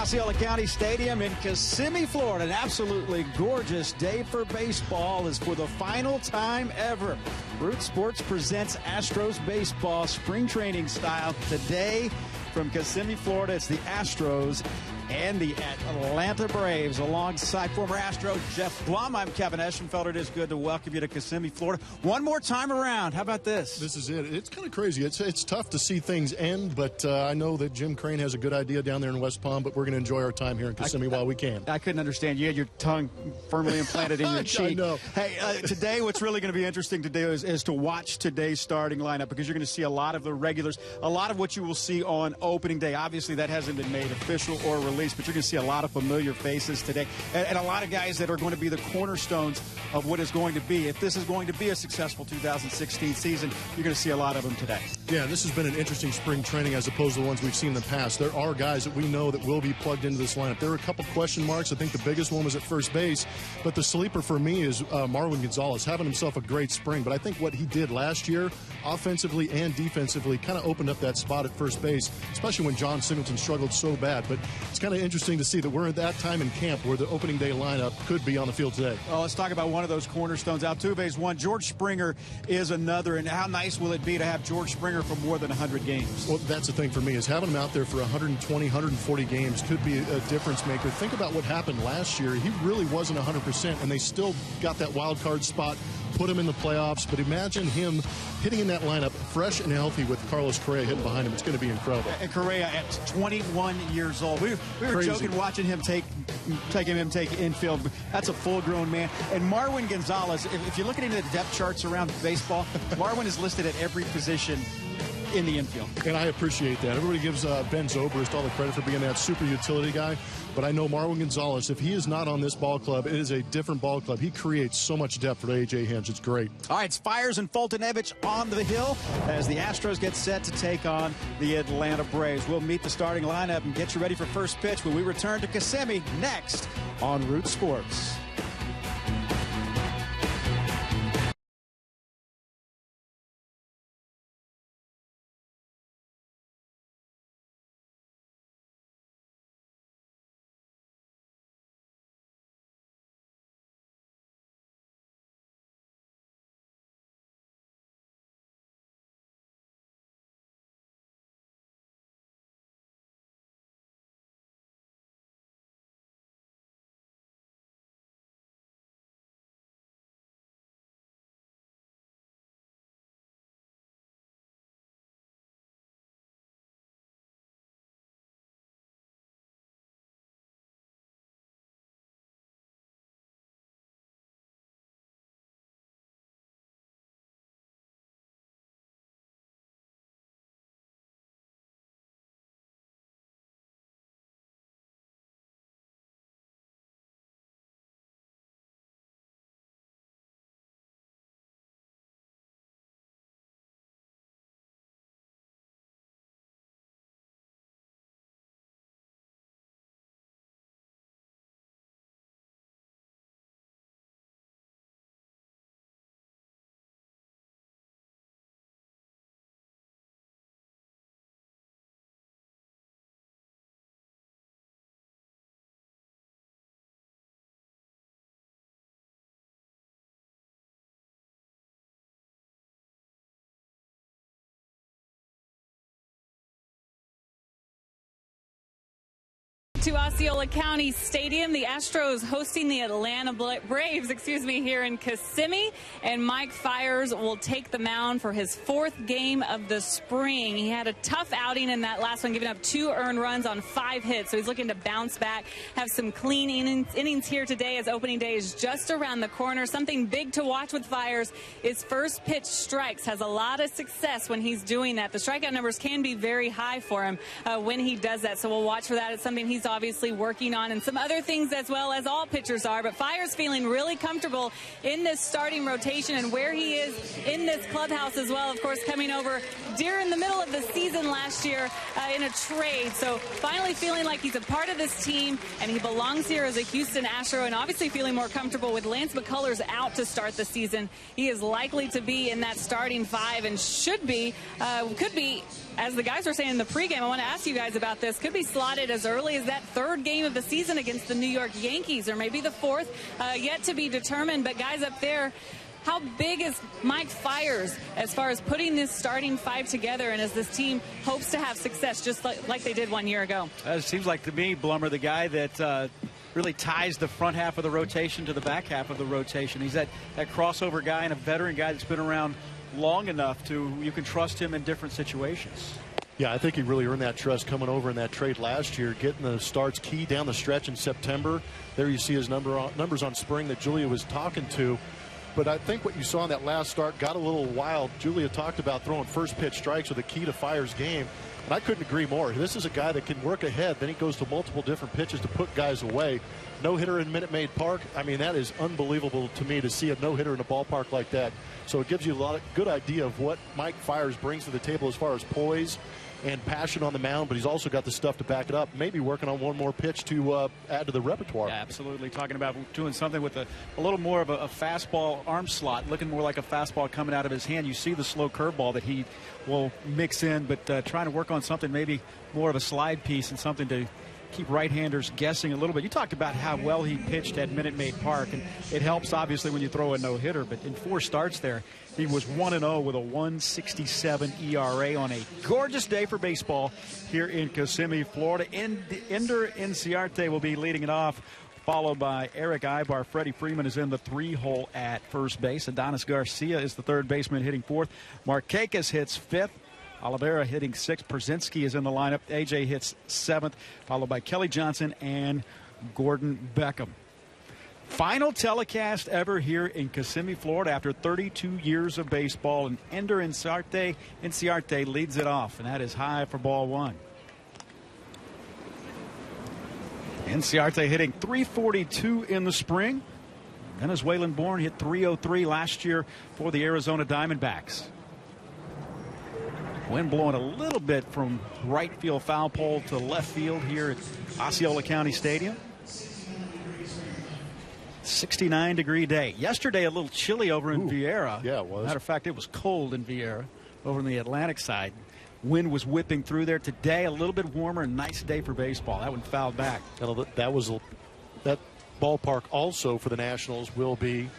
Osceola County Stadium in Kissimmee, Florida. An absolutely gorgeous day for baseball is for the final time ever. Root Sports presents Astros baseball spring training style today from Kissimmee, Florida. It's the Astros and the Atlanta Braves alongside former Astro Jeff Blum. I'm Kevin Eschenfelder. It is good to welcome you to Kissimmee, Florida. One more time around. How about this? This is it. It's kind of crazy. It's tough to see things end, but I know that Jim Crane has a good idea down there in West Palm, but we're going to enjoy our time here in Kissimmee while we can. I couldn't understand. You had your tongue firmly implanted in your cheek. I know. Hey, today what's really going to be interesting to do is to watch today's starting lineup, because you're going to see a lot of the regulars, a lot of what you will see on opening day. Obviously, that hasn't been made official or released, but you're going to see a lot of familiar faces today and a lot of guys that are going to be the cornerstones of what is going to be. If this is going to be a successful 2016 season, you're going to see a lot of them today. Yeah, this has been an interesting spring training as opposed to the ones we've seen in the past. There are guys that we know that will be plugged into this lineup. There are a couple question marks. I think the biggest one was at first base, but the sleeper for me is Marwin Gonzalez, having himself a great spring. But I think what he did last year, offensively and defensively, kind of opened up that spot at first base, especially when John Singleton struggled so bad. But it's kind of interesting to see that we're at that time in camp where the opening day lineup could be on the field today. Well, let's talk about one of those cornerstones. Altuve's one. George Springer is another. And how nice will it be to have George Springer for more than 100 games? Well, that's the thing for me, is having him out there for 120, 140 games could be a difference maker. Think about what happened last year. He really wasn't 100%, and they still got that wild card spot, put him in the playoffs. But imagine him hitting in that lineup fresh and healthy with Carlos Correa hitting behind him. It's going to be incredible. And Correa at 21 years old. We were joking watching him take infield. That's a full-grown man. And Marwin Gonzalez, if you look at any of the depth charts around baseball, Marwin is listed at every position in the infield. And I appreciate that. Everybody gives Ben Zobrist all the credit for being that super utility guy. But I know Marwin Gonzalez, if he is not on this ball club, it is a different ball club. He creates so much depth for A.J. Hinch. It's great. All right, it's Fiers and Fulton-Evich on the hill as the Astros get set to take on the Atlanta Braves. We'll meet the starting lineup and get you ready for first pitch when we return to Kissimmee next on Root Sports. To Osceola County Stadium, the Astros hosting the Atlanta Braves, here in Kissimmee, and Mike Fiers will take the mound for his fourth game of the spring. He had a tough outing in that last one, giving up 2 earned runs on 5 hits, so he's looking to bounce back, have some clean innings here today as opening day is just around the corner. Something big to watch with Fiers is first pitch strikes. Has a lot of success when he's doing that. The strikeout numbers can be very high for him when he does that, so we'll watch for that. It's something he's obviously working on, and some other things as well, as all pitchers are. But Fiers feeling really comfortable in this starting rotation and where he is in this clubhouse as well. Of course, coming over during the middle of the season last year in a trade. So finally feeling like he's a part of this team and he belongs here as a Houston Astro, and obviously feeling more comfortable with Lance McCullers out to start the season. He is likely to be in that starting 5 and should be, could be, as the guys were saying in the pregame, I want to ask you guys about this, could be slotted as early as that third game of the season against the New York Yankees, or maybe the fourth, yet to be determined. But guys up there, how big is Mike Fiers as far as putting this starting five together, and as this team hopes to have success just like they did 1 year ago? It seems like to me, Blummer, the guy that really ties the front half of the rotation to the back half of the rotation. He's that crossover guy and a veteran guy that's been around long enough to you can trust him in different situations. Yeah, I think he really earned that trust coming over in that trade last year, getting the starts key down the stretch in September. There you see his numbers on spring that Julia was talking to. But I think what you saw in that last start got a little wild. Julia talked about throwing first pitch strikes with a key to Fiers' game. And I couldn't agree more. This is a guy that can work ahead. Then he goes to multiple different pitches to put guys away. No-hitter in Minute Maid Park. I mean, that is unbelievable to me to see a no-hitter in a ballpark like that. So it gives you a lot of good idea of what Mike Fiers brings to the table as far as poise and passion on the mound, but he's also got the stuff to back it up. Maybe working on one more pitch to add to the repertoire. Yeah, absolutely. Talking about doing something with a little more of a fastball arm slot, looking more like a fastball coming out of his hand. You see the slow curveball that he will mix in, but trying to work on something maybe more of a slide piece and something to keep right-handers guessing a little bit. You talked about how well he pitched at Minute Maid Park, and it helps obviously when you throw a no-hitter, but in 4 starts there, he was 1-0 with a 1.67 ERA on a gorgeous day for baseball here in Kissimmee, Florida. Ender Inciarte will be leading it off, followed by Eric Ibar. Freddie Freeman is in the 3-hole at first base. Adonis Garcia is the third baseman hitting 4th. Markakis hits 5th. Oliveira hitting 6th. Przinski is in the lineup. AJ hits 7th, followed by Kelly Johnson and Gordon Beckham. Final telecast ever here in Kissimmee, Florida, after 32 years of baseball, and Ender Inciarte leads it off, and that is high for ball 1. Inciarte hitting .342 in the spring. Venezuelan-born, hit .303 last year for the Arizona Diamondbacks. Wind blowing a little bit from right field foul pole to left field here at Osceola County Stadium. 69-degree day. Yesterday, a little chilly over in Vieira. Yeah, it was. Matter of fact, it was cold in Vieira over in the Atlantic side. Wind was whipping through there. Today, a little bit warmer. Nice day for baseball. That one fouled back. That ballpark also for the Nationals will be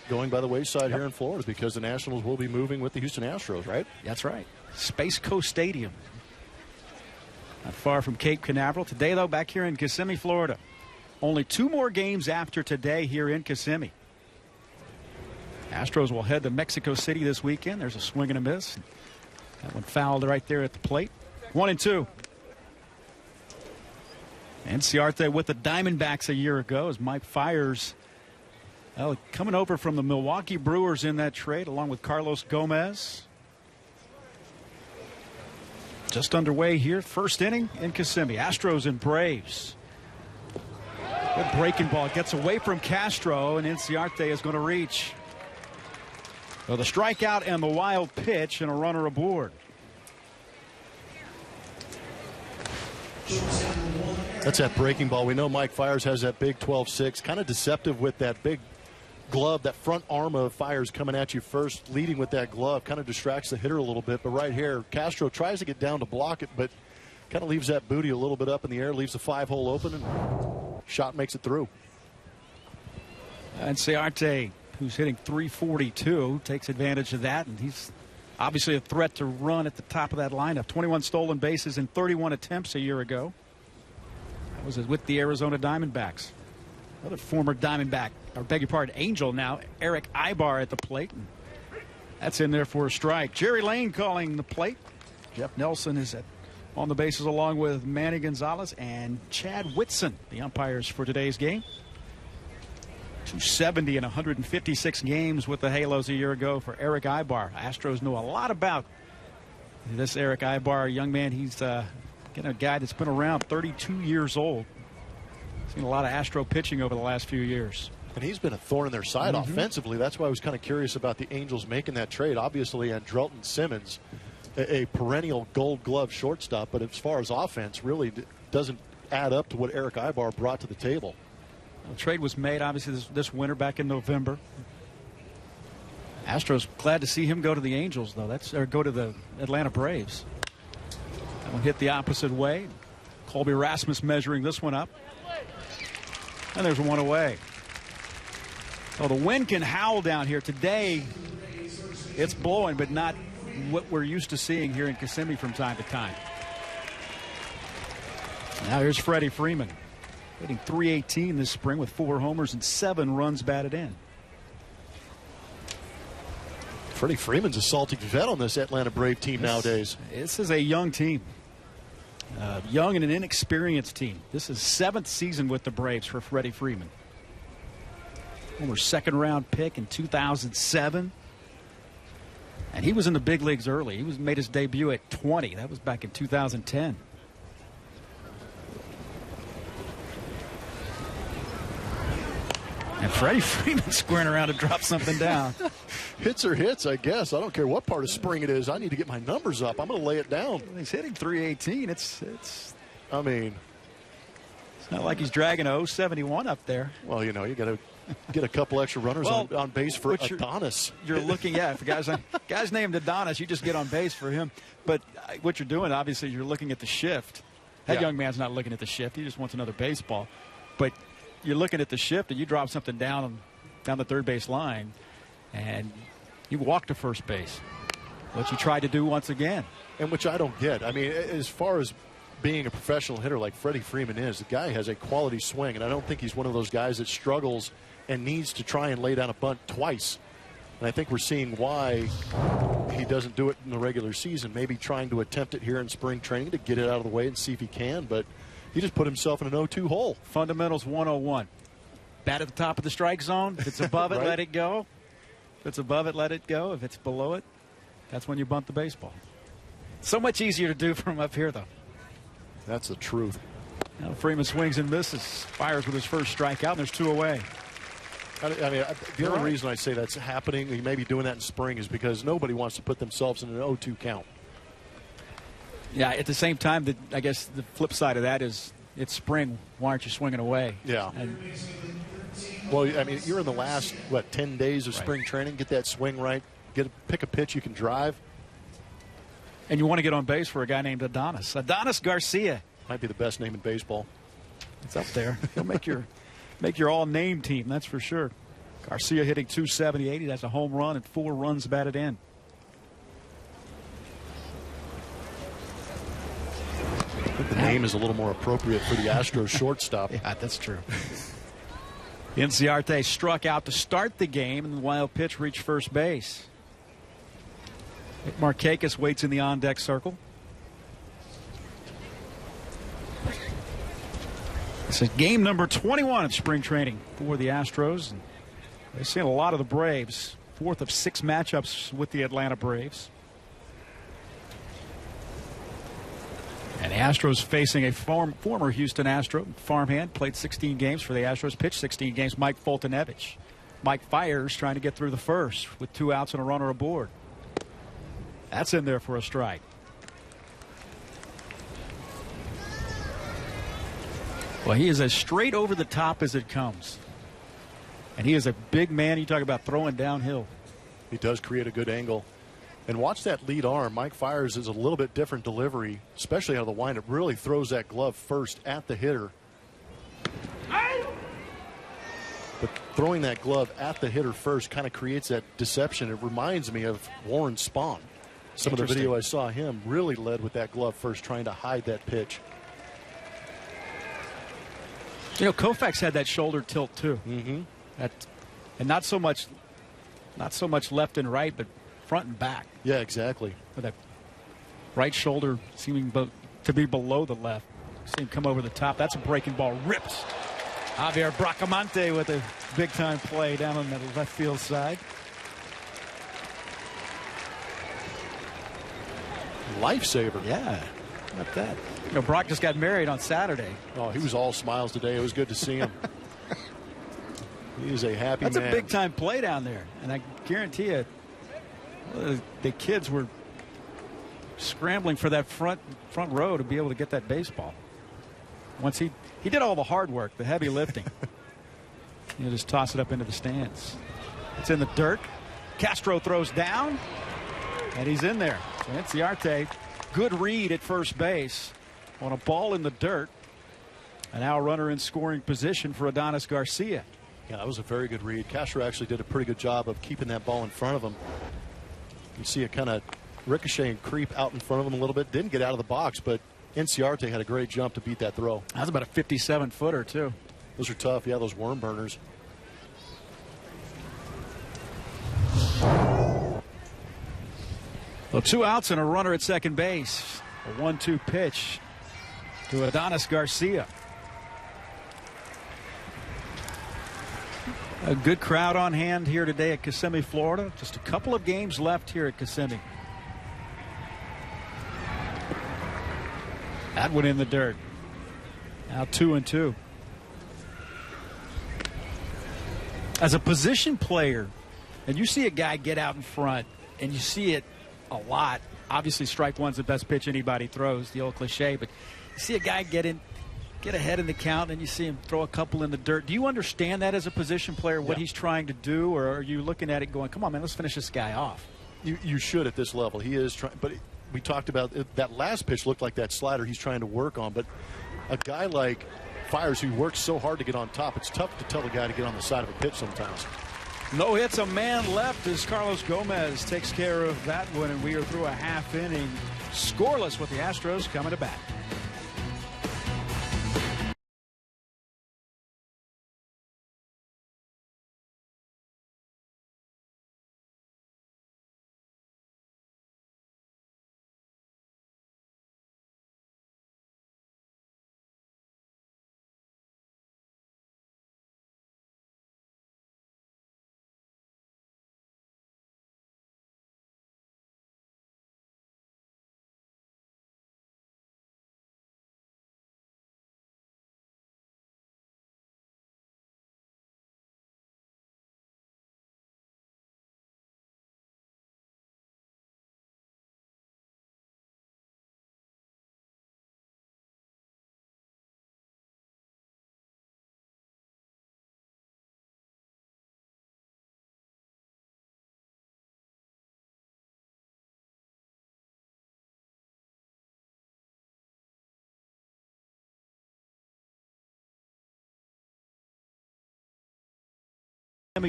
going by the wayside here in Florida, because the Nationals will be moving with the Houston Astros, right? That's right. Space Coast Stadium. Not far from Cape Canaveral. Today, though, back here in Kissimmee, Florida. Only 2 more games after today here in Kissimmee. Astros will head to Mexico City this weekend. There's a swing and a miss. That one fouled right there at the plate. 1-2. Inciarte with the Diamondbacks a year ago as Mike Fiers coming over from the Milwaukee Brewers in that trade, along with Carlos Gomez. Just underway here. First inning in Kissimmee. Astros and Braves. Good breaking ball. Gets away from Castro, and Inciarte is going to reach. So the strikeout and the wild pitch, and a runner aboard. That's that breaking ball. We know Mike Fiers has that big 12-6. Kind of deceptive with that big glove. That front arm of Fiers coming at you first, leading with that glove. Kind of distracts the hitter a little bit. But right here, Castro tries to get down to block it, but kind of leaves that booty a little bit up in the air, leaves the 5-hole open, and shot makes it through. Inciarte, who's hitting .342, takes advantage of that, and he's obviously a threat to run at the top of that lineup. 21 stolen bases in 31 attempts a year ago. That was with the Arizona Diamondbacks. Another former Diamondback, or beg your pardon, Angel now, Eric Ibar at the plate. And that's in there for a strike. Jerry Lane calling the plate. Jeff Nelson is on the bases along with Manny Gonzalez and Chad Whitson, the umpires for today's game. 270 in 156 games with the Halos a year ago for Eric Ibar. Astros know a lot about this Eric Ibar, young man. He's a guy that's been around, 32 years old. Seen a lot of Astro pitching over the last few years. And he's been a thorn in their side offensively. That's why I was kind of curious about the Angels making that trade. Obviously, Andrelton Simmons, a perennial Gold Glove shortstop, but as far as offense, really doesn't add up to what Eric Ibar brought to the table. The trade was made, obviously, this winter, back in November. Astros glad to see him go to the Angels, though. Or go to the Atlanta Braves. That one hit the opposite way. Colby Rasmus measuring this one up. And there's one away. Oh, the wind can howl down here. Today, it's blowing, but not what we're used to seeing here in Kissimmee from time to time. Now here's Freddie Freeman, hitting .318 this spring with 4 homers and 7 runs batted in. Freddie Freeman's a salty vet on this Atlanta Brave team nowadays. This is a young team. Young and an inexperienced team. This is 7th season with the Braves for Freddie Freeman. Former 2nd-round pick in 2007. And he was in the big leagues early. He made his debut at 20. That was back in 2010. And Freddie Freeman squaring around to drop something down. Hits are hits, I guess. I don't care what part of spring it is. I need to get my numbers up. I'm going to lay it down. He's hitting .318. I mean, it's not like he's dragging a .071 up there. Well, you know, you got to get a couple extra runners on base for Adonis. You're looking, if a guy's named Adonis, you just get on base for him. But what you're doing, obviously, you're looking at the shift. That young man's not looking at the shift. He just wants another baseball. But you're looking at the shift, and you drop something down the third base line, and you walk to first base, what you tried to do once again. And which I don't get. I mean, as far as being a professional hitter like Freddie Freeman is, the guy has a quality swing, and I don't think he's one of those guys that struggles and needs to try and lay down a bunt twice. And I think we're seeing why he doesn't do it in the regular season, maybe trying to attempt it here in spring training to get it out of the way and see if he can, but he just put himself in an 0-2 hole. Fundamentals 101. Bat at the top of the strike zone. If it's above it, right. Let it go. If it's above it, let it go. If it's below it, that's when you bunt the baseball. So much easier to do from up here, though. That's the truth. Now Freeman swings and misses. Fires with his first strikeout, and there's 2 away. I mean, the only reason I say that's happening, he may be doing that in spring, is because nobody wants to put themselves in an 0-2 count. Yeah, at the same time, I guess the flip side of that is it's spring. Why aren't you swinging away? Yeah. Well, I mean, you're in the last, 10 days of spring training. Get that swing right. Pick a pitch you can drive. And you want to get on base for a guy named Adonis. Adonis Garcia. Might be the best name in baseball. It's up there. He'll make your all-name team, that's for sure. Garcia hitting .278. He has a home run and 4 runs batted in. I think the name is a little more appropriate for the Astros shortstop. Yeah, that's true. Inciarte struck out to start the game, and the wild pitch reached first base. Markakis waits in the on-deck circle. This is game number 21 of spring training for the Astros. And they've seen a lot of the Braves. 4th of 6 matchups with the Atlanta Braves. And the Astros facing a former Houston Astro farmhand, played 16 games for the Astros, pitched 16 games, Mike Foltynewicz. Mike fires, trying to get through the first with 2 outs and a runner aboard. That's in there for a strike. Well, he is as straight over the top as it comes. And he is a big man. You talk about throwing downhill. He does create a good angle. And watch that lead arm. Mike Fiers is a little bit different delivery, especially out of the windup. Really throws that glove first at the hitter. But throwing that glove at the hitter first kind of creates that deception. It reminds me of Warren Spahn. Some of the video I saw him really led with that glove first, trying to hide that pitch. You know, Koufax had that shoulder tilt too. Mm-hmm. And not so much left and right, but front and back. Yeah, exactly. With that right shoulder seeming to be below the left. See him come over the top. That's a breaking ball. Ripped. Javier Bracamonte with a big-time play down on the left field side. Lifesaver. Yeah, not that. You know, Brock just got married on Saturday. Oh, he was all smiles today. It was good to see him. He is a happy man. That's a big-time play down there. And I guarantee you, the kids were scrambling for that front row to be able to get that baseball. Once he did all the hard work, the heavy lifting. You just toss it up into the stands. It's in the dirt. Castro throws down, and he's in there. So Inciarte, good read at first base. on a ball in the dirt. And now a runner in scoring position for Adonis Garcia. Yeah, that was a very good read. Castro actually did a pretty good job of keeping that ball in front of him. You see it kind of ricochet and creep out in front of him a little bit. Didn't get out of the box, but Inciarte had a great jump to beat that throw. That's about a 57-footer, too. Those are tough. Yeah, those worm burners. Well, 2 outs and a runner at second base. A 1-2 pitch to Adonis Garcia. A good crowd on hand here today at Kissimmee, Florida. Just a couple of games left here at Kissimmee. That one in the dirt. Now 2-2. As a position player, and you see a guy get out in front, and you see it a lot. Obviously, strike one's the best pitch anybody throws, the old cliche, but you see a guy get ahead in the count, and you see him throw a couple in the dirt. Do you understand that as a position player, what he's trying to do, or are you looking at it going, come on, man, let's finish this guy off? You should at this level. He is trying, but we talked about that last pitch looked like that slider he's trying to work on, but a guy like Fires who works so hard to get on top, it's tough to tell the guy to get on the side of a pitch sometimes. No hits, a man left as Carlos Gomez takes care of that one, and we are through a half inning scoreless with the Astros coming to bat.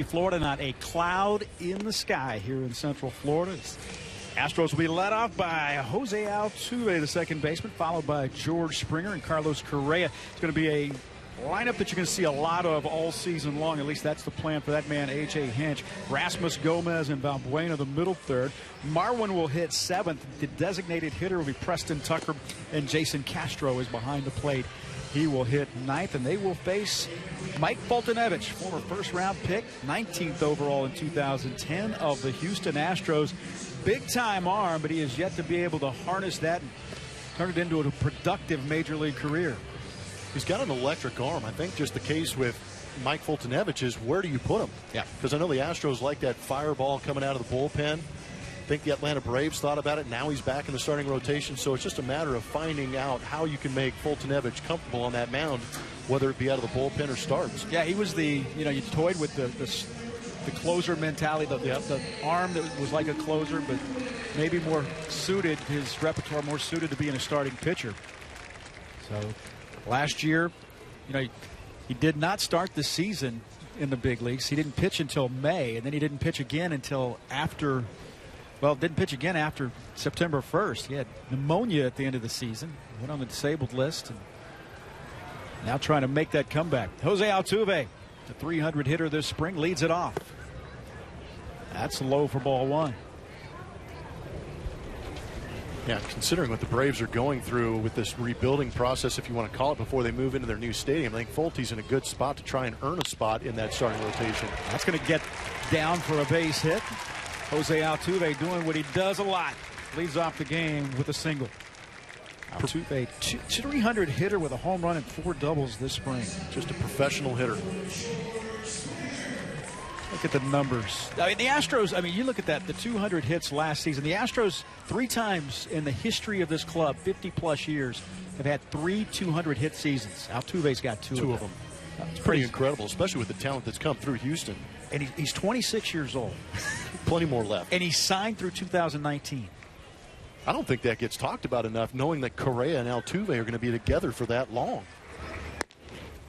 Florida, not a cloud in the sky here in Central Florida. Astros will be led off by Jose Altuve, the second baseman, followed by George Springer and Carlos Correa. It's going to be a lineup that you're going to see a lot of all season long. At least that's the plan for that man, A.J. Hinch. Rasmus Gomez and Valbuena, the middle third. Marwin will hit seventh. The designated hitter will be Preston Tucker, and Jason Castro is behind the plate. He will hit ninth, and they will face Mike Foltynewicz, former first-round pick, 19th overall in 2010 of the Houston Astros. Big-time arm, but he has yet to be able to harness that and turn it into a productive major league career. He's got an electric arm. I think just the case with Mike Foltynewicz is where do you put him? Yeah. Because I know the Astros like that fireball coming out of the bullpen. I think the Atlanta Braves thought about it. Now he's back in the starting rotation, so it's just a matter of finding out how you can make Foltynewicz comfortable on that mound, whether it be out of the bullpen or starts. Yeah, he was you toyed with the closer mentality, the arm that was like a closer, but maybe more suited, his repertoire more suited to being a starting pitcher. So last year, he did not start the season in the big leagues. He didn't pitch until May, and then he didn't pitch again until after. Well, didn't pitch again after September 1st. He had pneumonia at the end of the season. Went on the disabled list. And now trying to make that comeback. Jose Altuve, the 300 hitter this spring, leads it off. That's low for ball one. Yeah, considering what the Braves are going through with this rebuilding process, if you want to call it, before they move into their new stadium, I think Folty's in a good spot to try and earn a spot in that starting rotation. That's going to get down for a base hit. Jose Altuve doing what he does a lot. Leads off the game with a single. Altuve, 300 hitter with a home run and 4 doubles this spring. Just a professional hitter. Look at the numbers. I mean, the Astros, you look at that, the 200 hits last season. The Astros, 3 times in the history of this club, 50-plus years, have had 3 200 hit seasons. Altuve's got 2 of them. It's pretty incredible, especially with the talent that's come through Houston. And he's 26 years old. Plenty more left. And he signed through 2019. I don't think that gets talked about enough, knowing that Correa and Altuve are going to be together for that long.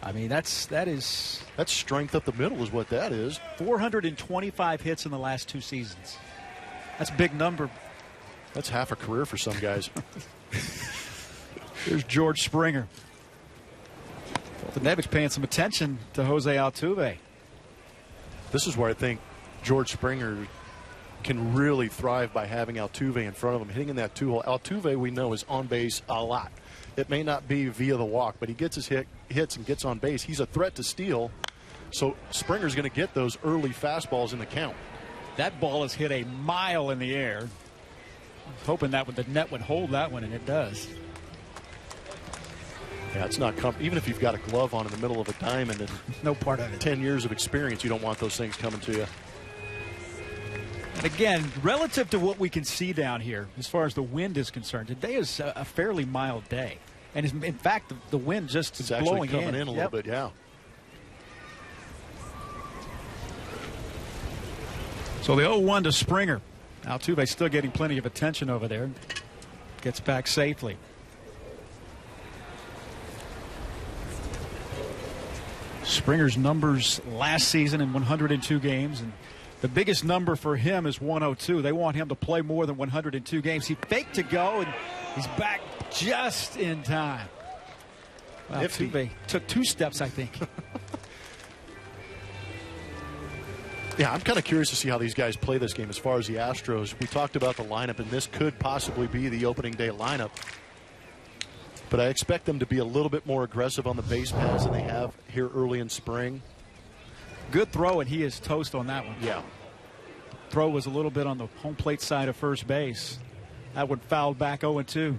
I mean, that's strength up the middle is what that is. 425 hits in the last 2 seasons. That's a big number. That's half a career for some guys. Here's George Springer. Foltynewicz paying some attention to Jose Altuve. This is where I think George Springer can really thrive by having Altuve in front of him, hitting in that 2-hole. Altuve, we know, is on base a lot. It may not be via the walk, but he gets his hits and gets on base. He's a threat to steal, so Springer's going to get those early fastballs in the count. That ball is hit a mile in the air. Hoping that the net would hold that one, and it does. Yeah, it's not even if you've got a glove on in the middle of a diamond and no part of it. 10 years of experience, you don't want those things coming to you. And again, relative to what we can see down here, as far as the wind is concerned, today is a fairly mild day. And in fact, the wind just is blowing coming in a little bit, yeah. So the 0-1 to Springer. Altuve still getting plenty of attention over there. Gets back safely. Springer's numbers last season in 102 games, and the biggest number for him is 102. They want him to play more than 102 games. He faked to go, and he's back just in time. Well, Altuve took 2 steps, I think. Yeah, I'm kind of curious to see how these guys play this game as far as the Astros. We talked about the lineup, and this could possibly be the opening day lineup. But I expect them to be a little bit more aggressive on the base paths than they have here early in spring. Good throw, and he is toast on that one. Yeah. Throw was a little bit on the home plate side of first base. That one fouled back 0-2.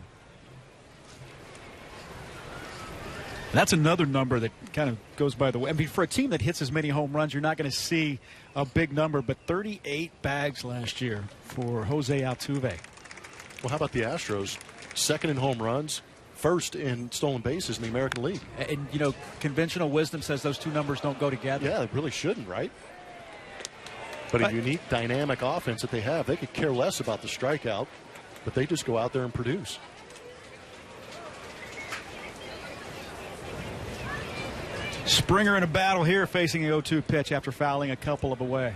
That's another number that kind of goes by the way. I mean, for a team that hits as many home runs, you're not going to see a big number, but 38 bags last year for Jose Altuve. Well, how about the Astros? Second in home runs, first in stolen bases in the American League. And, you know, conventional wisdom says those 2 numbers don't go together. Yeah, they really shouldn't, right? But a unique, dynamic offense that they have. They could care less about the strikeout, but they just go out there and produce. Springer in a battle here, facing a 0-2 pitch after fouling a couple of away.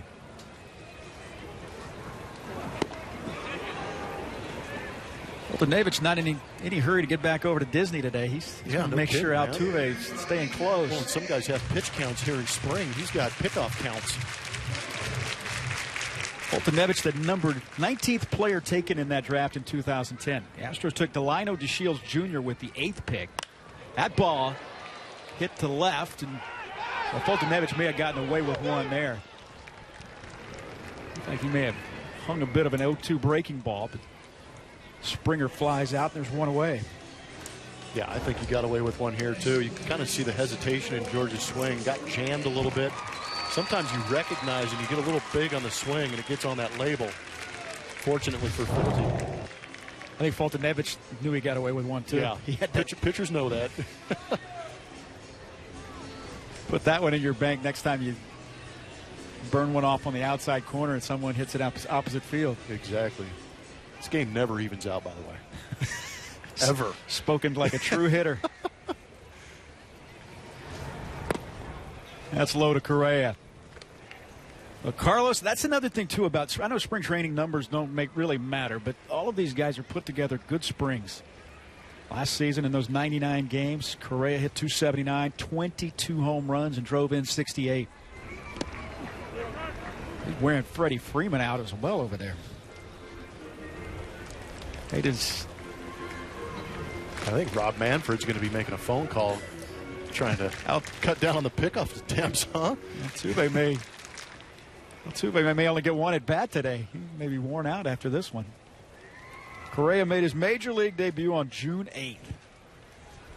Foltynewicz not in any hurry to get back over to Disney today. He's going to make sure Altuve's staying close. Well, and some guys have pitch counts here in spring. He's got pickoff counts. Foltynewicz, the number 19th player taken in that draft in 2010. The Astros took Delino DeShields Jr. with the 8th pick. That ball hit to left, and Foltynewicz may have gotten away with one there. I think he may have hung a bit of an 0-2 breaking ball, but Springer flies out, and there's one away. Yeah, I think he got away with one here, too. You can kind of see the hesitation in George's swing. Got jammed a little bit. Sometimes you recognize and you get a little big on the swing, and it gets on that label. Fortunately for Folty. I think Foltynewicz knew he got away with one, too. Yeah, he had pitchers know that. Put that one in your bank next time you burn one off on the outside corner and someone hits it opposite field. Exactly. This game never evens out, by the way. Ever. Spoken like a true hitter. That's low to Correa. Well, Carlos, that's another thing, too, about – I know spring training numbers don't really matter, but all of these guys are put together good springs. Last season in those 99 games, Correa hit 279, 22 home runs, and drove in 68. He's wearing Freddie Freeman out as well over there. I think Rob Manfred's going to be making a phone call trying to cut down on the pickoff attempts, huh? Altuve may only get one at bat today. He may be worn out after this one. Correa made his major league debut on June 8th.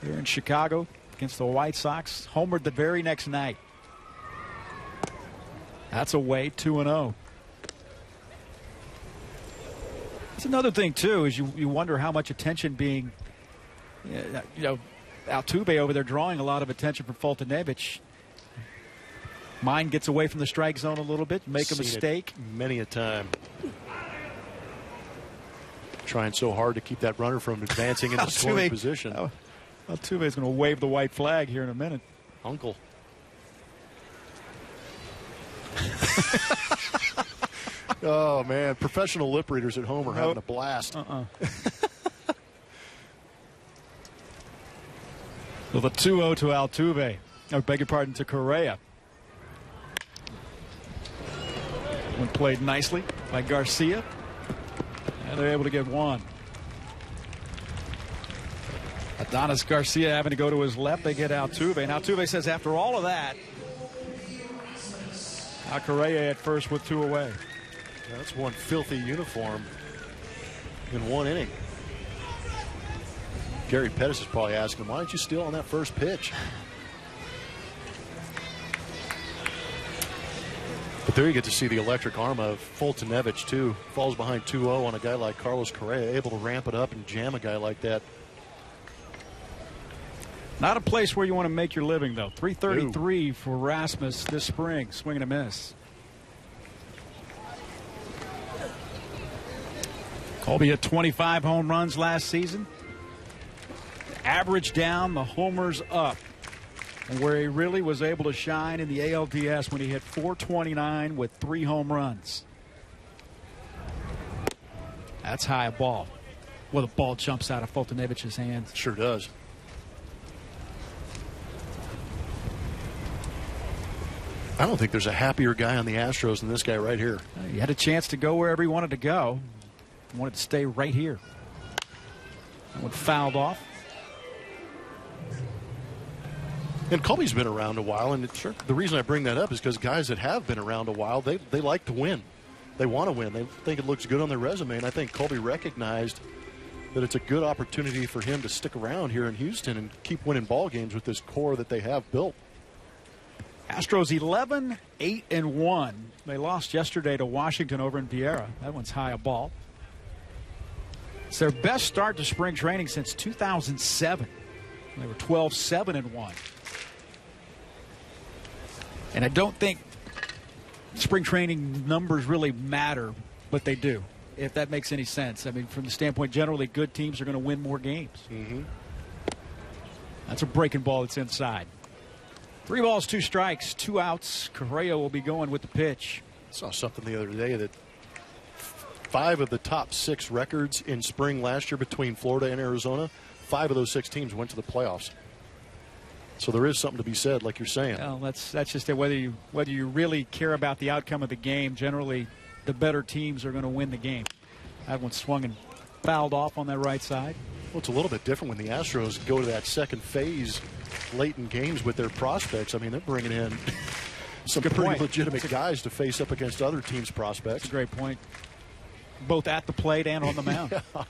Here in Chicago against the White Sox. Homered the very next night. That's away, 2-0. That's another thing, too, is you wonder how much attention being, Altuve over there drawing a lot of attention from Foltynewicz. Mind gets away from the strike zone a little bit, make a mistake. Many a time. Trying so hard to keep that runner from advancing into scoring position. Altuve's going to wave the white flag here in a minute. Uncle. Oh, man. Professional lip readers at home are having a blast. Well, the 2-0 to Altuve. I beg your pardon, to Correa. One played nicely by Garcia. And they're able to get one. Adonis Garcia having to go to his left. They get Altuve. And Altuve says after all of that, Correa at first with 2 away. Yeah, that's one filthy uniform in 1 inning. Gary Pettis is probably asking him, why didn't you steal on that first pitch? But there you get to see the electric arm of Foltynewicz, too. Falls behind 2-0 on a guy like Carlos Correa, able to ramp it up and jam a guy like that. Not a place where you want to make your living, though. 333 for Rasmus this spring. Swing and a miss. Colby hit 25 home runs last season. Average down, the homers up. And where he really was able to shine in the ALDS when he hit 429 with 3 home runs. That's high a ball. Well, the ball jumps out of Foltynewicz's hands. Sure does. I don't think there's a happier guy on the Astros than this guy right here. He had a chance to go wherever he wanted to go. He wanted to stay right here. That one fouled off. And Colby's been around a while, and the reason I bring that up is because guys that have been around a while, they like to win. They want to win. They think it looks good on their resume, and I think Colby recognized that it's a good opportunity for him to stick around here in Houston and keep winning ball games with this core that they have built. Astros 11-8-1. They lost yesterday to Washington over in Viera. That one's high a ball. It's their best start to spring training since 2007. They were 12-7-1. And I don't think spring training numbers really matter, but they do, if that makes any sense. I mean, from the standpoint, generally good teams are going to win more games. That's a breaking ball that's inside. 3 balls, 2 strikes, 2 outs. Correa will be going with the pitch. I saw something the other day that 5 of the top 6 records in spring last year between Florida and Arizona, 5 of those 6 teams went to the playoffs. So there is something to be said, like you're saying. Well, that's just it. Whether you really care about the outcome of the game, generally the better teams are going to win the game. That one swung and fouled off on that right side. Well, it's a little bit different when the Astros go to that second phase late in games with their prospects. I mean, they're bringing in some pretty legitimate guys to face up against other teams' prospects. That's a great point. Both at the plate and on the mound. Yeah.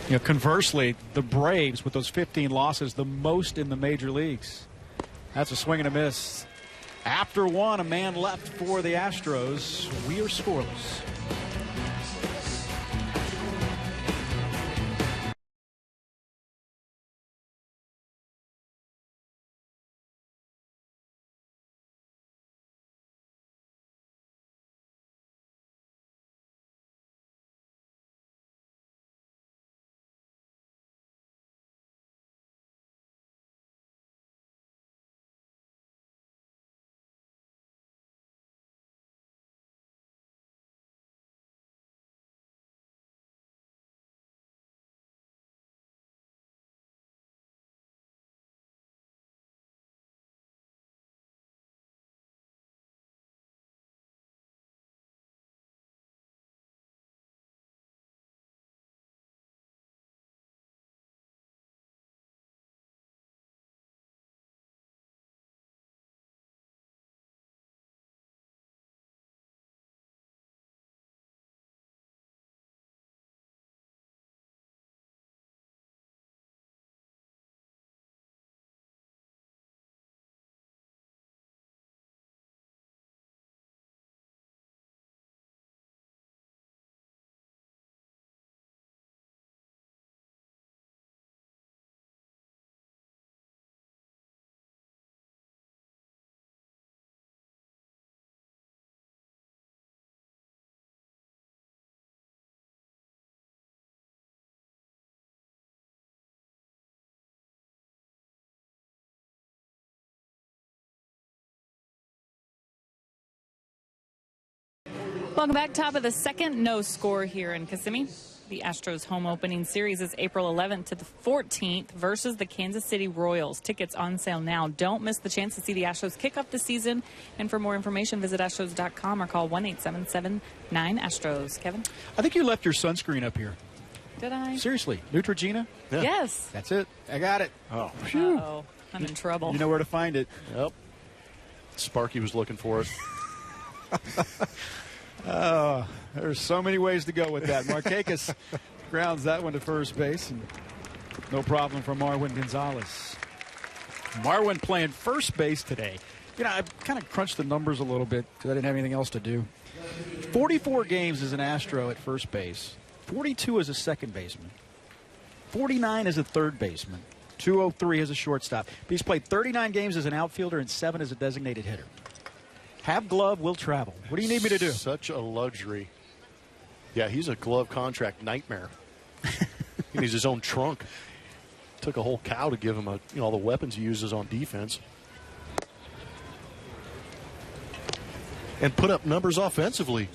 You know, conversely, the Braves with those 15 losses, the most in the major leagues. That's a swing and a miss. After 1, a man left for the Astros. We are scoreless. Welcome back. Top of the second, no score here in Kissimmee. The Astros home opening series is April 11th to the 14th versus the Kansas City Royals. Tickets on sale now. Don't miss the chance to see the Astros kick off the season. And for more information, visit Astros.com or call 1-877-9-ASTROS. Kevin? I think you left your sunscreen up here. Did I? Seriously. Neutrogena? Yeah. Yes. That's it. I got it. Oh, Uh-oh. I'm in trouble. You know where to find it. yep. Sparky was looking for it. There's so many ways to go with that. Markakis grounds that one to first base, and no problem for Marwin Gonzalez. Marwin playing first base today. You know, I kind of crunched the numbers a little bit because I didn't have anything else to do. 44 games as an Astro at first base, 42 as a second baseman, 49 as a third baseman, 203 as a shortstop. But he's played 39 games as an outfielder and 7 as a designated hitter. Have glove, will travel. What do you need me to do? Such a luxury. Yeah, he's a glove contract nightmare. He needs his own trunk. Took a whole cow to give him all the weapons he uses on defense. And put up numbers offensively.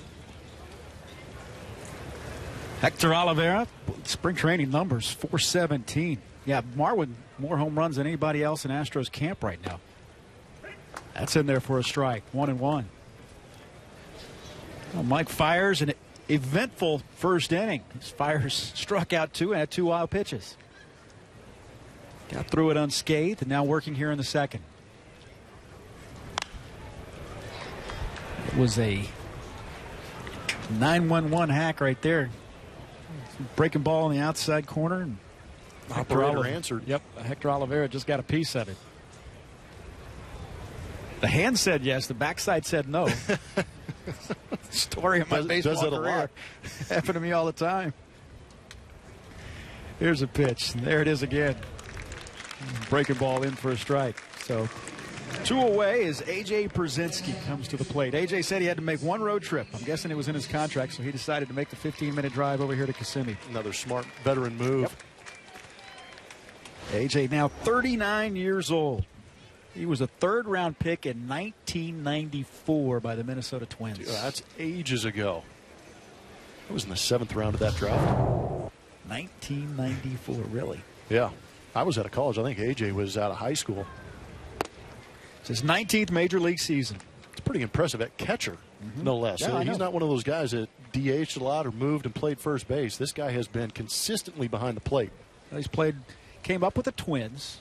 Hector Oliveira, spring training numbers, 417. Yeah, Marwin, more home runs than anybody else in Astros camp right now. That's in there for a strike. 1-1. Well, Mike Fiers, an eventful first inning. Fiers struck out 2 and had 2 wild pitches. Got through it unscathed and now working here in the second. It was a 9-1-1 hack right there. Breaking ball in the outside corner. And Operator answered. Yep, Hector Oliveira just got a piece of it. The hand said yes. The backside said no. Story of my baseball does it a career. lot. Happened to me all the time. Here's a pitch. There it is again. Breaking ball in for a strike. So 2 away as A.J. Brzezinski comes to the plate. A.J. said he had to make one road trip. I'm guessing it was in his contract, so he decided to make the 15-minute drive over here to Kissimmee. Another smart veteran move. Yep. A.J. now 39 years old. He was a third-round pick in 1994 by the Minnesota Twins. Dude, that's ages ago. It was in the 7th round of that draft. 1994, really? Yeah. I was out of college. I think A.J. was out of high school. It's his 19th major league season. It's pretty impressive at catcher, no less. Yeah, He's not one of those guys that DH'd a lot or moved and played first base. This guy has been consistently behind the plate. He's played, came up with the Twins.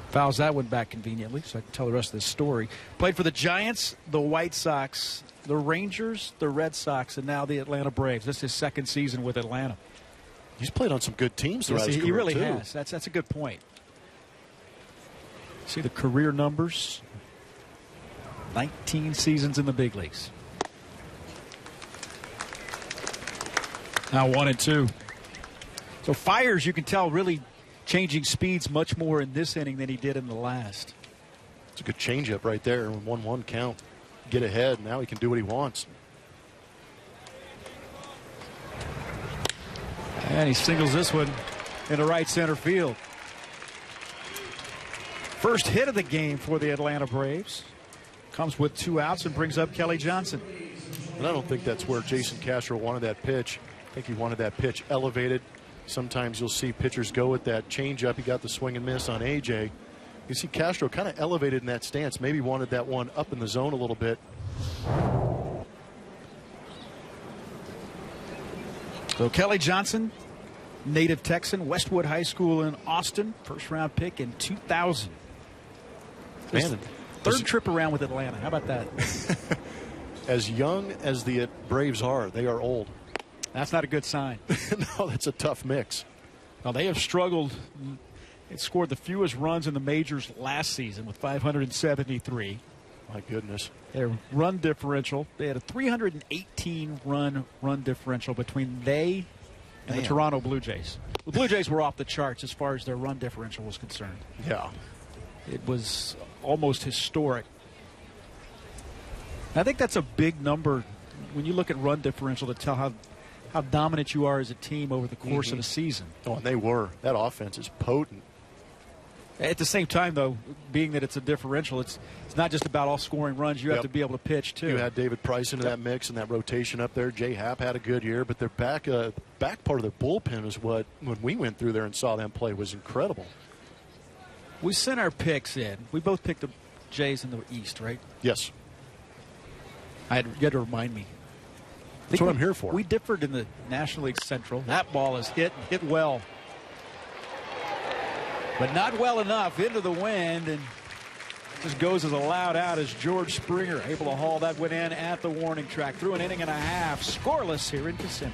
Fouls that one back conveniently, so I can tell the rest of this story. Played for the Giants, the White Sox, the Rangers, the Red Sox, and now the Atlanta Braves. This is his second season with Atlanta. He's played on some good teams throughout his career, he really too. has. That's a good point. See the career numbers. 19 seasons in the big leagues. Now 1-2. So Fiers, you can tell, really changing speeds much more in this inning than he did in the last. It's a good changeup right there. 1-1 count. Get ahead. Now he can do what he wants. And he singles this one into right center field. First hit of the game for the Atlanta Braves. Comes with 2 outs and brings up Kelly Johnson. And I don't think that's where Jason Castro wanted that pitch. I think he wanted that pitch elevated. Sometimes you'll see pitchers go with that changeup. He got the swing and miss on A.J. You see Castro kind of elevated in that stance. Maybe wanted that one up in the zone a little bit. So Kelly Johnson, native Texan, Westwood High School in Austin. First-round pick in 2000. Man, Third trip around with Atlanta. How about that? As young as the Braves are, they are old. That's not a good sign. No, that's a tough mix. Now, they have struggled. They scored the fewest runs in the majors last season with 573. My goodness. Their run differential, they had a 318 run differential between they and the Toronto Blue Jays. The Blue Jays were off the charts as far as their run differential was concerned. Yeah. It was almost historic. I think that's a big number when you look at run differential to tell how dominant you are as a team over the course of a season. Oh, and they were. That offense is potent. At the same time, though, being that it's a differential, it's not just about all scoring runs. You have to be able to pitch, too. You had David Price into that mix and that rotation up there. Jay Happ had a good year, but their back part of their bullpen is what, when we went through there and saw them play, was incredible. We sent our picks in. We both picked the Jays in the East, right? Yes. You had to remind me. That's what I'm here for. We differed in the National League Central. That ball is hit well. But not well enough into the wind, and just goes as a loud out as George Springer able to haul that one in at the warning track. Through an inning and a half, scoreless here in Kissimmee.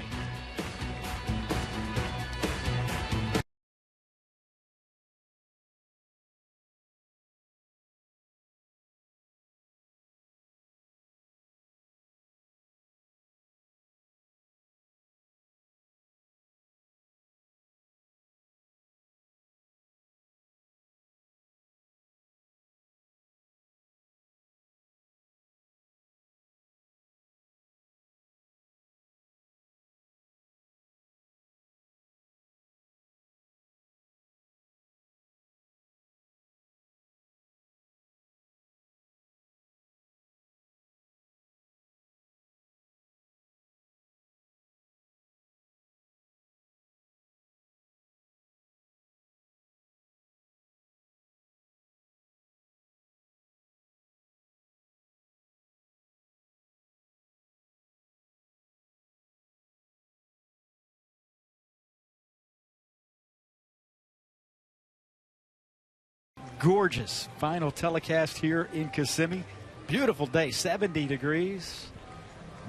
Gorgeous final telecast here in Kissimmee. Beautiful day, 70 degrees.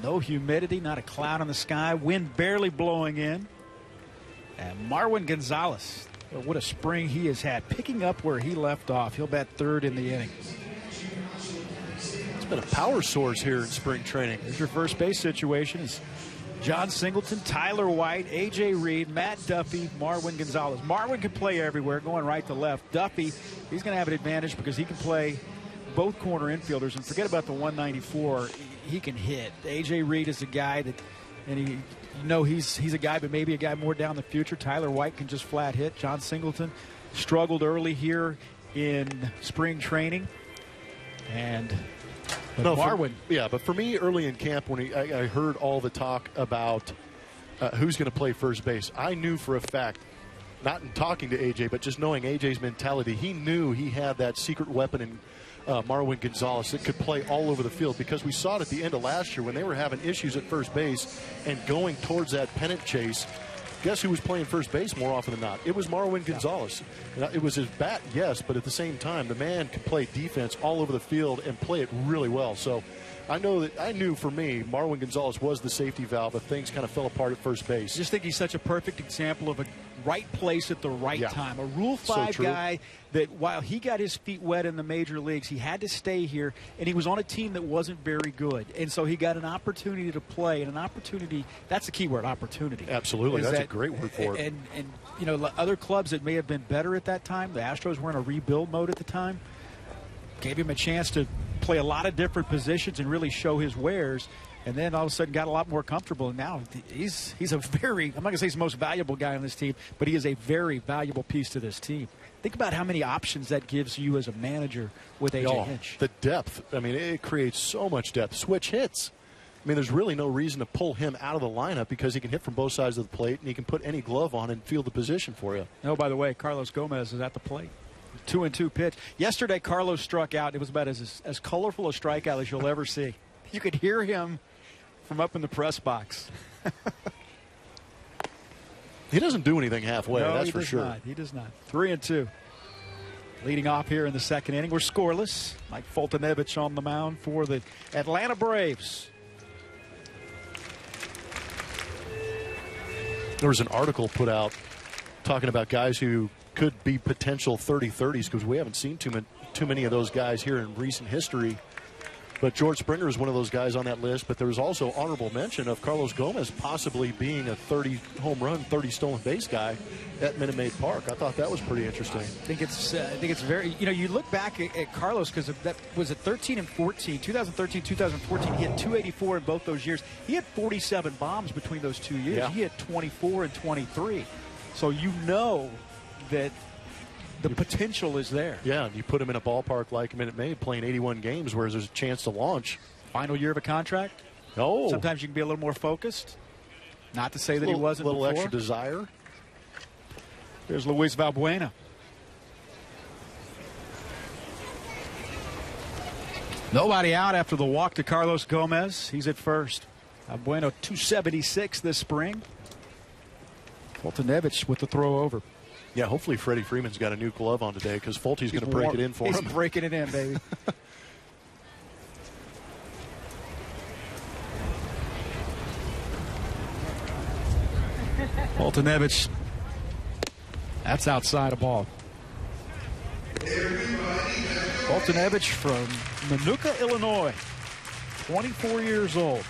No humidity, not a cloud in the sky. Wind barely blowing in. And Marwin Gonzalez, what a spring he has had. Picking up where he left off. He'll bat third in the inning. It's been a power source here in spring training. Here's your first base situation. Is John Singleton, Tyler White, A.J. Reed, Matt Duffy, Marwin Gonzalez. Marwin can play everywhere, going right to left. Duffy, he's going to have an advantage because he can play both corner infielders. And forget about the 194. He can hit. A.J. Reed is a guy that, and he's a guy, but maybe a guy more down the future. Tyler White can just flat hit. John Singleton struggled early here in spring training. And Marwin. But for me, early in camp, when I heard all the talk about who's going to play first base, I knew for a fact, not in talking to AJ, but just knowing AJ's mentality, he knew he had that secret weapon in Marwin Gonzalez that could play all over the field, because we saw it at the end of last year when they were having issues at first base and going towards that pennant chase. Guess who was playing first base more often than not? It was Marwin Gonzalez. It was his bat, yes, but at the same time, the man could play defense all over the field and play it really well. So I knew for me, Marwin Gonzalez was the safety valve if things kind of fell apart at first base. I just think he's such a perfect example of a right place at the right time. A Rule 5 guy that while he got his feet wet in the major leagues, he had to stay here, and he was on a team that wasn't very good. And so he got an opportunity to play, and an opportunity, that's the key word, opportunity. Absolutely. That's a great word for it. And other clubs that may have been better at that time, the Astros were in a rebuild mode at the time, gave him a chance to play a lot of different positions and really show his wares. And then all of a sudden got a lot more comfortable. And now he's a very, I'm not going to say he's the most valuable guy on this team, but he is a very valuable piece to this team. Think about how many options that gives you as a manager with A.J. Hinch. The depth. I mean, it creates so much depth. Switch hits. I mean, there's really no reason to pull him out of the lineup because he can hit from both sides of the plate and he can put any glove on and field the position for you. Oh, by the way, Carlos Gomez is at the plate. 2-2 pitch. Yesterday, Carlos struck out. It was about as colorful a strikeout as you'll ever see. You could hear him from up in the press box. He doesn't do anything halfway, no, that's for sure. Not. He does not. 3-2. Leading off here in the second inning. We're scoreless. Mike Fultonevich on the mound for the Atlanta Braves. There was an article put out talking about guys who could be potential 30-30s because we haven't seen too many of those guys here in recent history. But George Springer is one of those guys on that list. But there was also honorable mention of Carlos Gomez possibly being a 30 home run, 30 stolen base guy at Minute Maid Park. I thought that was pretty interesting. I think it's very, you look back at Carlos because that was at 13 and 14, 2013, 2014. He had 284 in both those years. He had 47 bombs between those 2 years. Yeah. He had 24 and 23. So you know that The potential is there. Yeah, and you put him in a ballpark like Minute Maid playing 81 games where there's a chance to launch. Final year of a contract. Oh. Sometimes you can be a little more focused. Not to say that he wasn't a little before. extra desire. There's Luis Valbuena. Nobody out after the walk to Carlos Gomez. He's at first. Valbuena 276 this spring. Fultonevich with the throw over. Yeah, hopefully Freddie Freeman's got a new glove on today because Fulty's going to break it in for him. He's breaking it in, baby. Fultonevich. That's outside a ball. Fultonevich from Minooka, Illinois. 24 years old.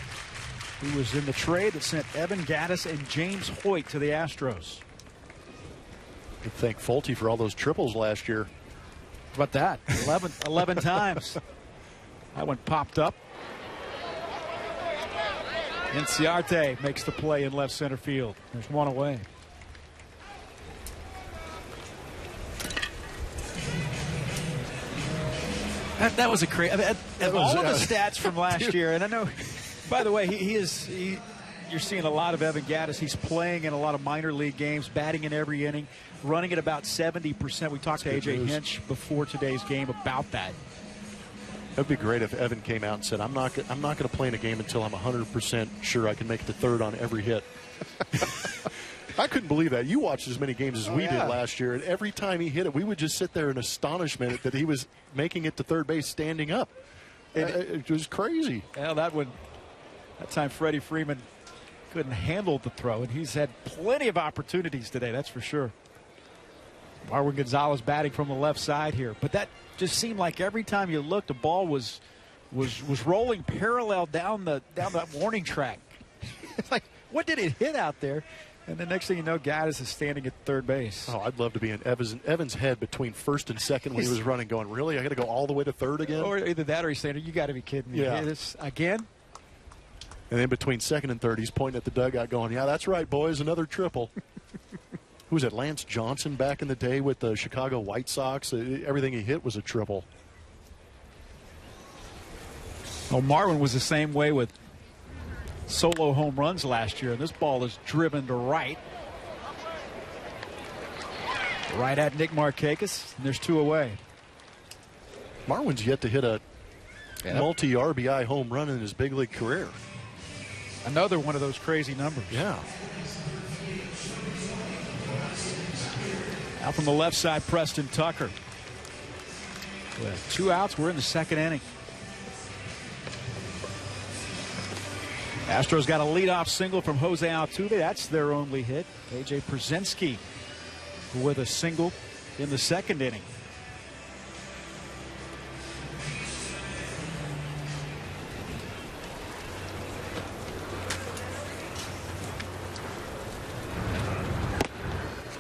He was in the trade that sent Evan Gattis and James Hoyt to the Astros. You thank Fulty for all those triples last year. How about that? 11 times. That one popped up. Inciarte makes the play in left center field. There's one away. That was a crazy. All of the stats from last year, and I know. By the way, you're seeing a lot of Evan Gattis. He's playing in a lot of minor league games, batting in every inning, running at about 70%. We talked to A.J. Hinch before today's game about that. It would be great if Evan came out and said, I'm not going to play in a game until I'm 100% sure I can make it to third on every hit. I couldn't believe that. You watched as many games as we did last year, and every time he hit it, we would just sit there in astonishment that he was making it to third base standing up. It was crazy. Well, that time Freddie Freeman couldn't handle the throw, and he's had plenty of opportunities today, that's for sure. Marwin Gonzalez batting from the left side here, but that just seemed like every time you looked, the ball was rolling parallel down the warning track. It's like, what did it hit out there? And the next thing you know, Gattis is standing at third base. Oh, I'd love to be in Evans' head between first and second when he was running, going, really? I got to go all the way to third again? Or either that or he's saying, you got to be kidding me. Yeah. This again? And then between second and third, he's pointing at the dugout going, yeah, that's right, boys, another triple. Who was it, Lance Johnson back in the day with the Chicago White Sox? Everything he hit was a triple. Well, Marwin was the same way with solo home runs last year, and this ball is driven to right. Right at Nick Markakis, and there's two away. Marwin's yet to hit a multi-RBI home run in his big league career. Another one of those crazy numbers. Yeah. Out from the left side, Preston Tucker. With 2 outs, we're in the second inning. Astros got a leadoff single from Jose Altuve. That's their only hit. A.J. Przenski with a single in the second inning.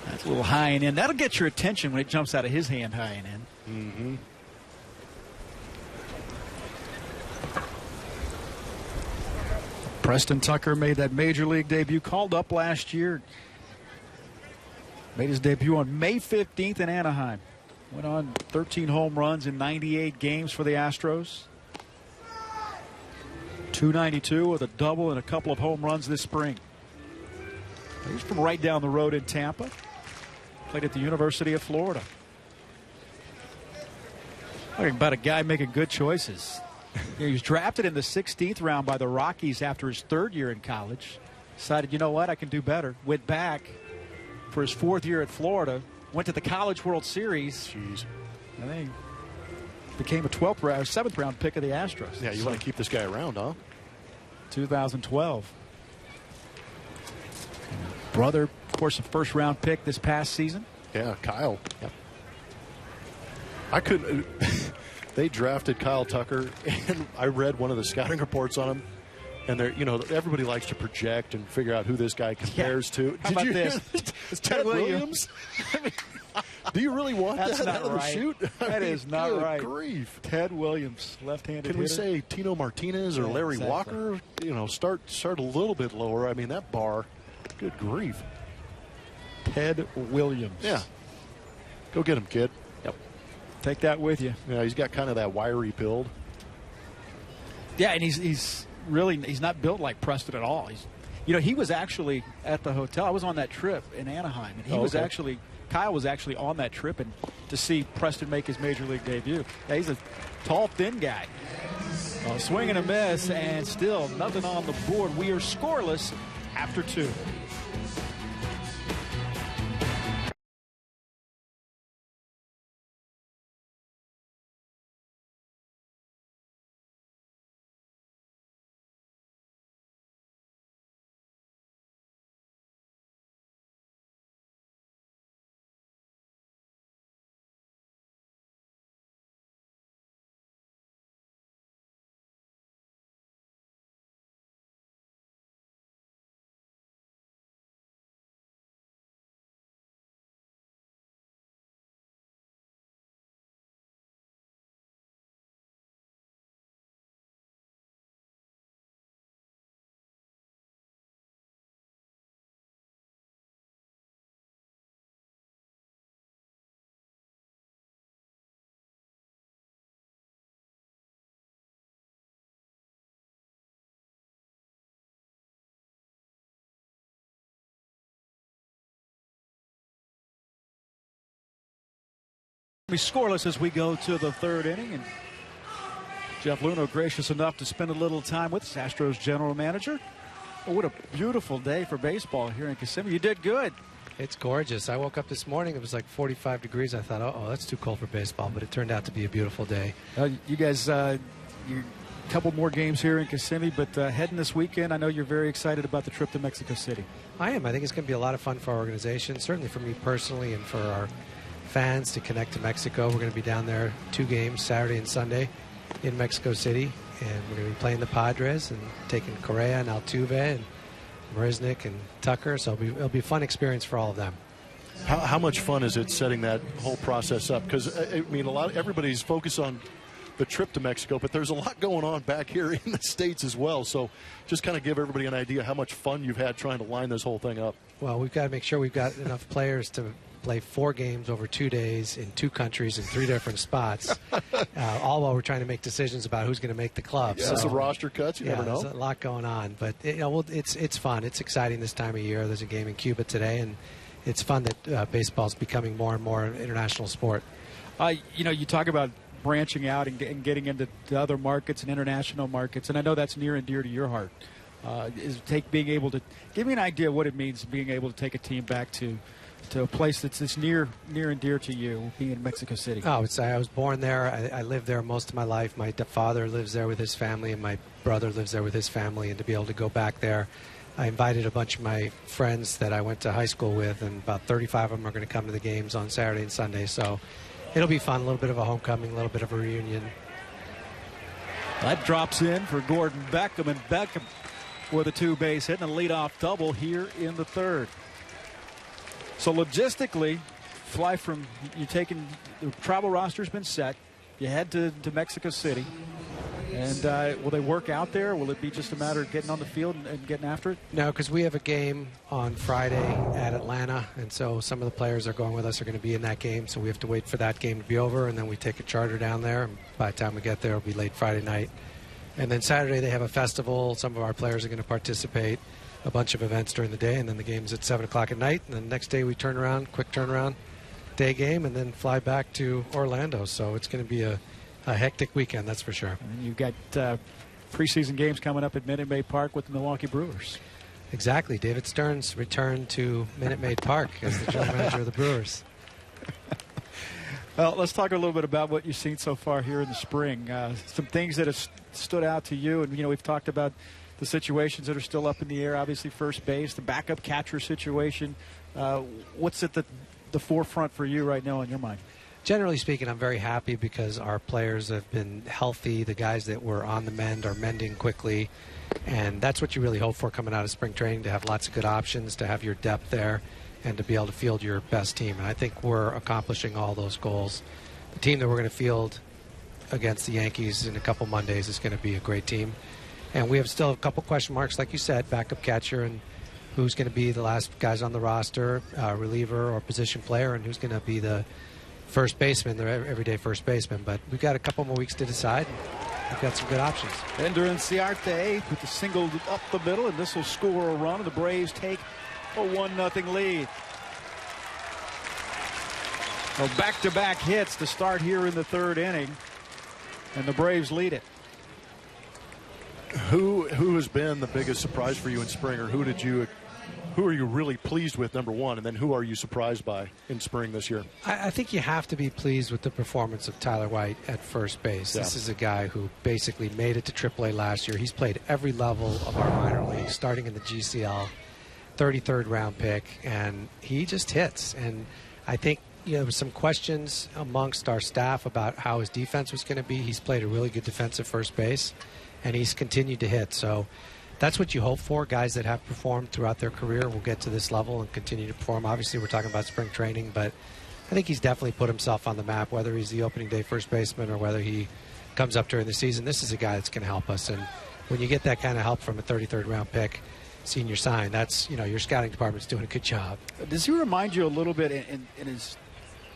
That's a little high and in. That'll get your attention when it jumps out of his hand high and in. Mm-hmm. Preston Tucker made that major league debut, called up last year. Made his debut on May 15th in Anaheim. Went on 13 home runs in 98 games for the Astros. 292 with a double and a couple of home runs this spring. He's from right down the road in Tampa. Played at the University of Florida. Talking about a guy making good choices. He was drafted in the 16th round by the Rockies after his third year in college. Decided, you know what, I can do better. Went back for his fourth year at Florida. Went to the College World Series. Jeez. And then became a 7th round pick of the Astros. Yeah, you want to keep this guy around, huh? 2012. Brother, of course, a first round pick this past season. Yeah, Kyle. Yep. I couldn't. They drafted Kyle Tucker, and I read one of the scouting reports on him. And they're, everybody likes to project and figure out who this guy compares to. How about this? It's Ted Williams. I mean, do you really want That's that not out of the right. shoot? That is not good right. Grief. Ted Williams, left-handed hitter. Can we say Tino Martinez or Larry exactly. Walker? Start a little bit lower. I mean, that bar. Good grief. Ted Williams. Yeah. Go get him, kid. Yep. Take that with you. Yeah, he's got kind of that wiry build. Yeah, and he's not built like Preston at all. He was actually at the hotel. I was on that trip in Anaheim, and Kyle was actually on that trip and to see Preston make his major league debut. Yeah, he's a tall, thin guy. Swing and a miss, and still nothing on the board. We are scoreless after 2. Be scoreless as we go to the 3rd inning, and Jeff Luhnow gracious enough to spend a little time with us, Astros general manager. Oh, what a beautiful day for baseball here in Kissimmee. You did good. It's gorgeous. I woke up this morning, it was like 45 degrees. I thought, oh, that's too cold for baseball, but it turned out to be a beautiful day. You guys, you couple more games here in Kissimmee, but heading this weekend, I know you're very excited about the trip to Mexico City. I am. I think it's going to be a lot of fun for our organization, certainly for me personally and for our fans to connect to Mexico. We're going to be down there 2 games, Saturday and Sunday, in Mexico City, and we're going to be playing the Padres and taking Correa and Altuve and Marisnik and Tucker, so it'll be a fun experience for all of them. How much fun is it setting that whole process up? Because, I mean, everybody's focused on the trip to Mexico, but there's a lot going on back here in the States as well. So just kind of give everybody an idea how much fun you've had trying to line this whole thing up. Well, we've got to make sure we've got enough players to play 4 games over 2 days in 2 countries in 3 different spots, all while we're trying to make decisions about who's going to make the club. Yeah, so roster cuts, you never know. There's a lot going on, but it's fun. It's exciting this time of year. There's a game in Cuba today, and it's fun that baseball's becoming more and more an international sport. You talk about branching out and getting into the other markets and international markets, and I know that's near and dear to your heart. Being able to give me an idea of what it means being able to take a team back to a place that's near and dear to you, being in Mexico City. I was born there. I lived there most of my life. My father lives there with his family, and my brother lives there with his family. And to be able to go back there, I invited a bunch of my friends that I went to high school with, and about 35 of them are going to come to the games on Saturday and Sunday. So it'll be fun, a little bit of a homecoming, a little bit of a reunion. That drops in for Gordon Beckham, and Beckham with a 2-base hit and a leadoff double here in the 3rd. So logistically, the travel roster's been set. You head to Mexico City. And will they work out there? Will it be just a matter of getting on the field and getting after it? No, because we have a game on Friday at Atlanta, and so some of the players that are going with us are going to be in that game, so we have to wait for that game to be over, and then we take a charter down there, and by the time we get there, it'll be late Friday night. And then Saturday they have a festival. Some of our players are going to participate. A bunch of events during the day, and then the game's at 7 o'clock at night, and then the next day we quick turnaround, day game, and then fly back to Orlando. So it's going to be a hectic weekend, that's for sure. And you've got preseason games coming up at Minute Maid Park with the Milwaukee Brewers. Exactly. David Stearns returned to Minute Maid Park as the general manager of the Brewers. Well, let's talk a little bit about what you've seen so far here in the spring. Some things that have stood out to you, and we've talked about the situations that are still up in the air, obviously first base, the backup catcher situation. What's at the forefront for you right now in your mind? Generally speaking, I'm very happy because our players have been healthy. The guys that were on the mend are mending quickly. And that's what you really hope for coming out of spring training, to have lots of good options, to have your depth there, and to be able to field your best team. And I think we're accomplishing all those goals. The team that we're going to field against the Yankees in a couple Mondays is going to be a great team. And we have still a couple question marks, like you said, backup catcher and who's going to be the last guys on the roster, reliever or position player, and who's going to be the first baseman, they're everyday first baseman. But we've got a couple more weeks to decide. We've got some good options. Ender Inciarte with the single up the middle, and this will score a run, and the Braves take a 1-0 lead. Well, back-to-back hits to start here in the third inning, and the Braves lead it. Who has been the biggest surprise for you in spring, or who are you really pleased with, number one, and then who are you surprised by in spring this year? I think you have to be pleased with the performance of Tyler White at first base. Yeah. This is a guy who basically made it to AAA last year. He's played every level of our minor league, starting in the GCL, 33rd round pick, and he just hits. And I think there was some questions amongst our staff about how his defense was going to be. He's played a really good defensive first base, and he's continued to hit. So that's what you hope for. Guys that have performed throughout their career will get to this level and continue to perform. Obviously, we're talking about spring training, but I think he's definitely put himself on the map, whether he's the opening day first baseman or whether he comes up during the season. This is a guy that's going to help us. And when you get that kind of help from a 33rd round pick, senior sign, that's, your scouting department's doing a good job. Does he remind you a little bit in his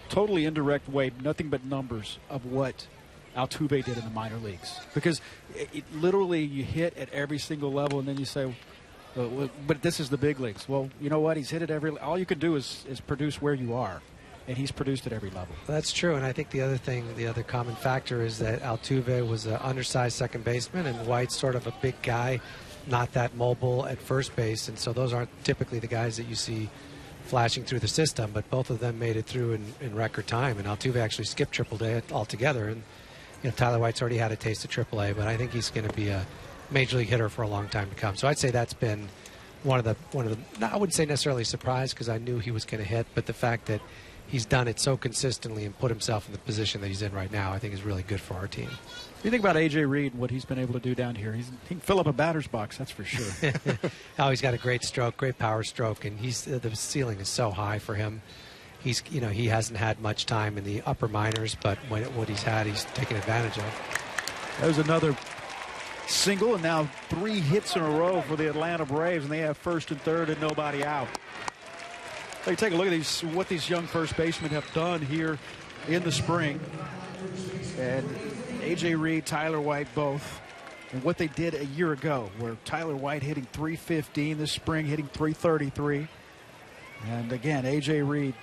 totally indirect way, nothing but numbers, of what Altuve did in the minor leagues? Because it literally, you hit at every single level, and then you say, but this is the big leagues. Well, you know what? He's hit at every. All you can do is produce where you are, and he's produced at every level. That's true, and I think the other common factor is that Altuve was an undersized second baseman, and White's sort of a big guy, not that mobile at first base, and so those aren't typically the guys that you see flashing through the system. But both of them made it through in record time, and Altuve actually skipped AAA altogether. And Tyler White's already had a taste of AAA, but I think he's going to be a major league hitter for a long time to come. So I'd say that's been one of the. I wouldn't say necessarily a surprise, because I knew he was going to hit, but the fact that he's done it so consistently and put himself in the position that he's in right now, I think is really good for our team. You think about A.J. Reed and what he's been able to do down here. He can fill up a batter's box, that's for sure. Oh, he's got a great stroke, great power stroke, and the ceiling is so high for him. He hasn't had much time in the upper minors, but what he's had, he's taken advantage of. There's another single, and now 3 hits in a row for the Atlanta Braves, and they have first and third and nobody out. Hey, take a look at what these young first basemen have done here in the spring. And A.J. Reed, Tyler White both, and what they did a year ago, where Tyler White hitting .315 this spring, hitting .333. And again, A.J. Reed,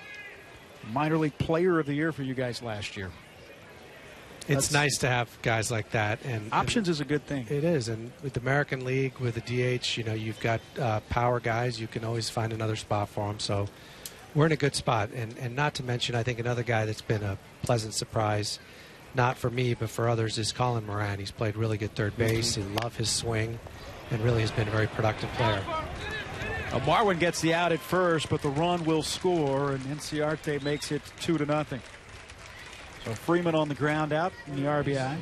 minor league player of the year for you guys last year. It's nice to have guys like that. And options is a good thing. It is. And with the American League, with the DH, you've got power guys. You can always find another spot for them. So we're in a good spot. And not to mention, I think another guy that's been a pleasant surprise, not for me, but for others, is Colin Moran. He's played really good third base. He loved his swing and really has been a very productive player. Marwin gets the out at first, but the run will score, and Inciarte makes it 2-0. So Freeman on the ground out in the RBI.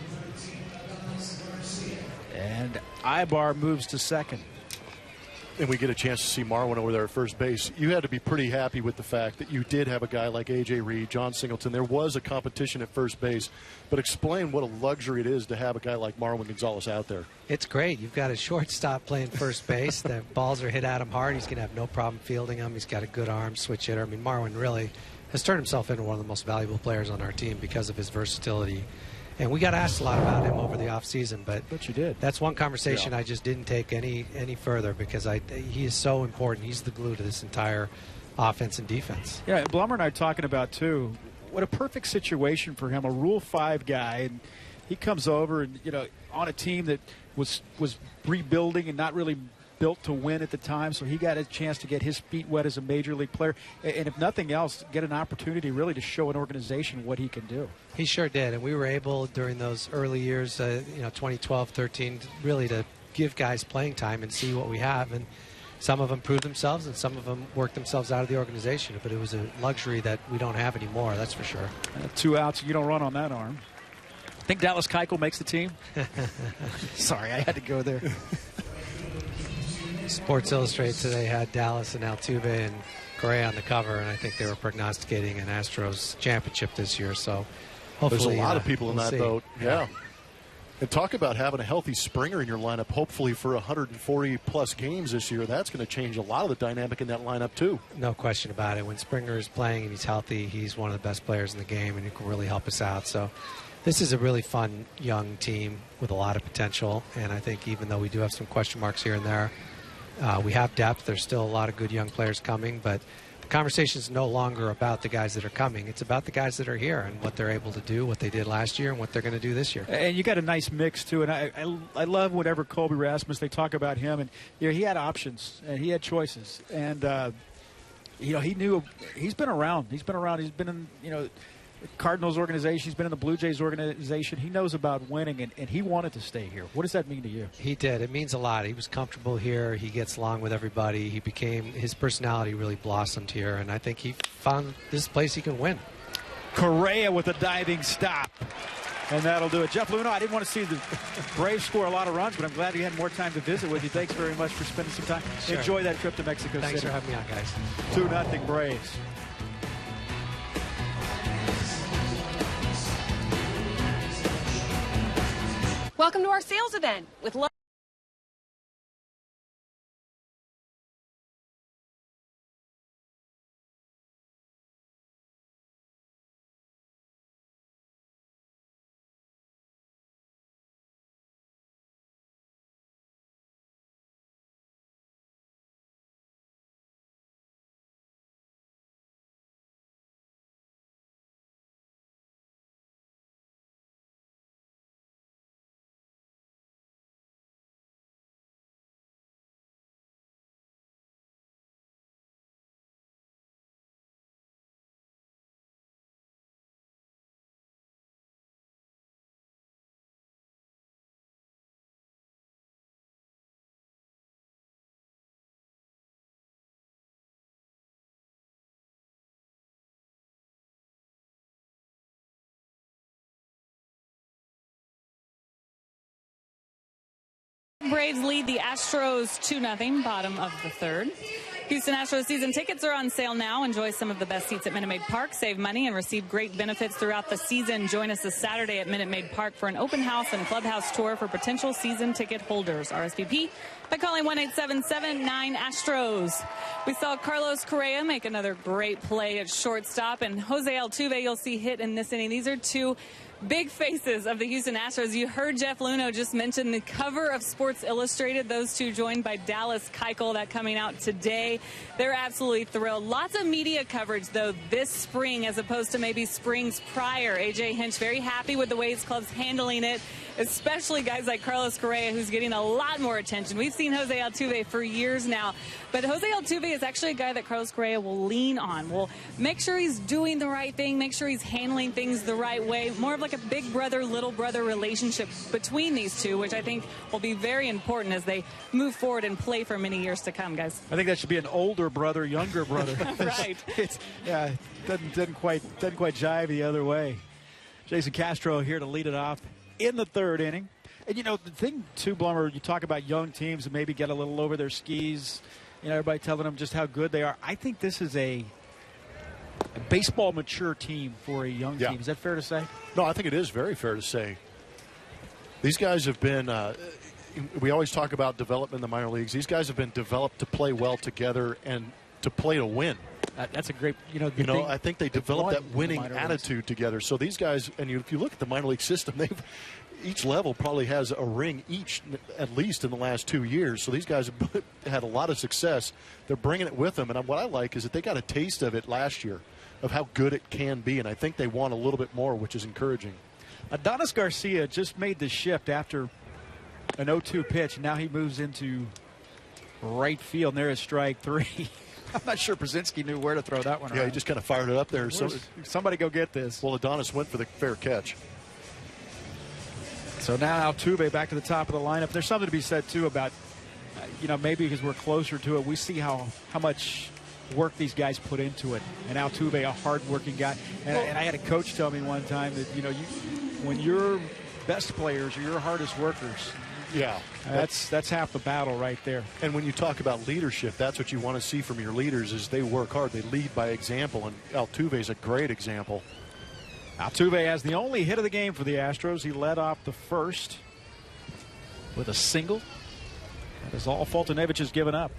And Ibar moves to second. And we get a chance to see Marwin over there at first base. You had to be pretty happy with the fact that you did have a guy like A.J. Reed, John Singleton. There was a competition at first base. But explain what a luxury it is to have a guy like Marwin Gonzalez out there. It's great. You've got a shortstop playing first base. The balls are hit at him hard. He's going to have no problem fielding them. He's got a good arm, switch hitter. I mean, Marwin really has turned himself into one of the most valuable players on our team because of his versatility. And we got asked a lot about him over the offseason, but you did. That's one conversation I just didn't take any further, because he is so important. He's the glue to this entire offense and defense. Yeah, Blummer and I are talking about, too, what a perfect situation for him, a Rule 5 guy. And he comes over and, on a team that was rebuilding and not really built to win at the time, so he got a chance to get his feet wet as a major league player, and if nothing else, get an opportunity really to show an organization what he can do. He sure did, and we were able during those early years, 2012, 13, really to give guys playing time and see what we have, and some of them proved themselves and some of them worked themselves out of the organization, but it was a luxury that we don't have anymore, that's for sure. 2 outs, you don't run on that arm. Think Dallas Keuchel makes the team? Sorry, I had to go there. Sports Illustrated today had Dallas and Altuve and Correa on the cover, and I think they were prognosticating an Astros championship this year. So hopefully, there's a lot of people in that boat. Yeah. And talk about having a healthy Springer in your lineup, hopefully for 140-plus games this year. That's going to change a lot of the dynamic in that lineup, too. No question about it. When Springer is playing and he's healthy, he's one of the best players in the game, and he can really help us out. So this is a really fun, young team with a lot of potential. And I think even though we do have some question marks here and there, we have depth. There's still a lot of good young players coming, but the conversation is no longer about the guys that are coming. It's about the guys that are here and what they're able to do, what they did last year, and what they're going to do this year. And you got a nice mix, too. And I love whenever Colby Rasmus, they talk about him. And, he had options, and he had choices. And, he knew he's been around. He's been in, Cardinals organization. He's been in the Blue Jays organization. He knows about winning, and he wanted to stay here. What does that mean to you? He did. It means a lot. He was comfortable here. He gets along with everybody. His personality really blossomed here, and I think he found this place he can win. Correa with a diving stop, and that'll do it. Jeff Luhnow, I didn't want to see the Braves score a lot of runs, but I'm glad you had more time to visit with you. Thanks very much for spending some time. Sure. Enjoy that trip to Mexico City. Thanks for having me on, guys. 2-0 Braves. Welcome to our sales event with Braves lead the Astros 2-0, bottom of the third. Houston Astros season tickets are on sale now. Enjoy some of the best seats at Minute Maid Park. Save money and receive great benefits throughout the season. Join us this Saturday at Minute Maid Park for an open house and clubhouse tour for potential season ticket holders. RSVP by calling 1-877-9-ASTROS. We saw Carlos Correa make another great play at shortstop, and Jose Altuve you'll see hit in this inning. These are two big faces of the Houston Astros. You heard Jeff Luhnow just mention the cover of Sports Illustrated. Those two joined by Dallas Keuchel, that coming out today. They're absolutely thrilled. Lots of media coverage, though, this spring as opposed to maybe springs prior. A.J. Hinch very happy with the way his club's handling it, especially guys like Carlos Correa, who's getting a lot more attention. We've seen Jose Altuve for years now, but Jose Altuve is actually a guy that Carlos Correa will lean on. Will make sure he's doing the right thing, make sure he's handling things the right way. More of like a big brother, little brother relationship between these two, which I think will be very important as they move forward and play for many years to come, guys. I think that should be an older brother, younger brother. Right. Doesn't quite jive the other way. Jason Castro here to lead it off in the third inning. And, the thing, too, Blummer, you talk about young teams that maybe get a little over their skis, everybody telling them just how good they are. I think this is a baseball mature team for a young team. Is that fair to say? No, I think it is very fair to say. These guys have been we always talk about development in the minor leagues. These guys have been developed to play well together and to play to win. That's a great, I think they developed that winning attitude together. So these guys, and if you look at the minor league system, each level probably has a ring each, at least in the last 2 years. So these guys have had a lot of success. They're bringing it with them. And what I like is that they got a taste of it last year, of how good it can be. And I think they want a little bit more, which is encouraging. Adonis Garcia just made the shift after an 0-2 pitch. And now he moves into right field. And there is strike three. I'm not sure Brzezinski knew where to throw that one around. He just kind of fired it up there. Somebody go get this. Well, Adonis went for the fair catch. So now Altuve back to the top of the lineup. There's something to be said, too, about, maybe because we're closer to it, we see how much work these guys put into it. And Altuve, a hard-working guy. And I had a coach tell me one time that, when your best players are your hardest workers, that's half the battle right there. And when you talk about leadership, that's what you want to see from your leaders is they work hard. They lead by example, and Altuve's a great example. Altuve has the only hit of the game for the Astros. He led off the first. with a single. That is all Foltynewicz has given up.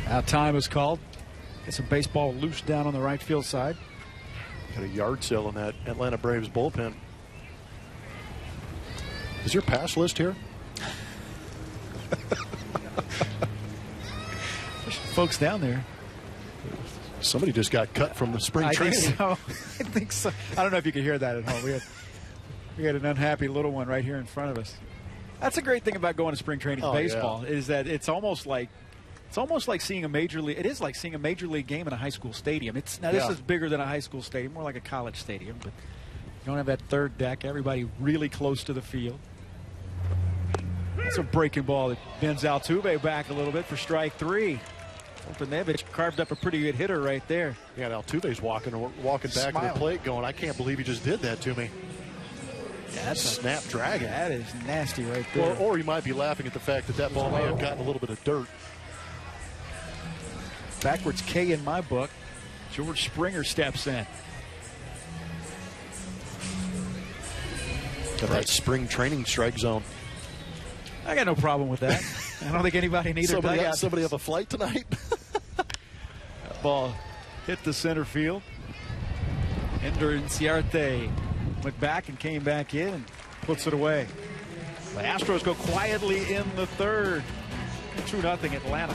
Now time is called. Gets a baseball loose down on the right field side. Got a yard sale in that Atlanta Braves bullpen. Is your pass list here? Folks down there. Somebody just got cut from the spring training. I think so. I don't know if you can hear that at home. We had an unhappy little one right here in front of us. That's a great thing about going to spring training baseball is that it's almost like seeing a major league. It is like seeing a major league game in a high school stadium. This is bigger than a high school stadium, more like a college stadium. But you don't have that third deck. Everybody really close to the field. That's a breaking ball that bends Altuve back a little bit for strike 3. Foltynewicz carved up a pretty good hitter right there. Yeah, Altuve's walking back to the plate going, I can't believe he just did that to me. Yeah, that's a snapdragon. That is nasty right there. Or you might be laughing at the fact that ball may have gotten a little bit of dirt. Backwards K in my book. George Springer steps in. Got that spring training strike zone. I got no problem with that. I don't think anybody needs somebody have a flight tonight. That ball hit the center field. Ender Inciarte went back and came back in and puts it away. The Astros go quietly in the third. 2-0 Atlanta.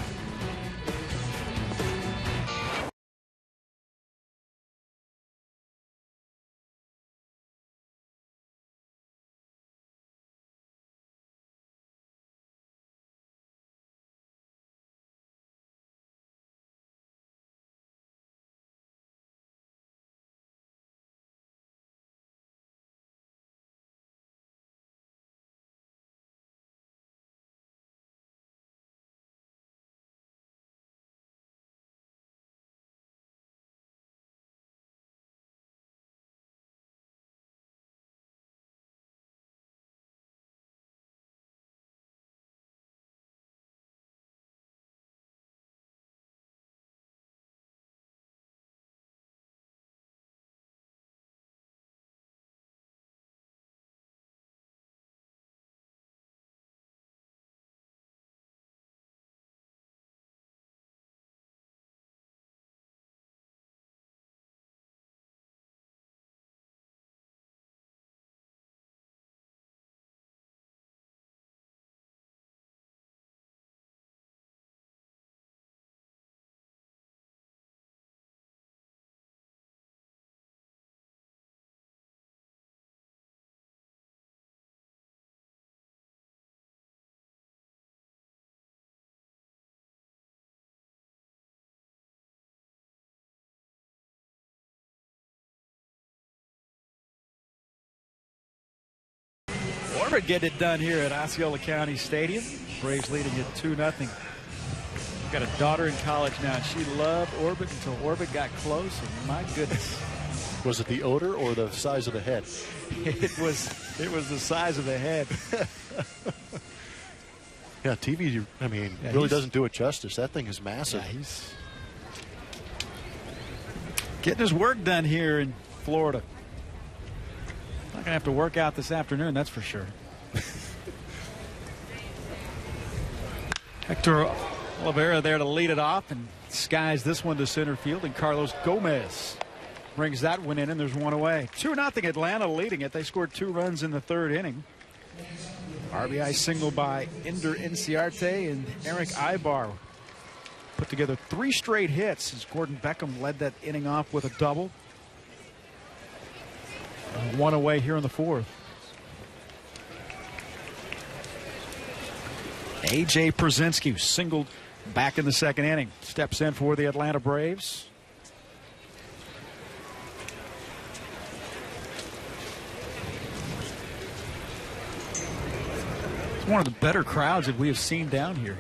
Orbit getting it done here at Osceola County Stadium. Braves leading it 2-0. Got a daughter in college now, and she loved Orbit until Orbit got close, and my goodness. Was it the odor or the size of the head? It was the size of the head. Yeah, TV, really doesn't do it justice. That thing is massive. Yeah, he's getting his work done here in Florida. Not going to have to work out this afternoon, that's for sure. Hector Olivera there to lead it off and skies this one to center field, and Carlos Gomez brings that one in, and there's one away. 2-0 Atlanta leading it. They scored 2 runs in the third inning. RBI single by Ender Inciarte, and Eric Ibar put together 3 straight hits as Gordon Beckham led that inning off with a double. One away here in the fourth. A.J. Przinsky, who singled back in the second inning, steps in for the Atlanta Braves. It's one of the better crowds that we have seen down here.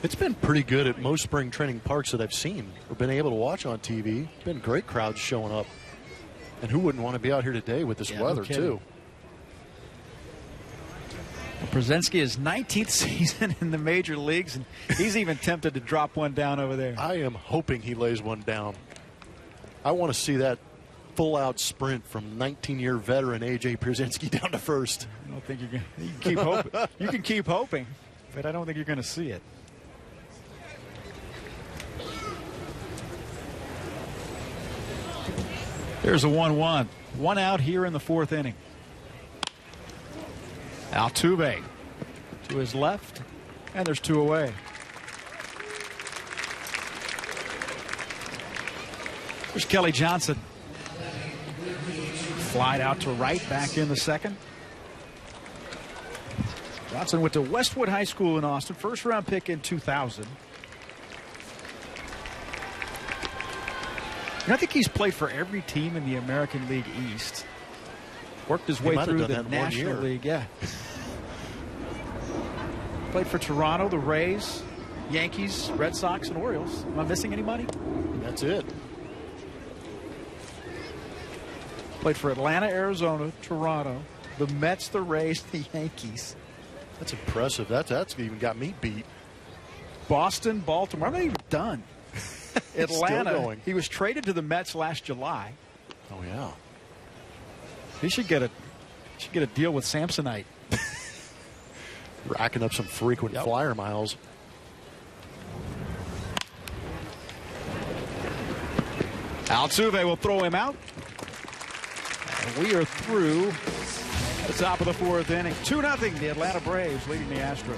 It's been pretty good at most spring training parks that I've seen or been able to watch on TV. Been great crowds showing up. And who wouldn't want to be out here today with this weather, too? Przinsky is 19th season in the major leagues, and he's even tempted to drop one down over there. I am hoping he lays one down. I want to see that full-out sprint from 19-year veteran A.J. Pierzynski down to first. I don't think you're going to keep hoping. You can keep hoping, but I don't think you're going to see it. There's a 1-1. One out here in the fourth inning. Altuve to his left, and there's two away. There's Kelly Johnson. Flied out to right, back in the second. Johnson went to Westwood High School in Austin, first round pick in 2000. And I think he's played for every team in the American League East. Worked his way through the National League. Yeah. Played for Toronto, the Rays, Yankees, Red Sox, and Orioles. Am I missing anybody? That's it. Played for Atlanta, Arizona, Toronto, the Mets, the Rays, the Yankees. That's impressive. That's even got me beat. Boston, Baltimore. I'm not even done. Atlanta. Still going. He was traded to the Mets last July. Oh yeah. He should get a deal with Samsonite. Racking up some frequent flyer miles. Altuve will throw him out. And we are through the top of the fourth inning. 2-0, the Atlanta Braves leading the Astros.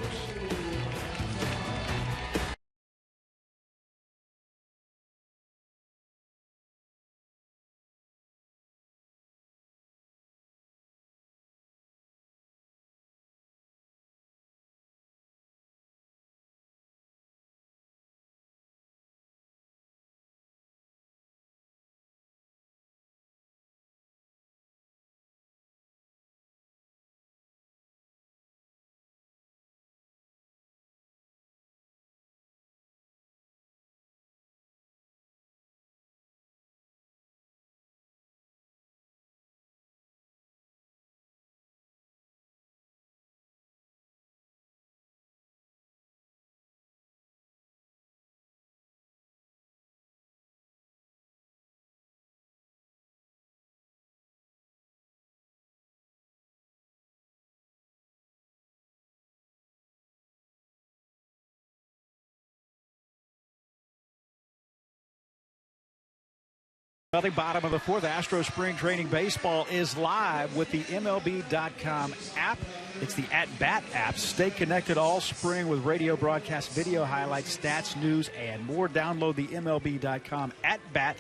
Nothing, bottom of the fourth. Astros spring training baseball is live with the MLB.com app. It's the At Bat app. Stay connected all spring with radio broadcast, video highlights, stats, news, and more. Download the MLB.com At Bat,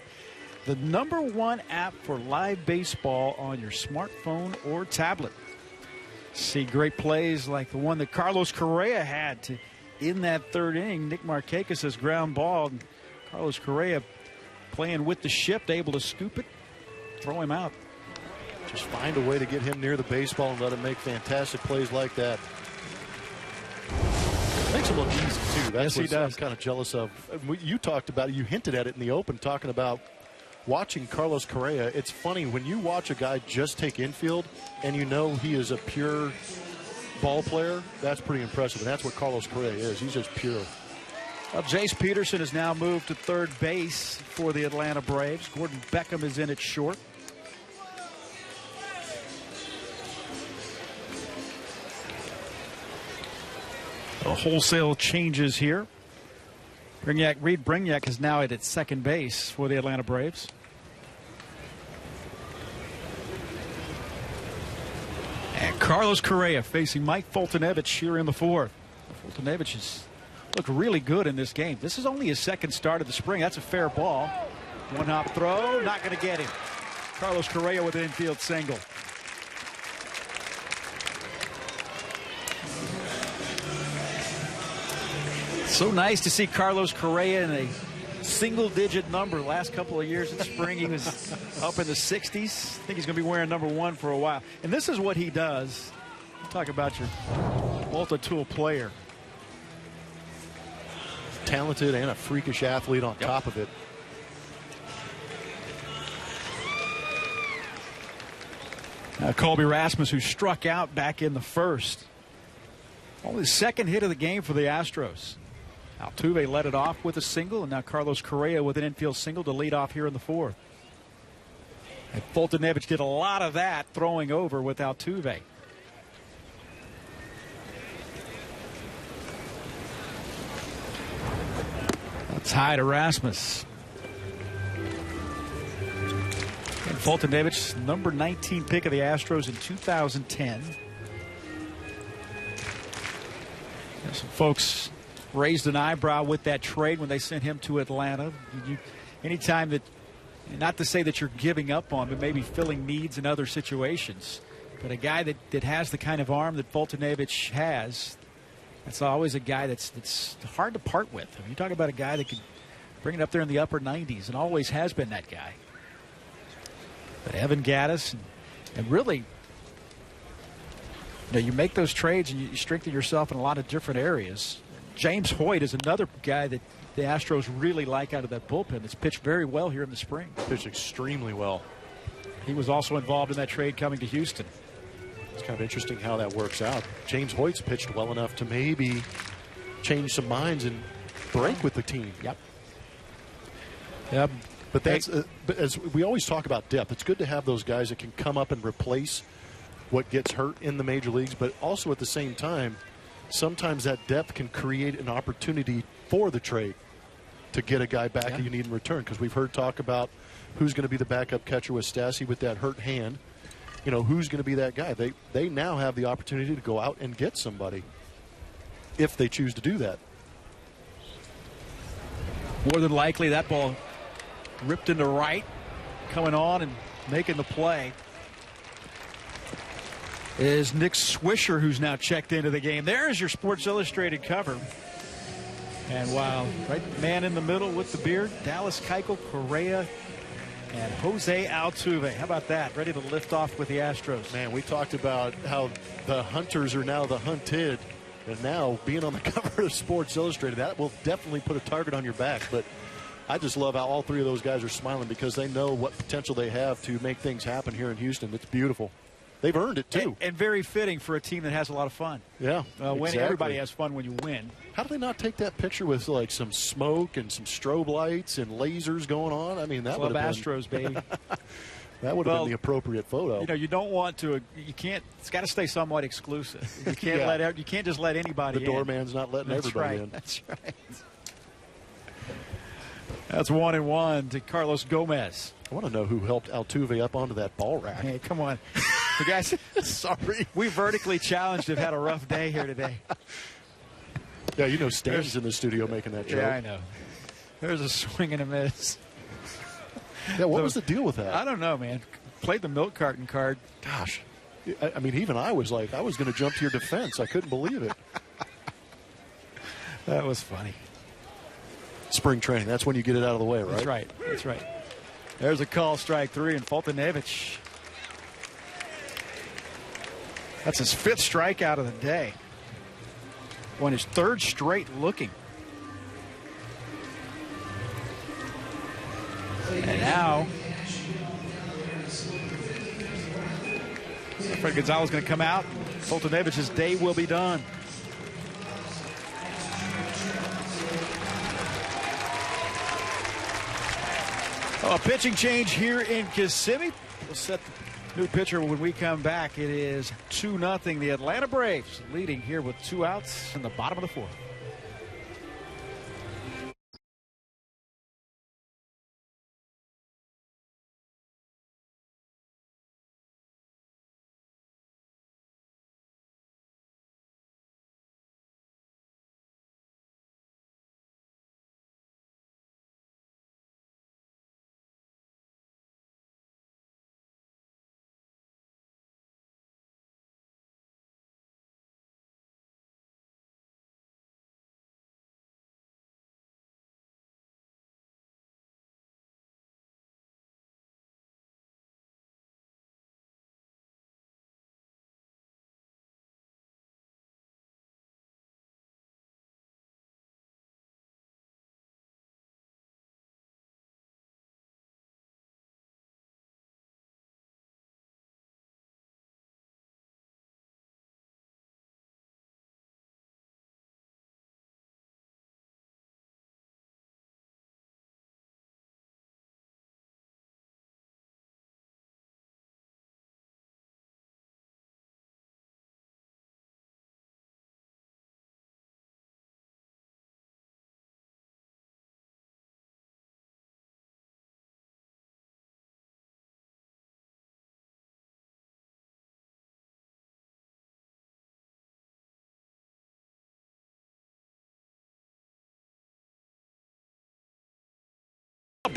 the #1 app for live baseball on your smartphone or tablet. See great plays like the one that Carlos Correa had to in that third inning. Nick Markakis' ground ball. And Carlos Correa playing with the ship, able to scoop it, throw him out. Just find a way to get him near the baseball and let him make fantastic plays like that. Makes him look easy, too. That's what I'm kind of jealous of. You talked about it. You hinted at it in the open, talking about watching Carlos Correa. It's funny, when you watch a guy just take infield and you know he is a pure ball player, that's pretty impressive. And that's what Carlos Correa is. He's just pure. Well, Jace Peterson has now moved to third base for the Atlanta Braves. Gordon Beckham is in at short. Wholesale changes here. Reed Brignac is now at second base for the Atlanta Braves. And Carlos Correa facing Mike Foltynewicz here in the fourth. Foltynewicz has looked really good in this game. This is only his second start of the spring. That's a fair ball. One hop throw, not going to get him. Carlos Correa with an infield single. So nice to see Carlos Correa in a single-digit number. Last couple of years in spring, he was up in the 60s. I think he's going to be wearing #1 for a while. And this is what he does. Talk about your multi-tool player. Talented and a freakish athlete on top of it. Colby Rasmus, who struck out back in the first. Only the second hit of the game for the Astros. Altuve led it off with a single, and now Carlos Correa with an infield single to lead off here in the fourth. And Foltynewicz did a lot of that throwing over with Altuve. Tied to Rasmus. And Foltynewicz, number 19 pick of the Astros in 2010. Some folks raised an eyebrow with that trade when they sent him to Atlanta. Anytime that, not to say that you're giving up on, but maybe filling needs in other situations. But a guy that has the kind of arm that Foltynewicz has, that's always a guy that's hard to part with. I mean, you talk about a guy that can bring it up there in the upper 90s and always has been that guy. But Evan Gattis, and really, you make those trades and you strengthen yourself in a lot of different areas. James Hoyt is another guy that the Astros really like out of that bullpen. It's pitched very well here in the spring. Pitched extremely well. He was also involved in that trade coming to Houston. It's kind of interesting how that works out. James Hoyt's pitched well enough to maybe change some minds and break with the team. Yep. But that's but as we always talk about depth, it's good to have those guys that can come up and replace what gets hurt in the major leagues, but also at the same time, sometimes that depth can create an opportunity for the trade to get a guy back that you need in return. Because we've heard talk about who's going to be the backup catcher with Stassi with that hurt hand. Who's going to be that guy? They now have the opportunity to go out and get somebody if they choose to do that. More than likely, that ball ripped into right, coming on and making the play is Nick Swisher, who's now checked into the game. There's your Sports Illustrated cover. And wow, right man in the middle with the beard, Dallas Keuchel, Correa, and Jose Altuve. How about that? Ready to lift off with the Astros. Man, we talked about how the hunters are now the hunted. And now being on the cover of Sports Illustrated, that will definitely put a target on your back. But I just love how all three of those guys are smiling because they know what potential they have to make things happen here in Houston. It's beautiful. They've earned it, too. And very fitting for a team that has a lot of fun. Yeah, exactly. Everybody has fun when you win. How do they not take that picture with, like, some smoke and some strobe lights and lasers going on? I mean, that would have been... Astros, baby. That would have been the appropriate photo. You don't want to. You can't. It's got to stay somewhat exclusive. You can't You can't just let anybody in. The doorman's not letting everybody in. That's right. That's 1-1 to Carlos Gomez. I want to know who helped Altuve up onto that ball rack. Hey, come on. The guys, sorry. We vertically challenged have had a rough day here today. Yeah, Stan's in the studio making that joke. Yeah, I know. There's a swing and a miss. Yeah, what was the deal with that? I don't know, man. Played the milk carton card. Gosh. I mean, even I was like, I was going to jump to your defense. I couldn't believe it. That was funny. Spring training, that's when you get it out of the way, right? That's right. That's right. There's a call, strike three, and Foltynewicz. That's his fifth strikeout of the day. On his third straight looking. And now, Fred Gonzalez is going to come out. Foltynewicz's day will be done. A pitching change here in Kissimmee. We'll set the new pitcher when we come back. It is 2-0. The Atlanta Braves leading here with 2 outs in the bottom of the fourth.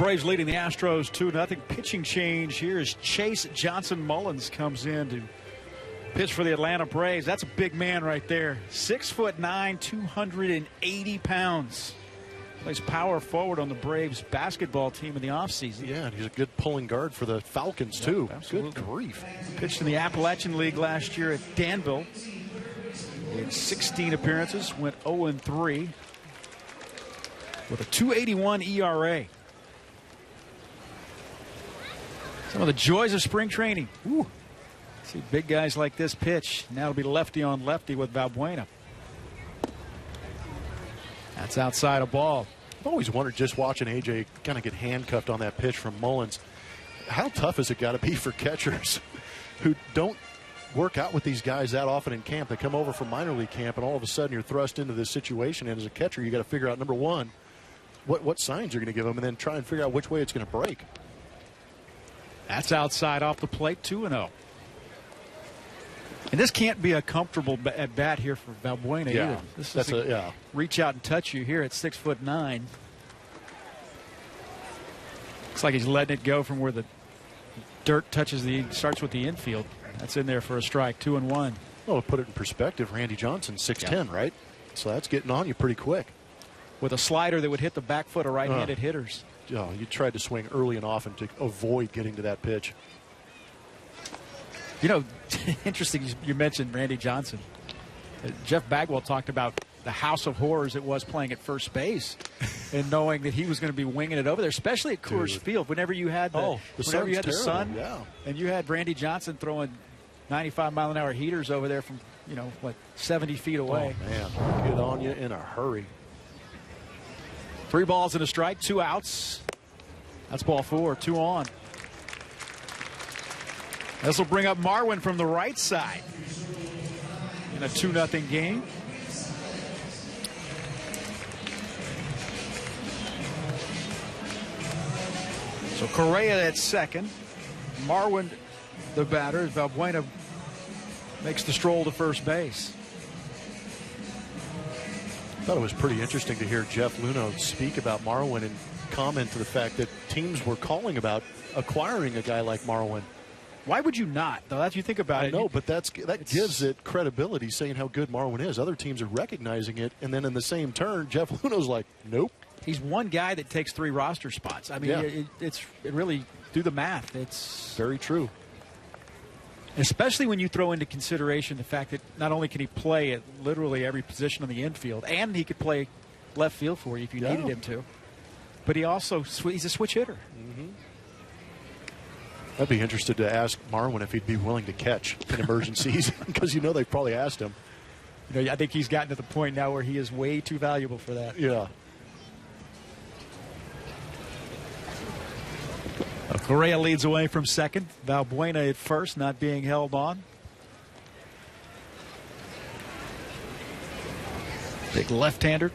Braves leading the Astros 2-0. Pitching change here as Chase Johnson Mullins comes in to pitch for the Atlanta Braves. That's a big man right there. 6'9", 280 pounds. Plays power forward on the Braves basketball team in the offseason. Yeah, and he's a good pulling guard for the Falcons, too. Absolutely. Good grief. Pitched in the Appalachian League last year at Danville. He had 16 appearances, went 0-3 with a 2.81 ERA. Some of the joys of spring training. Ooh. See big guys like this pitch. Now it'll be lefty on lefty with Valbuena. That's outside a ball. I've always wondered, just watching AJ kind of get handcuffed on that pitch from Mullins, how tough has it got to be for catchers who don't work out with these guys that often in camp? They come over from minor league camp, and all of a sudden you're thrust into this situation, and as a catcher you got to figure out, number one, what signs you're going to give them, and then try and figure out which way it's going to break. That's outside off the plate, 2-0. And this can't be a comfortable at bat here for Valbuena either. This is reach out and touch you here at 6'9". Looks like he's letting it go from where the dirt starts with the infield. That's in there for a strike, 2-1. Well, to put it in perspective, Randy Johnson, 6'10", right? So that's getting on you pretty quick. With a slider that would hit the back foot of right-handed hitters. Oh, you tried to swing early and often to avoid getting to that pitch. You know, interesting you mentioned Randy Johnson. Jeff Bagwell talked about the house of horrors it was playing at first base and knowing that he was going to be winging it over there, especially at Coors Field. Whenever you had the sun and you had Randy Johnson throwing 95-mile-an-hour heaters over there from, 70 feet away. Oh, man. Get on you in a hurry. 3 balls and a strike, 2 outs. That's ball 4, 2 on. This will bring up Marwin from the right side in a 2-0 game. So Correa at second. Marwin, the batter. Valbuena makes the stroll to first base. I thought it was pretty interesting to hear Jeff Luhnow speak about Marwin and comment to the fact that teams were calling about acquiring a guy like Marwin. Why would you not, though? That's you think about it. No, but that gives it credibility, saying how good Marwin is. Other teams are recognizing it, and then in the same turn, Jeff Luhnow's like, nope. He's one guy that takes 3 roster spots. I mean, it really, do the math. It's very true. Especially when you throw into consideration the fact that not only can he play at literally every position on the infield, and he could play left field for you if you needed him to, but he's a switch hitter. Mm-hmm. I'd be interested to ask Marwin if he'd be willing to catch in emergencies, because they've probably asked him. I think he's gotten to the point now where he is way too valuable for that. Yeah. Correa leads away from second. Valbuena at first, not being held on. Big left-hander,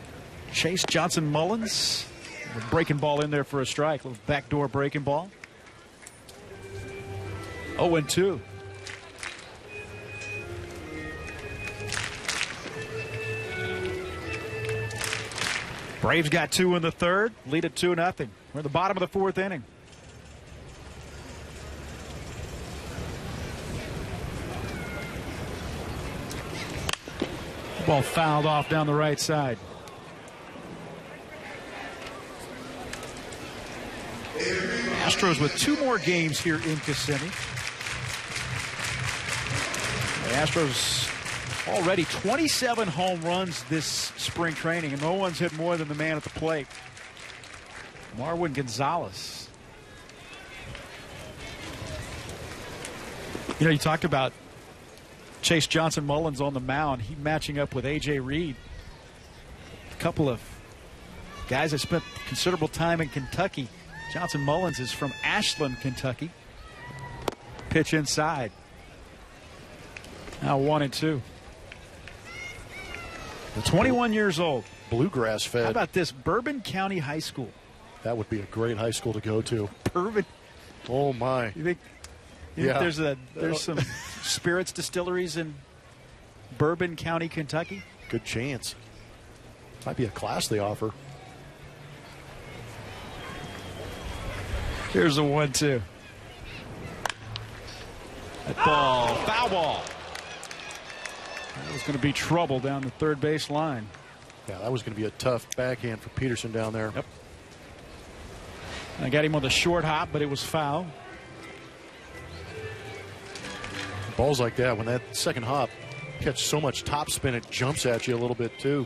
Chase Johnson Mullins. The breaking ball in there for a strike. Little backdoor breaking ball. 0-2. Braves got 2 in the third, lead at 2-0. We're at the bottom of the 4th inning. Ball fouled off down the right side. Astros with 2 more games here in Kissimmee. The Astros already 27 home runs this spring training, and no one's hit more than the man at the plate, Marwin Gonzalez. You talked about Chase Johnson Mullins on the mound. He matching up with A.J. Reed. A couple of guys that spent considerable time in Kentucky. Johnson Mullins is from Ashland, Kentucky. Pitch inside. Now 1-2. 21 years old. Bluegrass fed. How about this? Bourbon County High School. That would be a great high school to go to. Bourbon. Oh, my. You think there's some spirits distilleries in Bourbon County, Kentucky? Good chance. Might be a class they offer. Here's a 1-2. That ball, foul ball. That was going to be trouble down the third base line. Yeah, that was going to be a tough backhand for Peterson down there. Yep. I got him on the short hop, but it was foul. Balls like that, when that second hop catch so much top spin, it jumps at you a little bit too.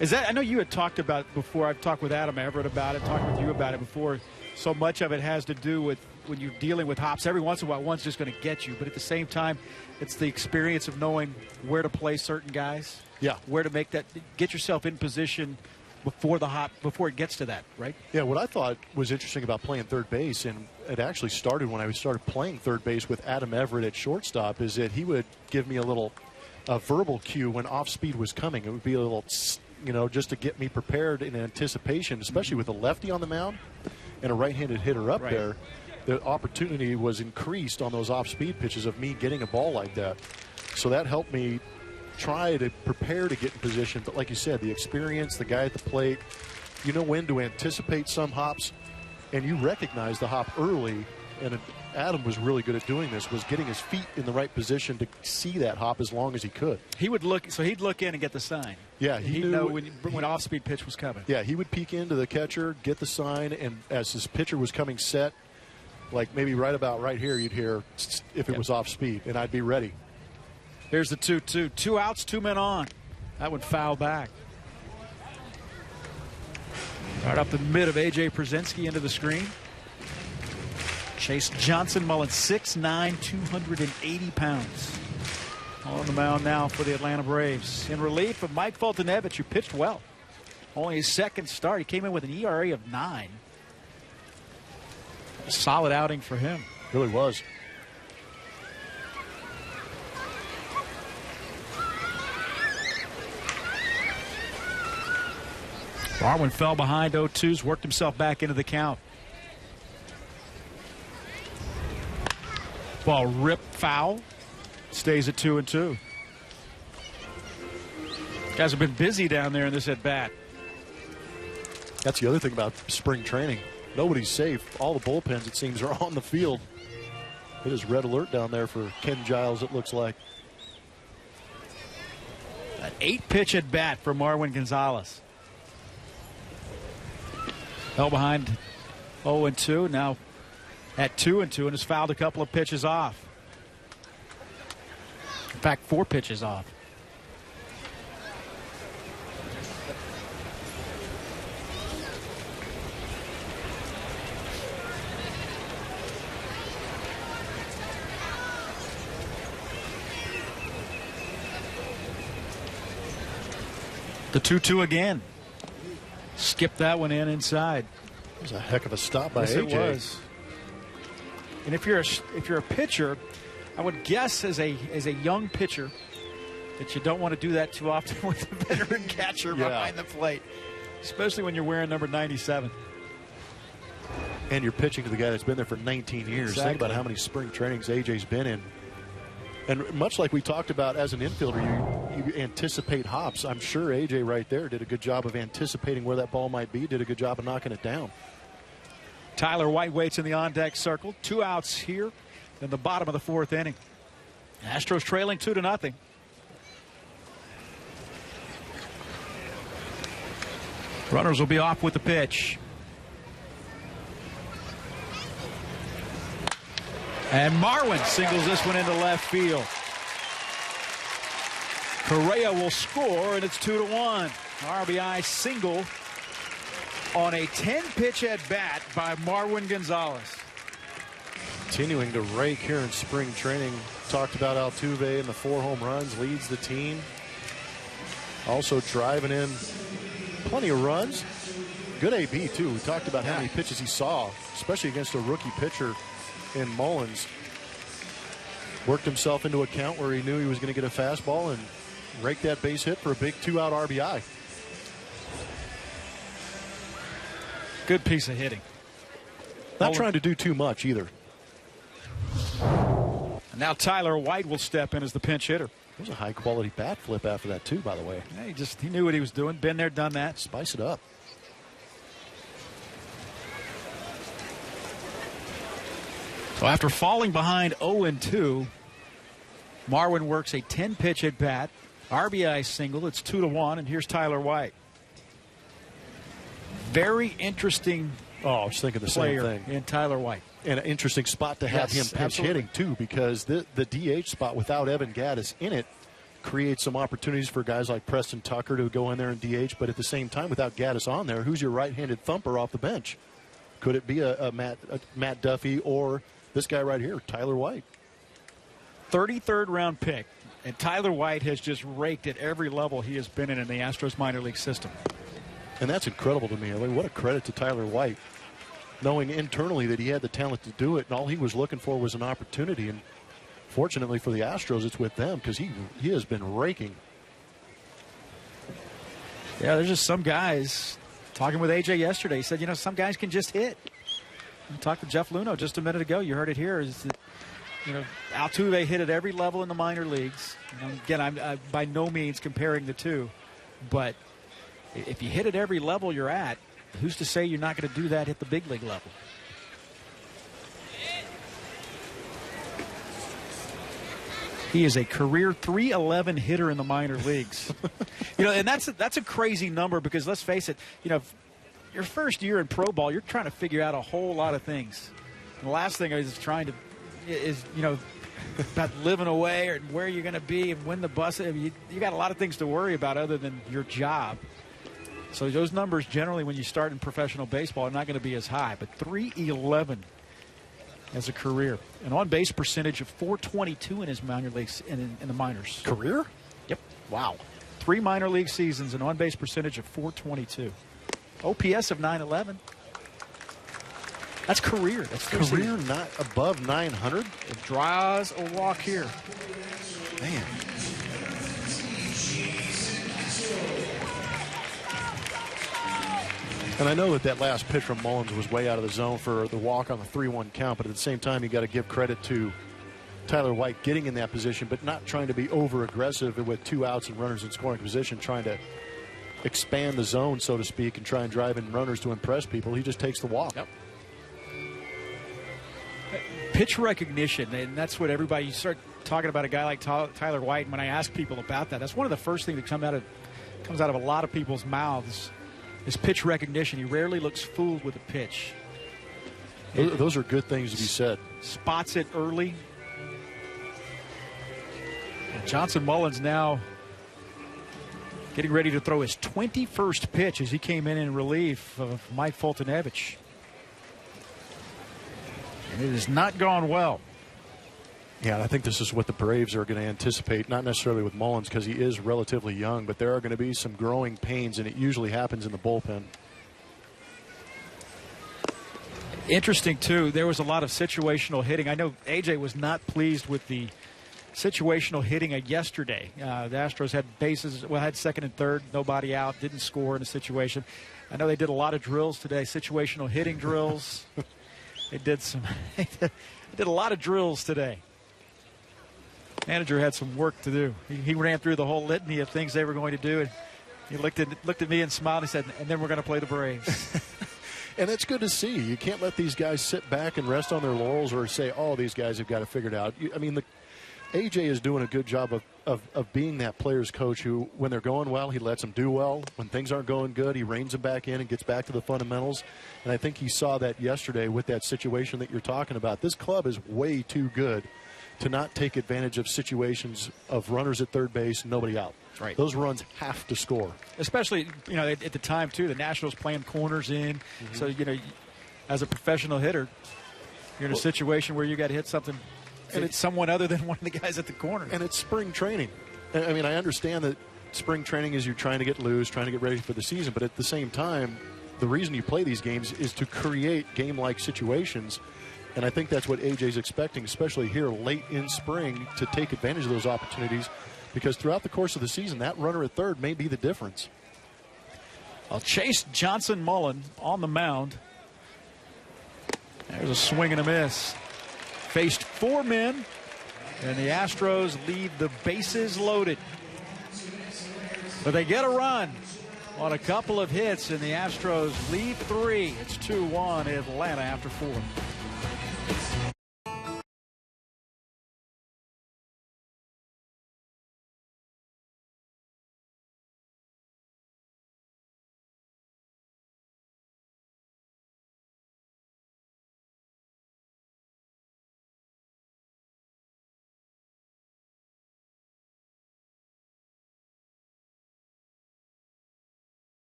Is that? I know you had talked about it before. I've talked with Adam Everett about it, talked with you about it before. So much of it has to do with when you're dealing with hops. Every once in a while, one's just going to get you. But at the same time, it's the experience of knowing where to play certain guys. Yeah. Where to make that, get yourself in position before the hop, before it gets to that, right? Yeah, what I thought was interesting about playing third base, and it actually started when I started playing third base with Adam Everett at shortstop, is that he would give me a verbal cue when off speed was coming. It would be a little, just to get me prepared in anticipation, especially with a lefty on the mound and a right-handed hitter up there. The opportunity was increased on those off-speed pitches of me getting a ball like that. So that helped me try to prepare to get in position. But like you said, the experience, the guy at the plate, you know when to anticipate some hops, and you recognize the hop early. And Adam was really good at doing this, was getting his feet in the right position to see that hop as long as he could. He would look, so he'd look in and get the sign. Yeah, he'd know when off-speed pitch was coming. Yeah, he would peek into the catcher, get the sign, and as his pitcher was coming set, like maybe right about right here, you'd hear if it was off speed, and I'd be ready. Here's the 2-2. 2 outs, 2 men on. That would foul back. Right up the mid of A.J. Przinsky into the screen. Chase Johnson, Mullins, 6'9", 280 pounds. On the mound now for the Atlanta Braves. In relief of Mike Foltynewicz, who pitched well. Only his second start. He came in with an ERA of 9. A solid outing for him. Really was. Darwin fell behind 0-2s, worked himself back into the count. Ball ripped foul. Stays at 2-2. Guys have been busy down there in this at bat. That's the other thing about spring training. Nobody's safe. All the bullpens, it seems, are on the field. It is red alert down there for Ken Giles, it looks like. An 8-pitch at bat for Marwin Gonzalez. Fell behind 0-2. Now at 2-2 and has fouled a couple of pitches off. In fact, 4 pitches off. The 2-2 again. Skipped that one in inside. It was a heck of a stop by yes, AJ. It was. And if you're a pitcher, I would guess as a young pitcher that you don't want to do that too often with a veteran catcher behind the plate, especially when you're wearing number 97. And you're pitching to the guy that's been there for 19 years. Exactly. Think about how many spring trainings AJ's been in. And much like we talked about as an infielder, you anticipate hops. I'm sure AJ right there did a good job of anticipating where that ball might be, did a good job of knocking it down. Tyler White waits in the on-deck circle. 2 outs here in the bottom of the 4th inning. Astros trailing 2-0. Runners will be off with the pitch. And Marwin singles this one into left field. Correa will score, and it's 2-1. RBI single on a 10-pitch at bat by Marwin Gonzalez. Continuing to rake here in spring training. Talked about Altuve and the 4 home runs, leads the team. Also driving in plenty of runs. Good AB, too. We talked about how many pitches he saw, especially against a rookie pitcher in Mullins. Worked himself into a count where he knew he was going to get a fastball and raked that base hit for a big 2-out RBI. Good piece of hitting. Not trying to do too much either. And now Tyler White will step in as the pinch hitter. It was a high-quality bat flip after that, too, by the way. Yeah, he knew what he was doing. Been there, done that. Spice it up. Well, after falling behind 0-2, Marwin works a 10-pitch at bat, RBI single. It's 2-1, and here's Tyler White. Very interesting. Oh, I was thinking the same thing. In Tyler White. And an interesting spot to have him pinch hitting, too, because the DH spot without Evan Gattis in it creates some opportunities for guys like Preston Tucker to go in there and DH. But at the same time, without Gattis on there, who's your right-handed thumper off the bench? Could it be a Matt Duffy or this guy right here, Tyler White? 33rd round pick. And Tyler White has just raked at every level he has been in the Astros minor league system. And that's incredible to me. I mean, what a credit to Tyler White, knowing internally that he had the talent to do it, and all he was looking for was an opportunity. And fortunately for the Astros, it's with them, because he has been raking. Yeah, there's just some guys. Talking with AJ yesterday, he said, some guys can just hit. I talked to Jeff Luhnow just a minute ago. You heard it here. Is that, Altuve hit at every level in the minor leagues. Again, I'm by no means comparing the two, but if you hit at every level you're at, who's to say you're not going to do that at the big league level? He is a career .311 hitter in the minor leagues. And that's a crazy number, because let's face it, your first year in pro ball, you're trying to figure out a whole lot of things. And the last thing is about living away or where you're going to be and when the bus. You got a lot of things to worry about other than your job. So those numbers generally, when you start in professional baseball, are not going to be as high. But .311 as a career, an on-base percentage of .422 in his minor leagues in the minors. Career? Yep. Wow. 3 minor league seasons, an on-base percentage of .422. OPS of .911. That's career. That's career, not above 900. It draws a walk here. Man. And I know that last pitch from Mullins was way out of the zone for the walk on the 3-1 count, but at the same time, you got to give credit to Tyler White getting in that position, but not trying to be over-aggressive with 2 outs and runners in scoring position, trying to expand the zone, so to speak, and try and drive in runners to impress people. He just takes the walk. Yep. Pitch recognition, and that's what everybody, you start talking about a guy like Tyler White, and when I ask people about that, that's one of the first things that comes out of a lot of people's mouths is pitch recognition. He rarely looks fooled with a pitch. Those are good things to be said. Spots it early. And Johnson Mullins now getting ready to throw his 21st pitch as he came in relief of Mike Foltynewicz. And it has not gone well. Yeah, and I think this is what the Braves are going to anticipate, not necessarily with Mullins because he is relatively young, but there are going to be some growing pains, and it usually happens in the bullpen. Interesting, too, there was a lot of situational hitting. I know AJ was not pleased with the situational hitting yesterday. The Astros had had second and third, nobody out, didn't score in a situation. I know they did a lot of drills today, situational hitting drills. They did a lot of drills today. Manager had some work to do. He ran through the whole litany of things they were going to do, and he looked at me and smiled. He said, "And then we're going to play the Braves." And it's good to see. You can't let these guys sit back and rest on their laurels or say, "Oh, these guys have got it figured out." I mean, AJ is doing a good job of being that player's coach who, when they're going well, he lets them do well. When things aren't going good, he reins them back in and gets back to the fundamentals. And I think he saw that yesterday with that situation that you're talking about. This club is way too good to not take advantage of situations of runners at third base, nobody out. Right. Those runs have to score. Especially, at the time, too, the Nationals playing corners in. Mm-hmm. So, as a professional hitter, you're in a situation where you got to hit something, and it's someone other than one of the guys at the corner. And it's spring training. I mean, I understand that spring training is you're trying to get loose, trying to get ready for the season, but at the same time, the reason you play these games is to create game-like situations. And I think that's what AJ's expecting, especially here late in spring, to take advantage of those opportunities, because throughout the course of the season, that runner at third may be the difference. Well, Chase Johnson Mullen on the mound. There's a swing and a miss. Faced 4 men, and the Astros leave the bases loaded. But they get a run on a couple of hits, and the Astros lead 3. It's 2-1 Atlanta after 4.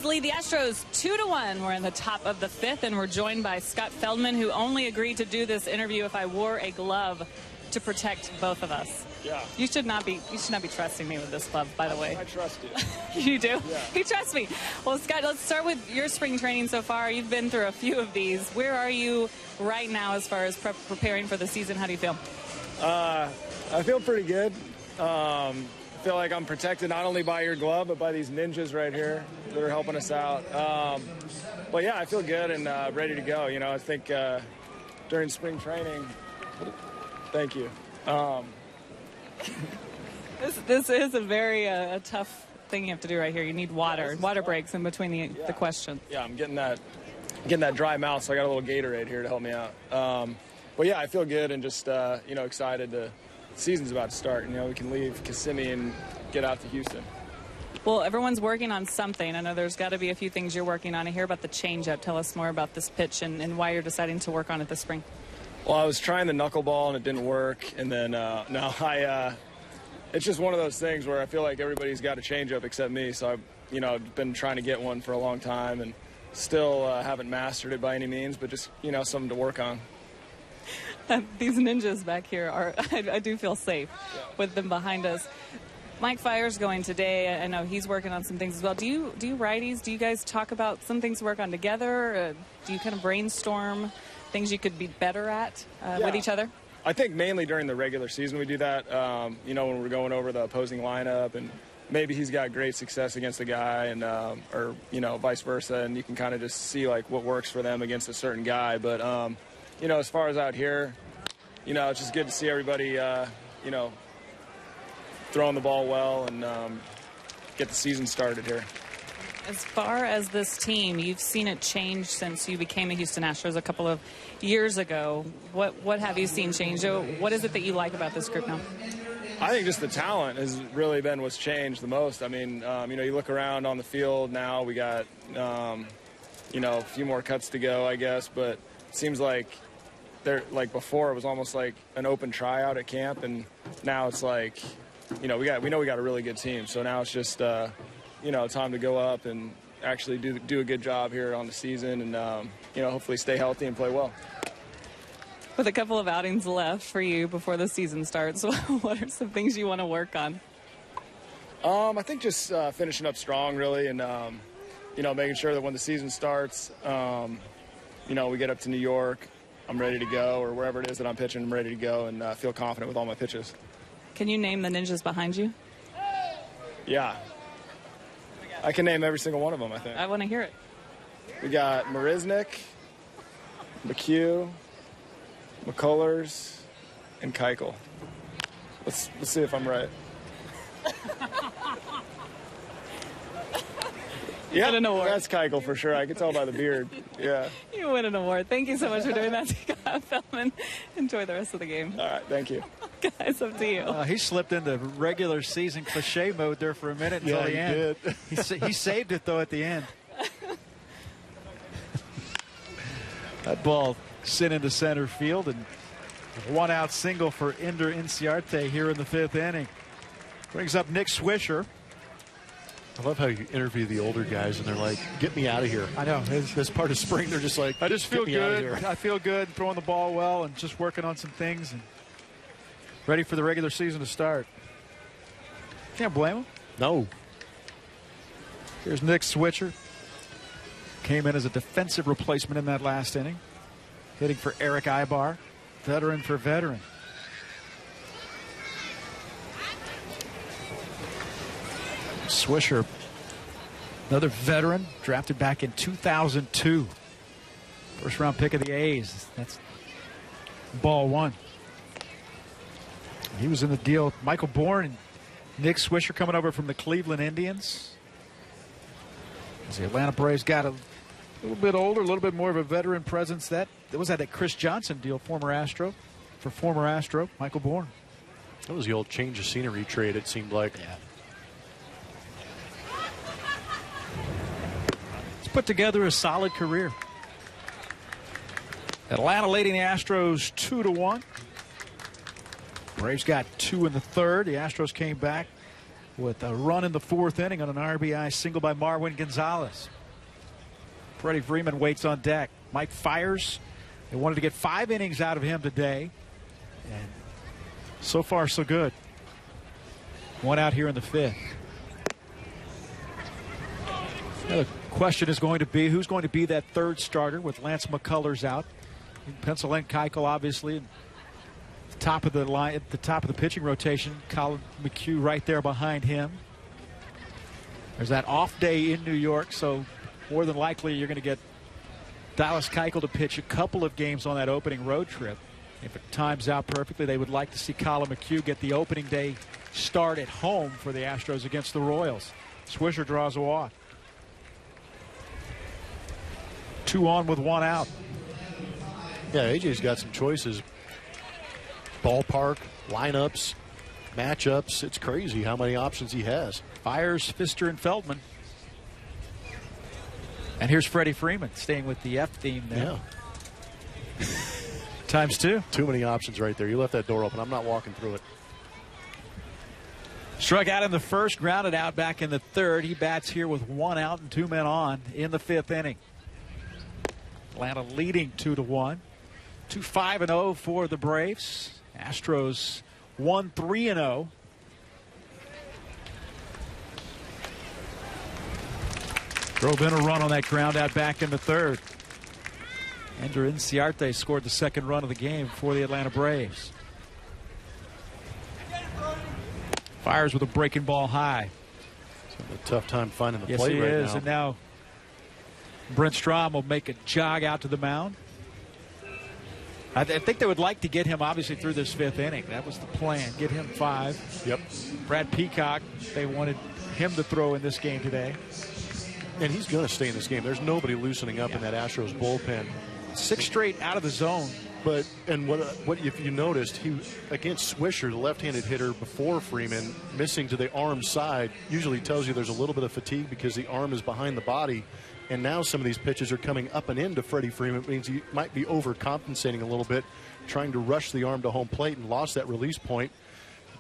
lead the Astros 2-1. We're in the top of the 5th, and we're joined by Scott Feldman, who only agreed to do this interview if I wore a glove to protect both of us. Yeah. You should not be trusting me with this glove, by the way. I trust you. You do? Yeah. He trusts me. Well, Scott, let's start with your spring training so far. You've been through a few of these. Where are you right now as far as preparing for the season? How do you feel? I feel pretty good. I feel like I'm protected not only by your glove, but by these ninjas right here that are helping us out. But yeah, I feel good and ready to go. You know, I think during spring training, thank you. This is a very tough thing you have to do right here. You need water breaks in between the questions. Yeah, I'm getting that dry mouth, so I got a little Gatorade here to help me out. But yeah, I feel good and just excited. The season's about to start. You know, we can leave Kissimmee and get out to Houston. Well, everyone's working on something. I know there's got to be a few things you're working on. I hear about the changeup. Tell us more about this pitch and why you're deciding to work on it this spring. Well, I was trying the knuckleball and it didn't work, and then it's just one of those things where I feel like everybody's got a changeup except me. So I've been trying to get one for a long time and still haven't mastered it by any means, but just something to work on. These ninjas back here I do feel safe with them behind us. Mike Fiers going today. I know he's working on some things as well. Do you righties? Do you guys talk about some things to work on together? Do you kind of brainstorm things you could be better at with each other? I think mainly during the regular season we do that. When we're going over the opposing lineup, and maybe he's got great success against a guy, and or vice versa, and you can kind of just see like what works for them against a certain guy. But as far as out here, it's just good to see everybody, throwing the ball well and get the season started here. As far as this team, you've seen it change since you became a Houston Astros a couple of years ago. What have you seen change? What is it that you like about this group now? I think just the talent has really been what's changed the most. I mean, you look around on the field now, we got, a few more cuts to go, I guess, but it seems like before it was almost like an open tryout at camp, and now it's like, we know we got a really good team. So now it's just, time to go up and actually do a good job here on the season and, hopefully stay healthy and play well. With a couple of outings left for you before the season starts, what are some things you want to work on? I think just finishing up strong, really, and, making sure that when the season starts, we get up to New York, I'm ready to go, or wherever it is that I'm pitching, I'm ready to go and feel confident with all my pitches. Can you name the ninjas behind you? Yeah. I can name every single one of them, I think. I want to hear it. We got Marisnik, McHugh, McCullers, and Keuchel. Let's see if I'm right. Yeah, an award. That's Keuchel for sure. I can tell by the beard. Yeah. You win an award. Thank you so much for doing that, Scott Feldman. Enjoy the rest of the game. All right, thank you. Guys, up to you. He slipped into regular season cliche mode there for a minute until the end. Did. He saved it, though, at the end. That ball sent into center field, and one-out single for Ender Inciarte here in the 5th inning. Brings up Nick Swisher. I love how you interview the older guys, and they're like, get me out of here. I know. This part of spring, they're just like, I just feel good. I I feel good throwing the ball well and just working on some things and ready for the regular season to start. Can't blame him. No. Here's Nick Swisher. Came in as a defensive replacement in that last inning. Hitting for Eric Ibar. Veteran for veteran. Swisher, another veteran, drafted back in 2002. First round pick of the A's. That's ball one. He was in the deal with Michael Bourne and Nick Swisher coming over from the Cleveland Indians. As the Atlanta Braves got a little bit older, a little bit more of a veteran presence. That was that Chris Johnson deal, former Astro Michael Bourne. That was the old change of scenery trade, it seemed like. Yeah. He's put together a solid career. Atlanta leading the Astros 2-1. Braves got 2 in the 3rd. The Astros came back with a run in the 4th inning on an RBI single by Marwin Gonzalez. Freddie Freeman waits on deck. Mike fires. They wanted to get 5 innings out of him today. And so far, so good. 1 out here in the 5th. Now the question is going to be, who's going to be that 3rd starter with Lance McCullers out? You can pencil in Keuchel, obviously. At the top of the line, at the top of the pitching rotation, Colin McHugh right there behind him. There's that off day in New York, so more than likely you're going to get Dallas Keuchel to pitch a couple of games on that opening road trip. If it times out perfectly, they would like to see Colin McHugh get the opening day start at home for the Astros against the Royals. Swisher draws a walk. 2 on with 1 out. Yeah, AJ's got some choices. Ballpark, lineups, matchups. It's crazy how many options he has. Fires, Pfister, and Feldman. And here's Freddie Freeman staying with the F theme there. Yeah. Times 2. Too many options right there. You left that door open. I'm not walking through it. Struck out in the 1st, grounded out back in the 3rd. He bats here with 1 out and 2 men on in the 5th inning. Atlanta leading 2-1. 2-5-0 for the Braves. Astros 1-3-0. Drove in a run on that ground out back in the 3rd. Ender Inciarte scored the 2nd run of the game for the Atlanta Braves. Fires with a breaking ball high. He's having a tough time finding the yes, plate he right is. now. And now Brent Strom will make a jog out to the mound. I think they would like to get him, obviously, through this 5th inning. That was the plan, get him 5. Yep. Brad Peacock, they wanted him to throw in this game today. And he's going to stay in this game. There's nobody loosening up in that Astros bullpen. 6 straight out of the zone. But what if you noticed, he against Swisher, the left-handed hitter before Freeman, missing to the arm side, usually tells you there's a little bit of fatigue because the arm is behind the body. And now some of these pitches are coming up and into Freddie Freeman. It means he might be overcompensating a little bit, trying to rush the arm to home plate and lost that release point.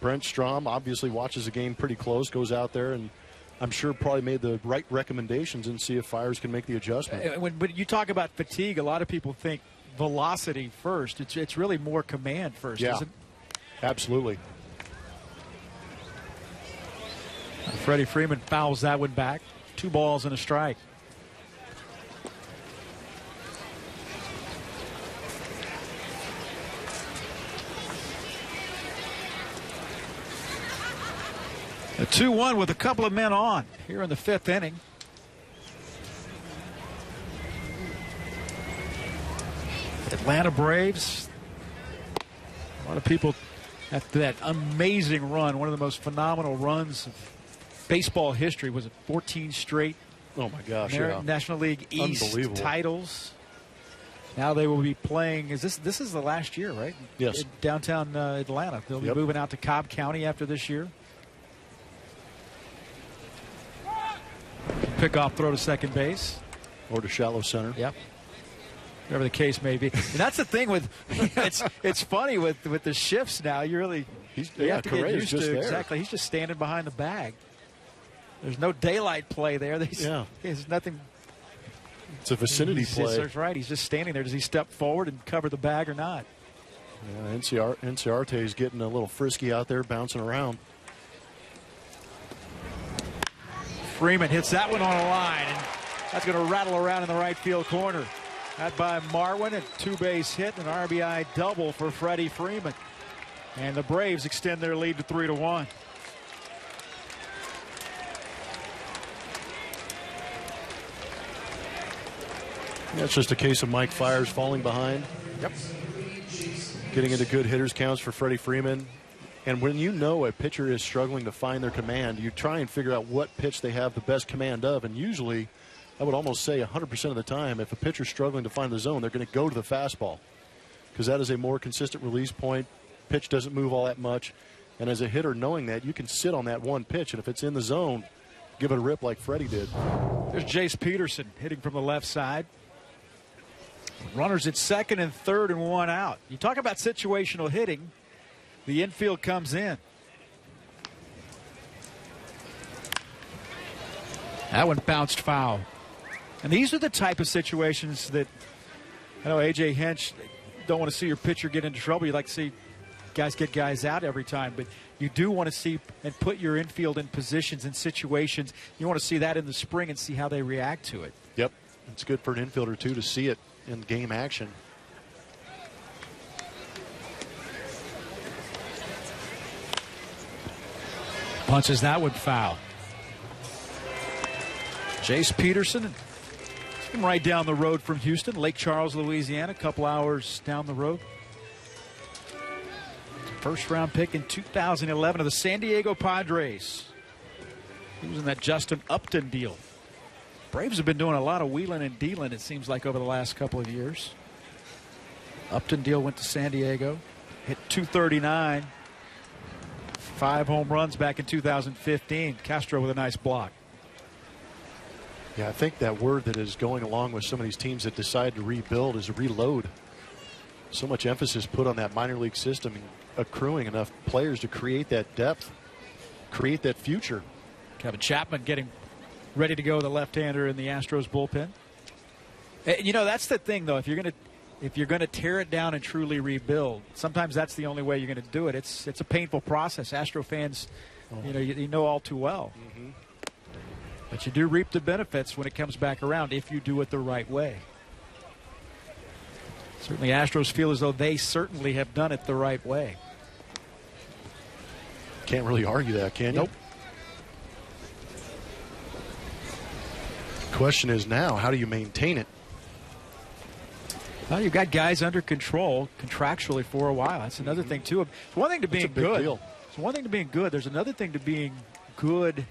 Brent Strom obviously watches the game pretty close, goes out there, and I'm sure probably made the right recommendations and see if Fires can make the adjustment. When you talk about fatigue, a lot of people think velocity first. It's really more command first, yeah, isn't it? Absolutely. Freddie Freeman fouls that one back. 2 balls and a strike. A 2-1 with a couple of men on here in the 5th inning. Atlanta Braves. A lot of people after that amazing run, one of the most phenomenal runs of baseball history. Was it 14 straight? Oh my gosh! National League East titles. Now they will be playing. This is the last year, right? Yes. In downtown Atlanta. They'll be moving out to Cobb County after this year. Pickoff throw to second base. Or to shallow center. Yep. Whatever the case may be. And that's the thing with it's funny with the shifts now. You really you have to get used to there. Exactly. He's just standing behind the bag. There's no daylight play there. There's nothing. It's a vicinity play. That's right. He's just standing there. Does he step forward and cover the bag or not? Yeah, Inciarte is getting a little frisky out there, bouncing around. Freeman hits that one on a line, and that's going to rattle around in the right field corner. That by Marwin, a 2-base hit, an RBI double for Freddie Freeman. And the Braves extend their lead to 3-1. That's just a case of Mike Fiers falling behind. Yep. Getting into good hitters counts for Freddie Freeman. And when you know a pitcher is struggling to find their command, you try and figure out what pitch they have the best command of. And usually, I would almost say 100% of the time, if a pitcher's struggling to find the zone, they're going to go to the fastball because that is a more consistent release point. Pitch doesn't move all that much. And as a hitter, knowing that, you can sit on that one pitch, and if it's in the zone, give it a rip like Freddie did. There's Jace Peterson hitting from the left side. Runners at second and third and 1 out. You talk about situational hitting. The infield comes in. That one bounced foul. And these are the type of situations that, I know A.J. Hinch, don't want to see your pitcher get into trouble. You like to see guys get guys out every time, but you do want to see and put your infield in positions and situations. You want to see that in the spring and see how they react to it. Yep. It's good for an infielder, too, to see it in game action. Punches that one foul. Jace Peterson, right down the road from Houston, Lake Charles, Louisiana, a couple hours down the road. First-round pick in 2011 of the San Diego Padres. He was in that Justin Upton deal. Braves have been doing a lot of wheeling and dealing, it seems like, over the last couple of years. Upton deal went to San Diego, hit .239, 5 home runs back in 2015. Castro with a nice block. Yeah, I think that word that is going along with some of these teams that decide to rebuild is reload. So much emphasis put on that minor league system and accruing enough players to create that depth, create that future. Kevin Chapman getting ready to go, the left-hander in the Astros bullpen. You know, that's the thing, though. If you're gonna tear it down and truly rebuild, sometimes that's the only way you're going to do it. It's a painful process. Astro fans, you know all too well. Mm-hmm. But you do reap the benefits when it comes back around if you do it the right way. Certainly Astros feel as though they certainly have done it the right way. Can't really argue that, can you? Nope. Question is now, how do you maintain it? Well, you've got guys under control contractually for a while. That's another thing, too. It's one thing to being good. Deal. It's one thing to being good. There's another thing to being good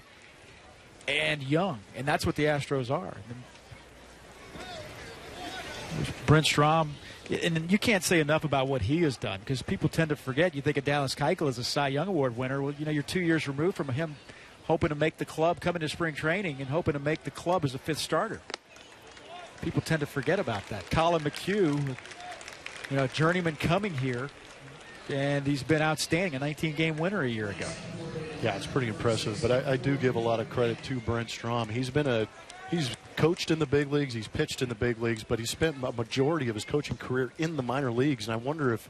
and young, and that's what the Astros are. Brent Strom, and you can't say enough about what he has done because people tend to forget. You think of Dallas Keuchel as a Cy Young Award winner. Well, you're 2 years removed from him hoping to make the club, coming to spring training and hoping to make the club as a 5th starter. People tend to forget about that. Colin McHugh, journeyman coming here, and he's been outstanding, a 19-game winner a year ago. Yeah, it's pretty impressive, but I do give a lot of credit to Brent Strom. He's coached in the big leagues, he's pitched in the big leagues, but he spent a majority of his coaching career in the minor leagues, and I wonder if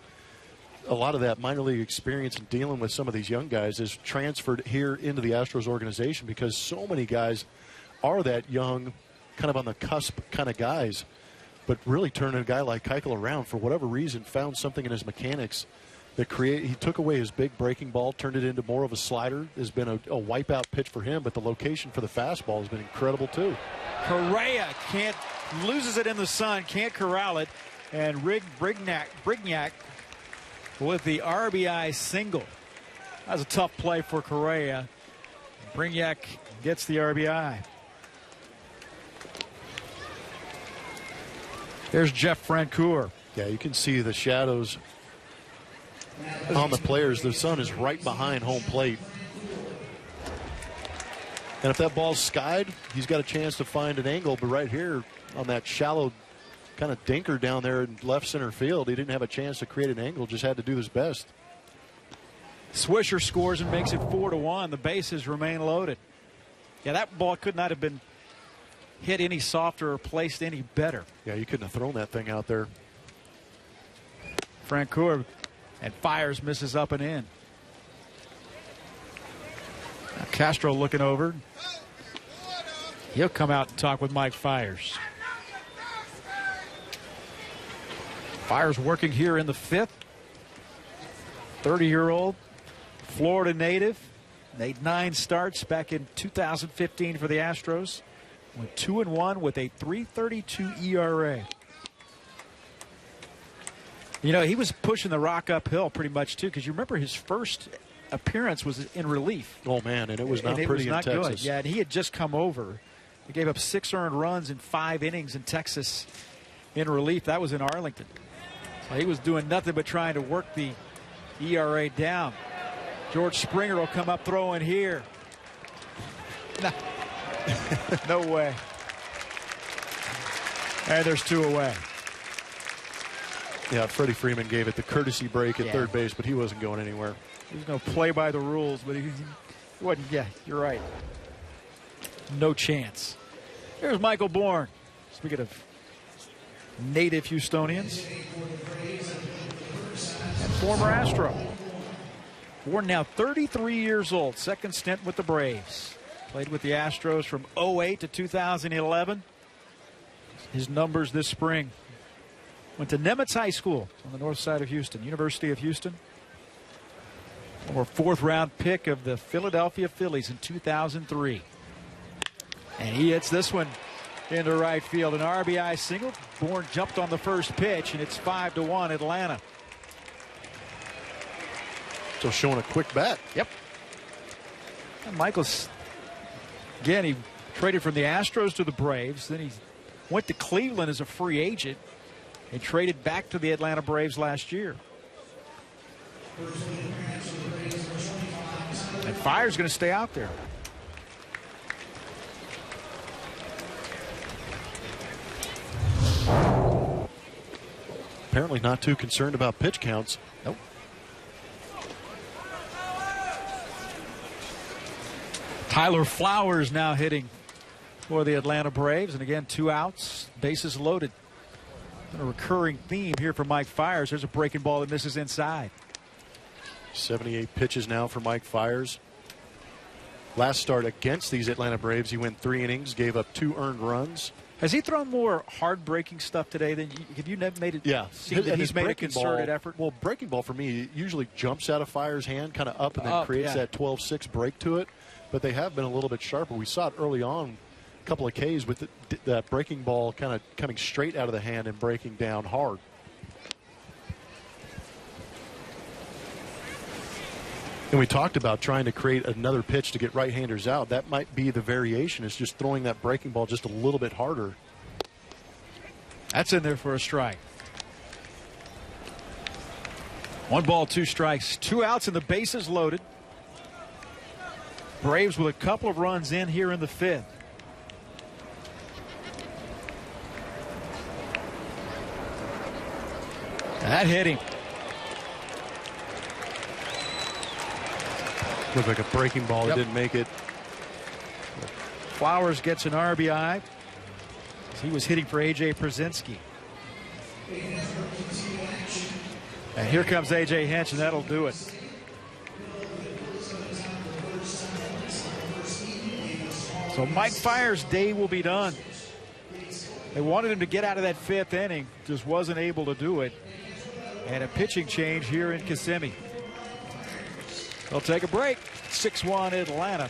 a lot of that minor league experience in dealing with some of these young guys is transferred here into the Astros organization because so many guys are that young, kind of on the cusp kind of guys, but really turning a guy like Keuchel around for whatever reason, found something in his mechanics that he took away his big breaking ball, turned it into more of a slider. Has been a wipeout pitch for him, but the location for the fastball has been incredible too. Correa loses it in the sun, can't corral it, and Brignac with the RBI single. That was a tough play for Correa. Brignac gets the RBI. There's Jeff Francoeur. Yeah, you can see the shadows on the players. The sun is right behind home plate. And if that ball's skied, he's got a chance to find an angle. But right here on that shallow kind of dinker down there in left center field, he didn't have a chance to create an angle, just had to do his best. Swisher scores and makes it 4-1. The bases remain loaded. Yeah, that ball could not have been hit any softer or placed any better. Yeah, you couldn't have thrown that thing out there. Francoeur and fires, misses up and in. Now Castro looking over. He'll come out and talk with Mike Fiers. Fiers working here in the 5th. 30-year-old Florida native. Made 9 starts back in 2015 for the Astros. Went 2-1 with a .332 ERA. He was pushing the rock uphill pretty much, too, because you remember his first appearance was in relief. Oh, man, and it was not pretty in Texas. Good. Yeah, and he had just come over. He gave up 6 earned runs in 5 innings in Texas in relief. That was in Arlington. So he was doing nothing but trying to work the ERA down. George Springer will come up throwing here. No way. And there's 2 away. Yeah, Freddie Freeman gave it the courtesy break at third base, but he wasn't going anywhere. He was going to play by the rules, but he wasn't. Yeah, you're right. No chance. Here's Michael Bourne. Speaking of native Houstonians and former Astro. Born now 33 years old, second stint with the Braves. Played with the Astros from 08 to 2011. His numbers this spring. Went to Nemitz High School on the north side of Houston, University of Houston. Former fourth-round pick of the Philadelphia Phillies in 2003. And he hits this one into right field. An RBI single. Bourne jumped on the first pitch, and it's 5-1 Atlanta. So showing a quick bat. Yep. And Michaels, again, he traded from the Astros to the Braves. Then he went to Cleveland as a free agent and traded back to the Atlanta Braves last year. And Fire's going to stay out there. Apparently not too concerned about pitch counts. Nope. Tyler Flowers now hitting for the Atlanta Braves. And again, 2 outs, bases loaded. A recurring theme here for Mike Fiers. There's a breaking ball that misses inside. 78 pitches now for Mike Fiers. Last start against these Atlanta Braves, he went 3 innings, gave up 2 earned runs. Has he thrown more hard-breaking stuff today than have you made it? Yeah, He's made a concerted effort. Well, breaking ball for me usually jumps out of Fiers' hand, kind of up, and then creates that 12-6 break to it. But they have been a little bit sharper. We saw it early on, a couple of Ks with that breaking ball kind of coming straight out of the hand and breaking down hard. And we talked about trying to create another pitch to get right-handers out. That might be the variation, is just throwing that breaking ball just a little bit harder. That's in there for a strike. 1 ball, 2 strikes, 2 outs, and the bases loaded. Braves with a couple of runs in here in the 5th. That hit him. Looked like a breaking ball. Yep. It didn't make it. Flowers gets an RBI. He was hitting for A.J. Przinsky. And here comes A.J. Hinch, and that'll do it. So Mike Fiers' day will be done. They wanted him to get out of that 5th inning, just wasn't able to do it. And a pitching change here in Kissimmee. They'll take a break. 6-1 Atlanta.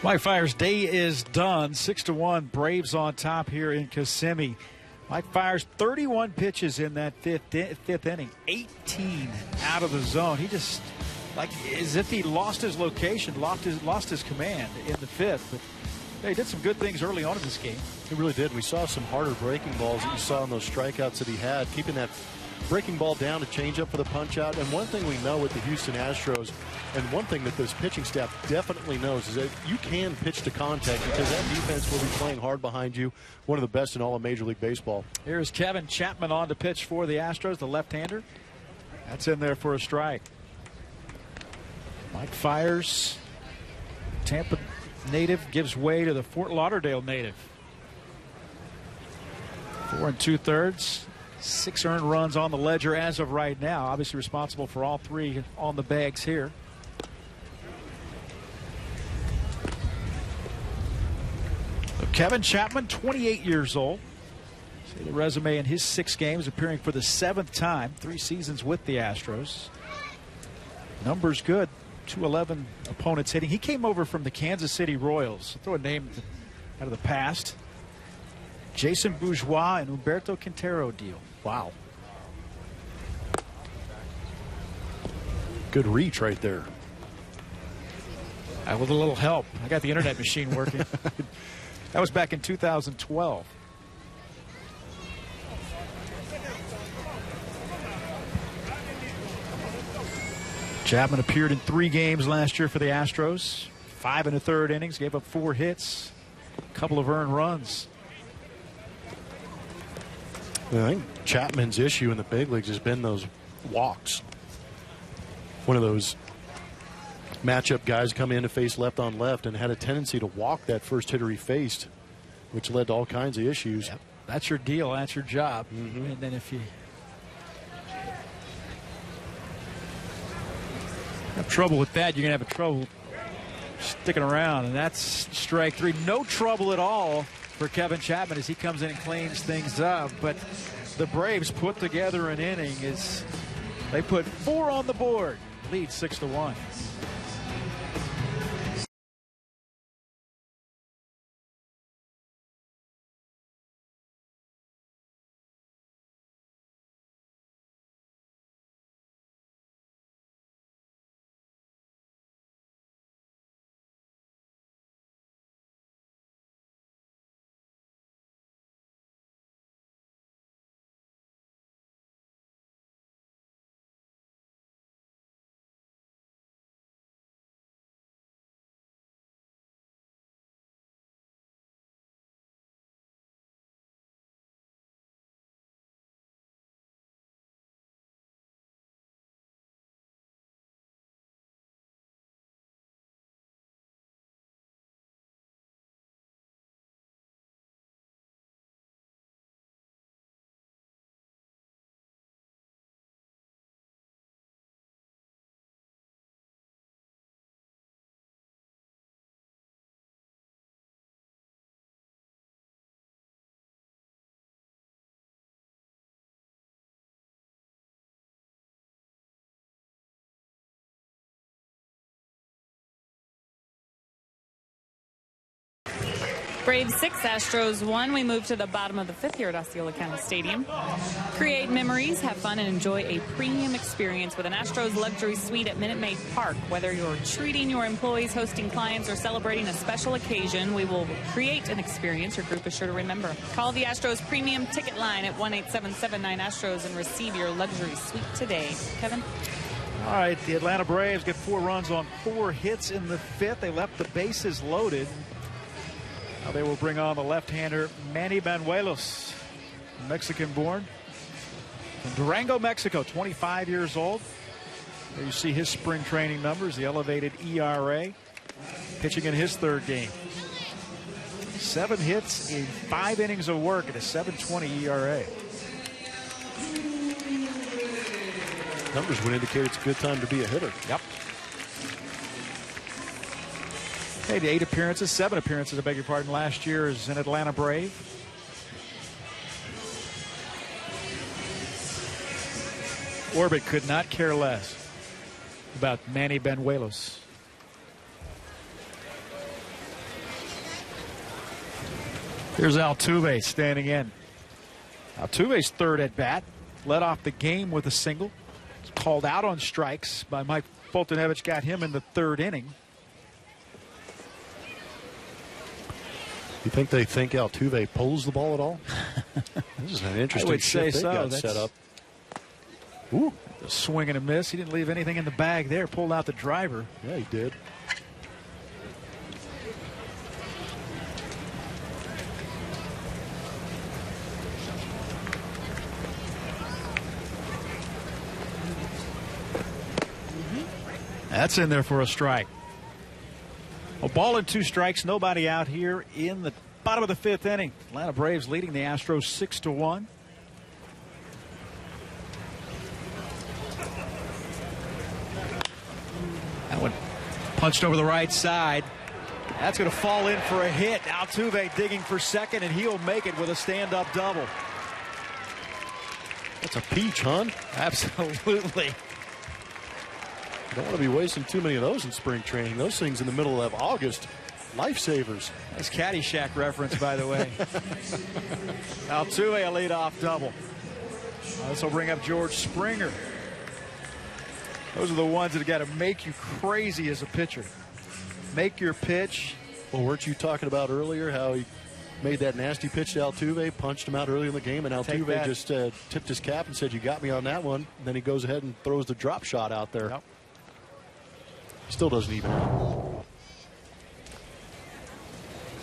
Mike Fiers' day is done. 6-1 Braves on top here in Kissimmee. Mike Fiers 31 pitches in that fifth inning, 18 out of the zone. He just, like, as if he lost his location, lost his command in the 5th. But he did some good things early on in this game. He really did. We saw some harder breaking balls that you saw in those strikeouts that he had, keeping that breaking ball down, a changeup for the punch out. And one thing we know with the Houston Astros, and one thing that this pitching staff definitely knows, is that you can pitch to contact because that defense will be playing hard behind you. One of the best in all of Major League Baseball. Here's Kevin Chapman on to pitch for the Astros, the left-hander. That's in there for a strike. Mike fires. Tampa native gives way to the Fort Lauderdale native. 4 2/3. 6 earned runs on the ledger as of right now. Obviously responsible for all 3 on the bags here. So Kevin Chapman, 28 years old. See the resume in his 6 games, appearing for the 7th time. 3 seasons with the Astros. Numbers good. 211 opponents hitting. He came over from the Kansas City Royals. I'll throw a name out of the past. Jason Bourgeois and Humberto Quintero deal. Wow. Good reach right there. With a little help. I got the internet machine working. That was back in 2012. Chapman appeared in 3 games last year for the Astros. 5 1/3 innings, gave up 4 hits, a couple of earned runs. I think Chapman's issue in the big leagues has been those walks. One of those matchup guys come in to face left on left and had a tendency to walk that first hitter he faced, which led to all kinds of issues. Yep. That's your deal. That's your job. And then if you have trouble with that, you're going to have trouble sticking around. And that's strike 3. No trouble at all for Kevin Chapman as he comes in and cleans things up. But the Braves put together an inning as they put 4 on the board. Lead 6-1. Braves 6, Astros 1. We move to the bottom of the 5th here at Osceola County Stadium. Create memories, have fun, and enjoy a premium experience with an Astros luxury suite at Minute Maid Park. Whether you're treating your employees, hosting clients, or celebrating a special occasion, we will create an experience your group is sure to remember. Call the Astros premium ticket line at 1-877-9-ASTROS and receive your luxury suite today. Kevin? All right, the Atlanta Braves get 4 runs on 4 hits in the 5th. They left the bases loaded. Now they will bring on the left-hander Manny Banuelos, Mexican-born from Durango, Mexico, 25 years old. There you see his spring training numbers, the elevated ERA, pitching in his 3rd game. 7 hits in 5 innings of work at a 7.20 ERA. Numbers would indicate it's a good time to be a hitter. Yep. Made 8 appearances, 7 appearances, I beg your pardon, last year as an Atlanta Brave. Orbit could not care less about Manny Banuelos. Here's Altuve standing in. Altuve's 3rd at bat, led off the game with a single. Called out on strikes by Mike Foltynewicz, got him in the 3rd inning. You think they think Altuve pulls the ball at all? This is an interesting I would say shift they so. got set up. Ooh. A swing and a miss. He didn't leave anything in the bag there. Pulled out the driver. Yeah, he did. That's in there for a strike. A ball and 2 strikes. Nobody out here in the bottom of the 5th inning. Atlanta Braves leading the Astros 6-1. That one punched over the right side. That's going to fall in for a hit. Altuve digging for second, and he'll make it with a stand-up double. That's a peach, hon. Absolutely. You don't want to be wasting too many of those in spring training. Those things in the middle of August, lifesavers. That's Caddyshack reference, by the way. Altuve, a leadoff double. This will bring up George Springer. Those are the ones that got to make you crazy as a pitcher. Make your pitch. Well, weren't you talking about earlier how he made that nasty pitch to Altuve, punched him out early in the game, and Altuve just tipped his cap and said, "You got me on that one." And then he goes ahead and throws the drop shot out there. Yep. Still doesn't even out.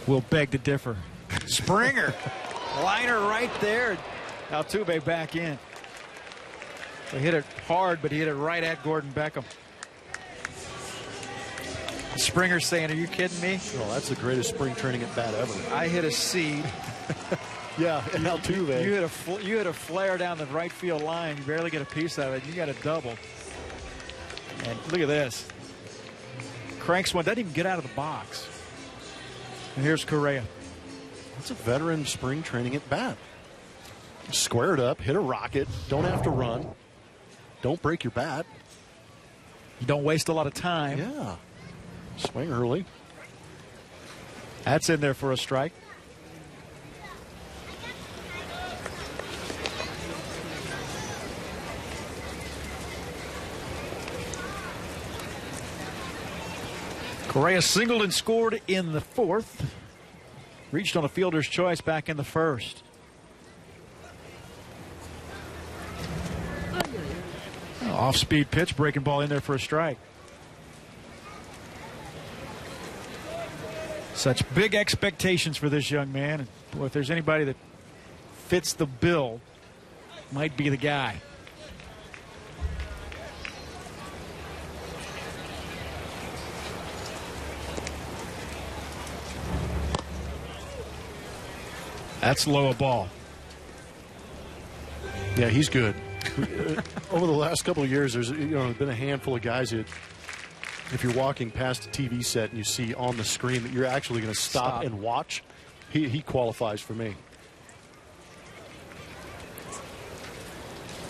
We'll beg to differ. Springer. Liner right there. Altuve back in. He hit it hard, but he hit it right at Gordon Beckham. Springer saying, "Are you kidding me?" Oh, that's the greatest spring training at bat ever. I hit a seed. Yeah, and Altuve. You hit a flare down the right field line. You barely get a piece of it. You got a double. And look at this. Cranks one. Doesn't even get out of the box. And here's Correa. That's a veteran spring training at bat. Squared up, hit a rocket. Don't have to run. Don't break your bat. You don't waste a lot of time. Yeah. Swing early. That's in there for a strike. Correa singled and scored in the 4th. Reached on a fielder's choice back in the 1st. Off-speed pitch, breaking ball in there for a strike. Such big expectations for this young man. And boy, if there's anybody that fits the bill, might be the guy. That's low a ball. Yeah, he's good. Over the last couple of years, there's been a handful of guys that, if you're walking past a TV set and you see on the screen that you're actually going to stop and watch, he qualifies for me.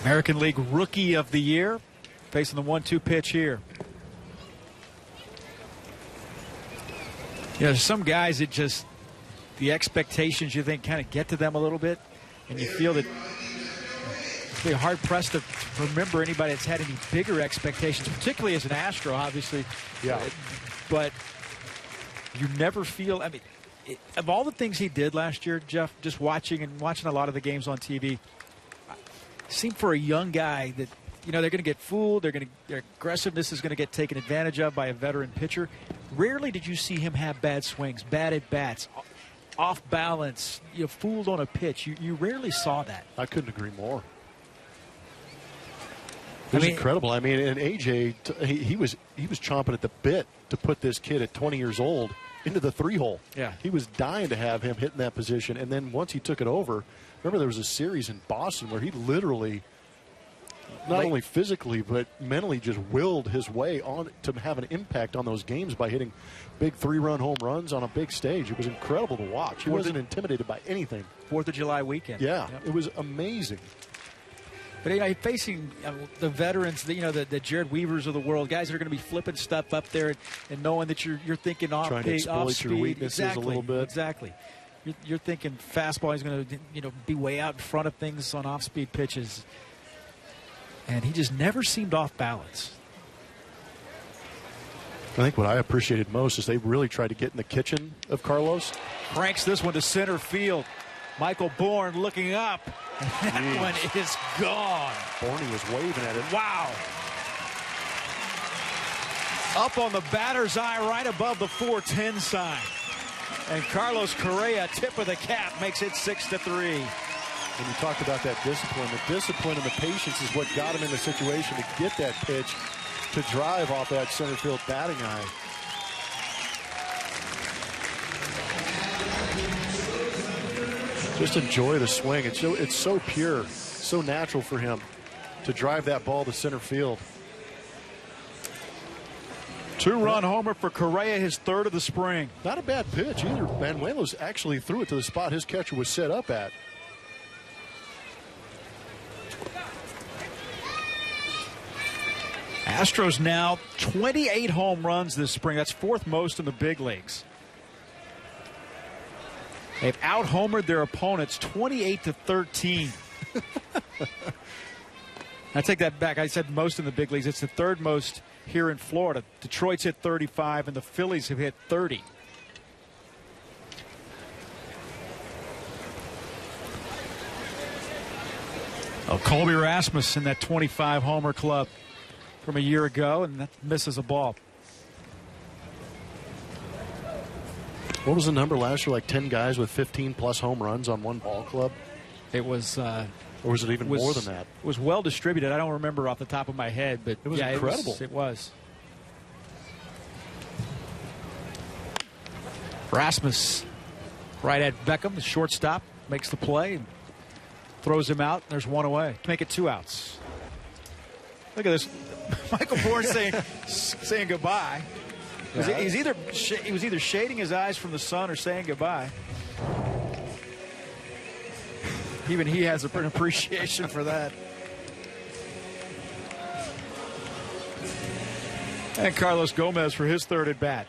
American League Rookie of the Year, facing the 1-2 pitch here. There's some guys that just, the expectations you think kind of get to them a little bit, and you feel that they're hard pressed to remember anybody that's had any bigger expectations, particularly as an Astro, obviously. Yeah. But you never feel, I mean, of all the things he did last year, Jeff, just watching a lot of the games on TV, seemed for a young guy that, they're going to get fooled. Their aggressiveness is going to get taken advantage of by a veteran pitcher. Rarely did you see him have bad swings, bad at bats, off balance, fooled on a pitch. You rarely saw that. I couldn't agree more. It was incredible. I mean, and AJ, he was chomping at the bit to put this kid at 20 years old into the 3-hole. Yeah. He was dying to have him hit in that position. And then once he took it over, remember there was a series in Boston where he literally, not only physically, but mentally just willed his way on to have an impact on those games by hitting big 3-run home runs on a big stage. It was incredible to watch. He wasn't intimidated by anything. 4th of July weekend. Yeah, It was amazing. But facing the veterans, the Jared Weavers of the world, guys that are going to be flipping stuff up there and knowing that you're thinking off trying to exploit speed. your weaknesses a little bit. Exactly. You're thinking fastball is going to be way out in front of things on off-speed pitches, and he just never seemed off balance. I think what I appreciated most is they really tried to get in the kitchen of Carlos. Cranks this one to center field. Michael Bourne looking up. That one is gone. Borney was waving at it. Wow. Up on the batter's eye right above the 410 sign. And Carlos Correa, tip of the cap, makes it 6-3. When you talked about that discipline, the discipline and the patience is what got him in the situation to get that pitch to drive off that center field batting eye. Just enjoy the swing. It's so pure, so natural for him to drive that ball to center field. 2-run homer for Correa, his third of the spring. Not a bad pitch either. Banuelos actually threw it to the spot his catcher was set up at. Astros now 28 home runs this spring. That's fourth most in the big leagues. They've out-homered their opponents 28-13. I take that back. I said most in the big leagues. It's the third most here in Florida. Detroit's hit 35, and the Phillies have hit 30. Oh, Colby Rasmus in that 25-homer club from a year ago, and that misses a ball. What was the number last year? Like 10 guys with 15-plus home runs on one ball club? It was... or was it even more than that? It was well distributed. I don't remember off the top of my head, but it was incredible. It was. Rasmus right at Beckham, the shortstop, makes the play, and throws him out. There's one away. Make it 2 outs. Look at this. Michael Bourne saying goodbye. Yeah. He was either shading his eyes from the sun or saying goodbye. Even he has an appreciation for that. And Carlos Gomez for his third at bat.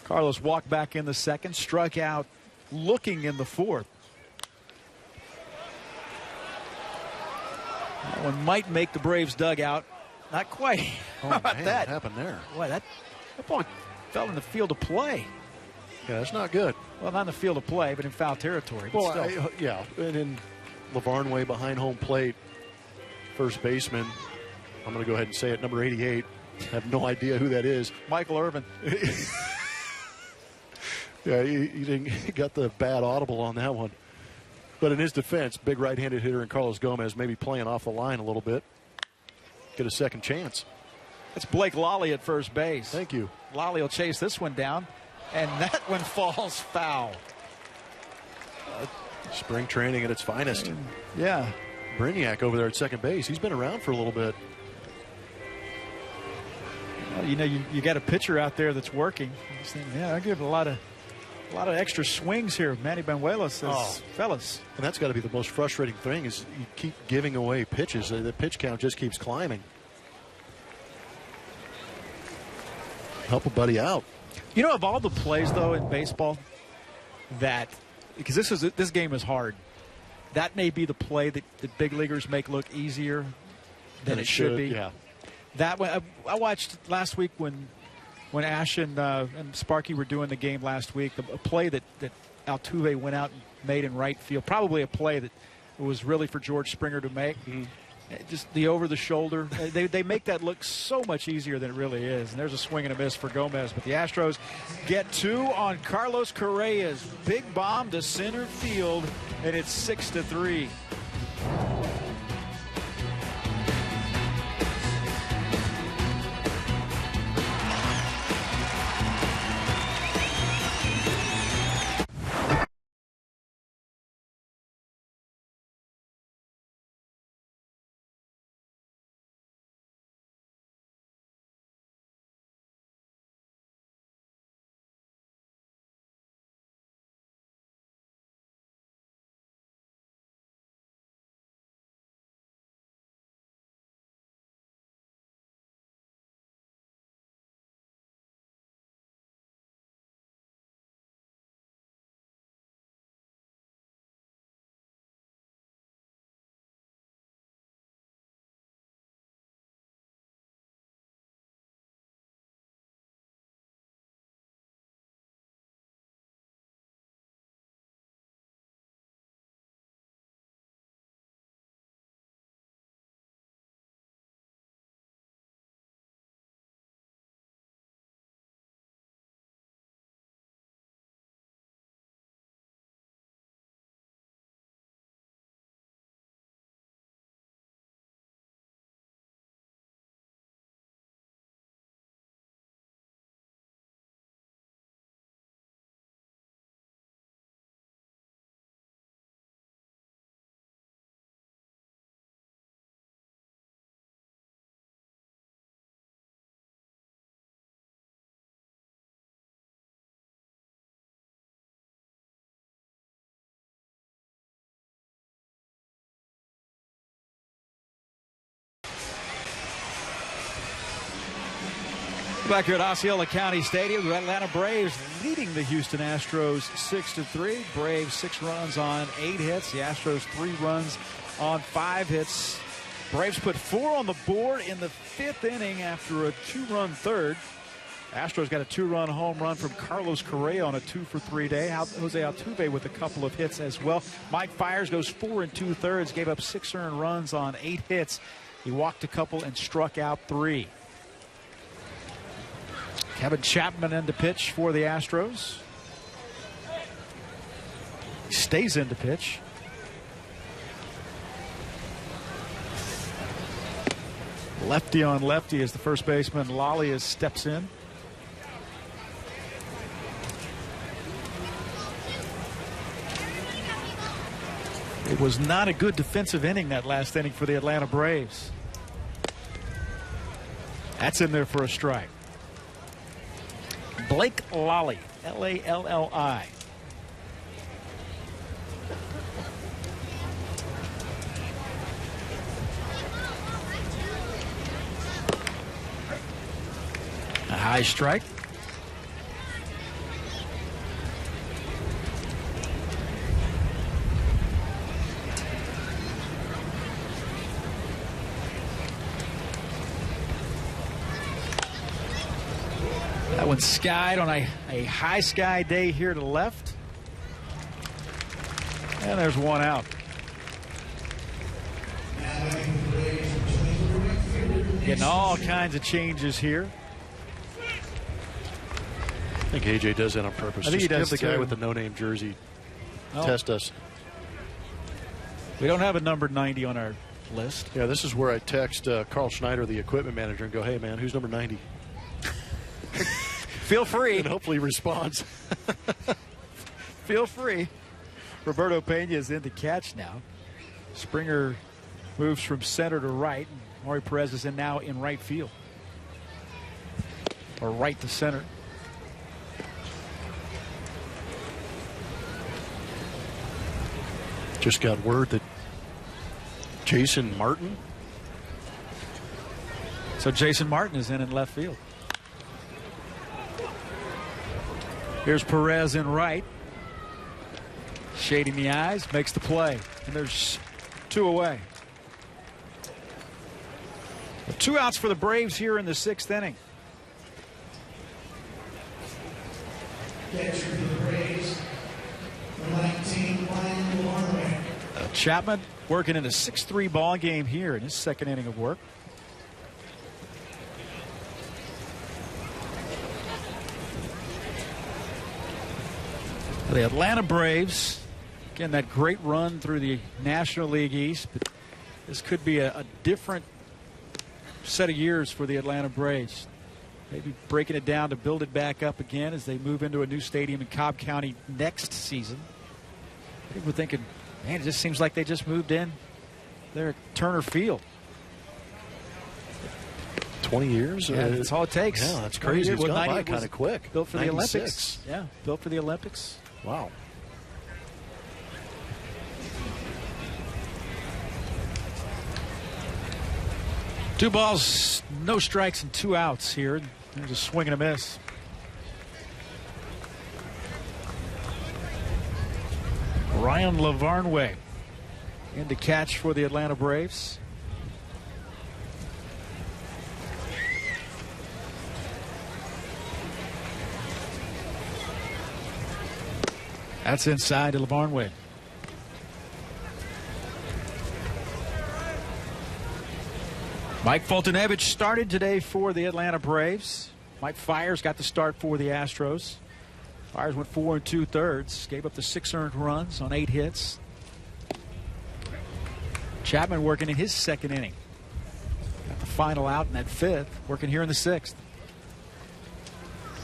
Carlos walked back in the second, struck out looking in the fourth. That one might make the Braves dugout. Not quite. Oh, How about man, that? What happened there? Boy, that ball fell in the field of play. Yeah, that's not good. Well, not in the field of play, but in foul territory. But well, yeah, and then LeVarn way behind home plate, first baseman. I'm going to go ahead and say it, number 88. I have no idea who that is. Michael Irvin. Yeah, he got the bad audible on that one. But in his defense, big right-handed hitter in Carlos Gomez, maybe playing off the line a little bit. Get a second chance. That's Blake Lolly at first base. Thank you. Lolly will chase this one down, and that one falls foul. Spring training at its finest. Yeah. Brignac over there at second base. He's been around for a little bit. Well, you know, you got a pitcher out there that's working. Yeah, I give a lot of extra swings here. Manny Banuelos says, fellas. And that's got to be the most frustrating thing is you keep giving away pitches. The pitch count just keeps climbing. Help a buddy out. You know, of all the plays, though, in baseball, because this game is hard, that may be the play that the big leaguers make look easier than it should be. Yeah. That one, I watched last week when Ash and Sparky were doing the game last week, a play that Altuve went out and made in right field, probably a play that was really for George Springer to make. Mm-hmm. Just the over-the-shoulder. They make that look so much easier than it really is. And there's a swing and a miss for Gomez. But the Astros get 2 on Carlos Correa's big bomb to center field, and it's 6-3. Back here at Osceola County Stadium, the Atlanta Braves leading the Houston Astros 6-3. Braves 6 runs on 8 hits. The Astros 3 runs on 5 hits. Braves put 4 on the board in the 5th inning after a 2-run third. Astros got a 2-run home run from Carlos Correa on a 2-for-3 day. Jose Altuve with a couple of hits as well. Mike Fiers goes 4 2/3, gave up 6 earned runs on 8 hits. He walked a couple and struck out 3. Kevin Chapman in to pitch for the Astros. He stays in to pitch. Lefty on lefty as the first baseman Lollius steps in. It was not a good defensive inning, that last inning for the Atlanta Braves. That's in there for a strike. Blake Lally, L-A-L-L-I. A high strike. That one skied on a high sky day here to the left. And there's one out. Getting all kinds of changes here. I think AJ does that on purpose. I think he does give the guy too. with the no-name jersey. Test us. We don't have a number 90 on our list. Yeah, this is where I text Carl Schneider, the equipment manager, and go, hey, man, who's number 90? Feel free. And hopefully he responds. Feel free. Roberto Pena is in to catch now. Springer moves from center to right. Maury Perez is now in right field. Or right to center. Just got word that Jason Martin. So Jason Martin is in left field. Here's Perez in right. Shading the eyes, makes the play. And there's 2 away. 2 outs for the Braves here in the 6th inning. Chapman working in a 6-3 ball game here in his 2nd inning of work. The Atlanta Braves, again, that great run through the National League East, but this could be a different set of years for the Atlanta Braves. Maybe breaking it down to build it back up again as they move into a new stadium in Cobb County next season. People are thinking, man, it just seems like they just moved in there at Turner Field. 20 years? Yeah, that's all it takes. Yeah, that's crazy. It's gone by kind of quick. Built for 96. the Olympics. Yeah, built for the Olympics. Wow. Two balls, no strikes, and 2 outs here. There's a swing and a miss. Ryan Lavarnway in to catch for the Atlanta Braves. That's inside to Lavarnway. Mike Foltynewicz started today for the Atlanta Braves. Mike Fiers got the start for the Astros. Fiers went 4 2/3, gave up the 6 earned runs on 8 hits. Chapman working in his 2nd inning. Got the final out in that 5th, working here in the 6th.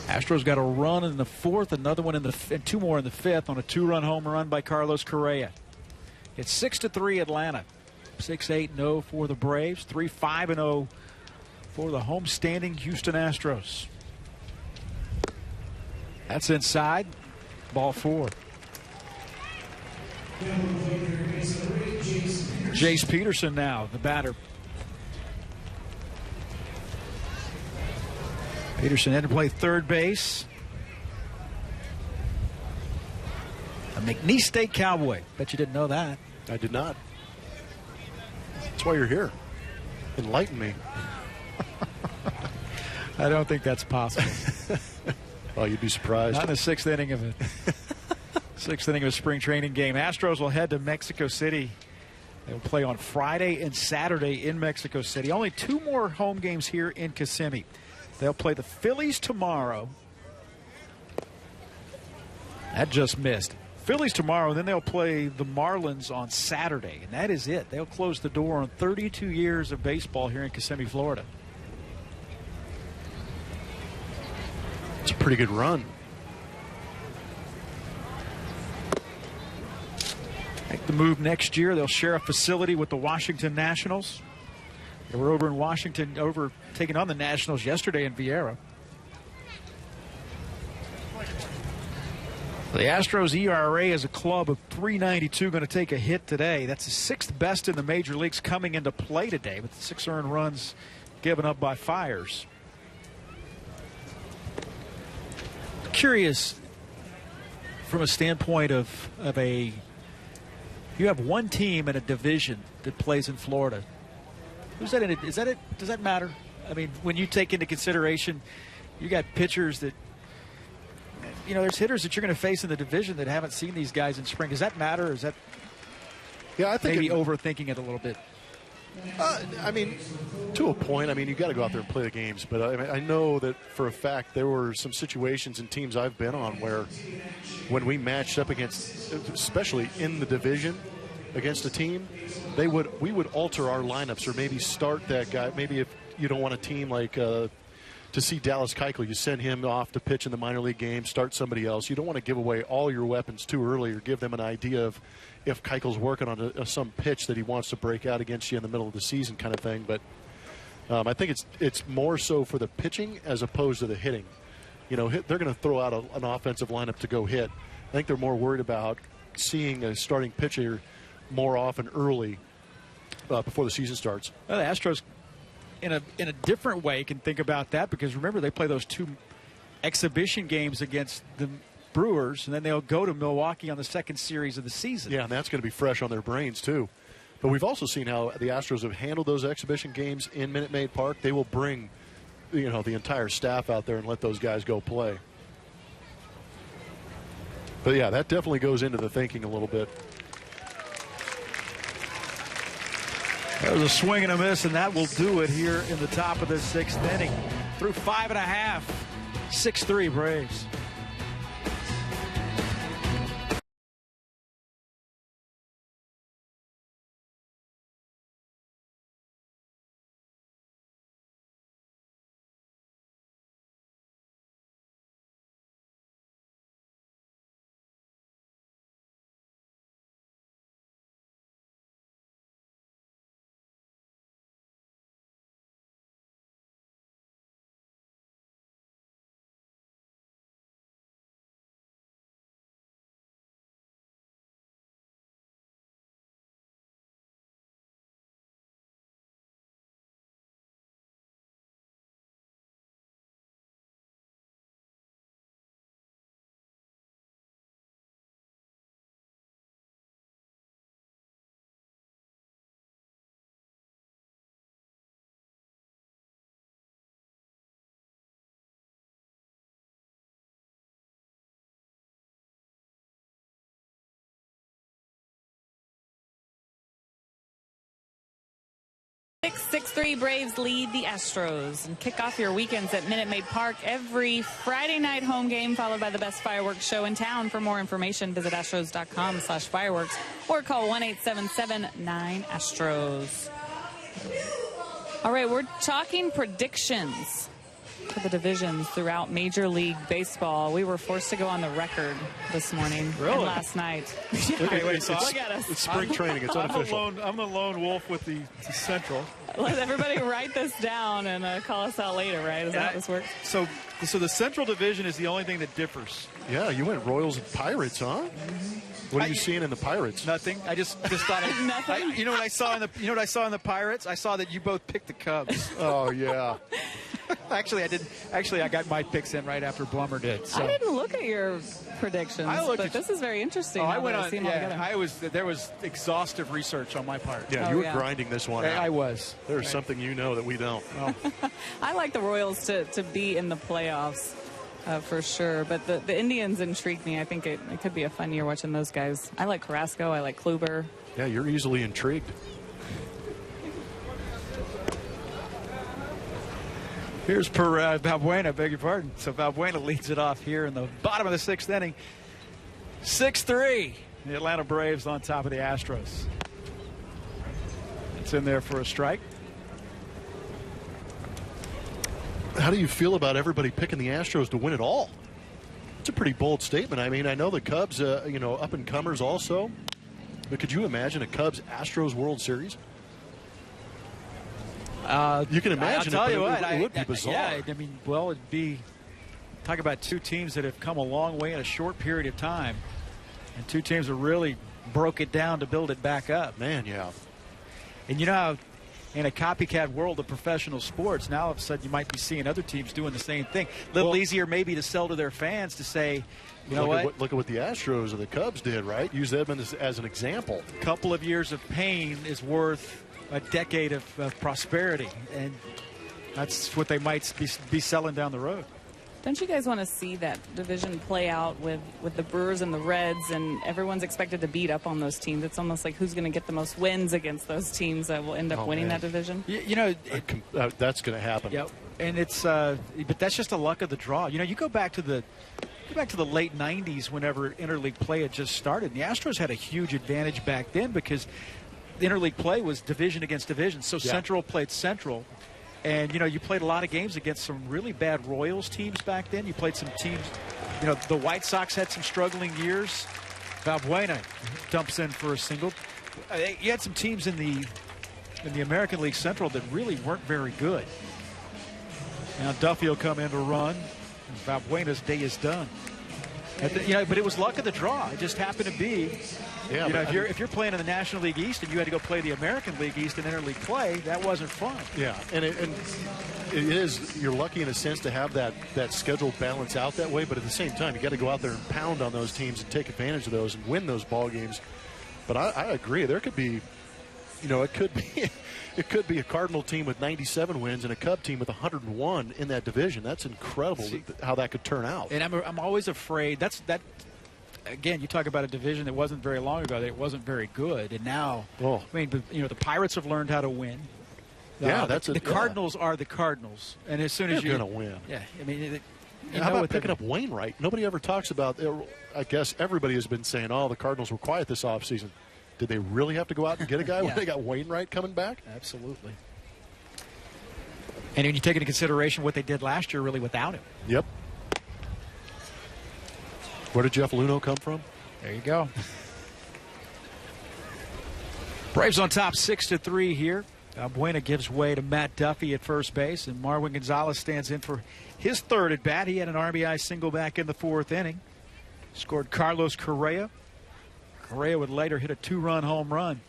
Astros got a run in the 4th, another one in the and 2 more in the 5th on a 2-run home run by Carlos Correa. It's 6-3 Atlanta. 6-8-0 for the Braves. 3-5-0 for the homestanding Houston Astros. That's inside. Ball 4. Jace Peterson now, the batter. Peterson had to play third base. A McNeese State Cowboy. Bet you didn't know that. I did not. That's why you're here. Enlighten me. I don't think that's possible. Oh, you'd be surprised. Not in the sixth inning of a spring training game. Astros will head to Mexico City. They'll play on Friday and Saturday in Mexico City. Only 2 more home games here in Kissimmee. They'll play the Phillies tomorrow. That just missed. Phillies tomorrow, and then they'll play the Marlins on Saturday, and that is it. They'll close the door on 32 years of baseball here in Kissimmee, Florida. It's a pretty good run. Make the move next year. They'll share a facility with the Washington Nationals. They were over in Washington, taking on the Nationals yesterday in Vieira. The Astros ERA as a club of 3.92 going to take a hit today. That's the 6th best in the major leagues coming into play today with 6 earned runs given up by Fiers. Curious from a standpoint of you have one team in a division that plays in Florida. Who's that in it? Is that it? Does that matter? I mean, when you take into consideration you got pitchers that, you know, there's hitters that you're going to face in the division that haven't seen these guys in spring. Does that matter? Or is that I think maybe overthinking it a little bit? I mean, to a point. I mean, you got to go out there and play the games. But I know that for a fact there were some situations in teams I've been on where when we matched up against, especially in the division, against a team, we would alter our lineups or maybe start that guy. Maybe if you don't want a team like to see Dallas Keuchel, you send him off to pitch in the minor league game, start somebody else. You don't want to give away all your weapons too early or give them an idea of if Keuchel's working on some pitch that he wants to break out against you in the middle of the season kind of thing. But I think it's more so for the pitching as opposed to the hitting. You know, they're going to throw out an offensive lineup to go hit. I think they're more worried about seeing a starting pitcher more often early before the season starts. Well, the Astros, in a different way, can think about that because remember they play those 2 exhibition games against the Brewers, and then they'll go to Milwaukee on the 2nd series of the season. Yeah, and that's going to be fresh on their brains too. But we've also seen how the Astros have handled those exhibition games in Minute Maid Park. They will bring, you know, the entire staff out there and let those guys go play. But yeah, that definitely goes into the thinking a little bit. That was a swing and a miss, and that will do it here in the top of the 6th inning. Through 5.5, 6-3 Braves. Six 6-3 Braves lead the Astros and kick off your weekends at Minute Maid Park. Every Friday night home game followed by the best fireworks show in town. For more information, visit astros.com/fireworks or call 1-877-9-ASTROS. All right, we're talking predictions for the divisions throughout Major League Baseball. We were forced to go on the record this morning and last night. Wait, so look at us. It's spring training. It's unofficial. I'm the lone wolf with the Central. Let everybody write this down and call us out later, right? Is that how this works? So the Central Division is the only thing that differs. Yeah, you went Royals and Pirates, huh? What are you seeing in the Pirates? Nothing. I just thought Nothing. you know what I saw in the Pirates? I saw that you both picked the Cubs. Oh yeah. Actually, I didn't. Actually, I got my picks in right after Blummer did. So. I didn't look at your predictions, but this is very interesting. Oh, I went on. Yeah, there was exhaustive research on my part. Yeah, you were grinding this one out. I was. There's something you know that we don't. Oh. I like the Royals to be in the playoffs for sure, but the Indians intrigue me. I think it could be a fun year watching those guys. I like Carrasco. I like Kluber. Yeah, you're easily intrigued. Here's Valbuena, beg your pardon. So Valbuena leads it off here in the bottom of the 6th inning. 6-3. The Atlanta Braves on top of the Astros. It's in there for a strike. How do you feel about everybody picking the Astros to win it all? It's a pretty bold statement. I mean, I know the Cubs, up-and-comers also. But could you imagine a Cubs-Astros World Series? You can imagine it would be bizarre. Yeah, I mean, well, it'd be, talk about two teams that have come a long way in a short period of time, and two teams that really broke it down to build it back up. Man, yeah. And you know how in a copycat world of professional sports, now all of a sudden you might be seeing other teams doing the same thing. A little easier maybe to sell to their fans to say, you know what? Look at what the Astros or the Cubs did, right? Use Edmonds as an example. A couple of years of pain is worth a decade of prosperity, and that's what they might be selling down the road. Don't you guys want to see that division play out with the Brewers and the Reds, and everyone's expected to beat up on those teams? It's almost like who's going to get the most wins against those teams that will end up winning that division. That's going to happen. Yep, and it's but that's just the luck of the draw. You know, you go back to the late 90s whenever interleague play had just started. And the Astros had a huge advantage back then because interleague play was division against division. So Central played Central. And, you played a lot of games against some really bad Royals teams back then. You played some teams, the White Sox had some struggling years. Valbuena dumps in for a single. You had some teams in the American League Central that really weren't very good. Now Duffy will come in to run. And Valbuena's day is done. But it was luck of the draw. It just happened to be. Yeah, if you're playing in the National League East and you had to go play the American League East in interleague play, that wasn't fun. Yeah, and it is. You're lucky in a sense to have that schedule balance out that way, but at the same time, you got to go out there and pound on those teams and take advantage of those and win those ball games. But I agree. There could be, it could be a Cardinal team with 97 wins and a Cub team with 101 in that division. That's incredible how that could turn out. And I'm always afraid that. Again, you talk about a division that wasn't very long ago that it wasn't very good, and now, the Pirates have learned how to win. Yeah, the Cardinals are the Cardinals, and as soon as you're going to win. Yeah, I mean, how about picking up Wainwright? Nobody ever talks about. I guess everybody has been saying, "Oh, the Cardinals were quiet this offseason." Did they really have to go out and get a guy when they got Wainwright coming back? Absolutely. And when you take into consideration what they did last year, really without him. Yep. Where did Jeff Luhnow come from? There you go. Braves on top 6-3 here. Valbuena gives way to Matt Duffy at first base, and Marwin Gonzalez stands in for his third at bat. He had an RBI single back in the 4th inning. Scored Carlos Correa. Correa would later hit a 2-run home run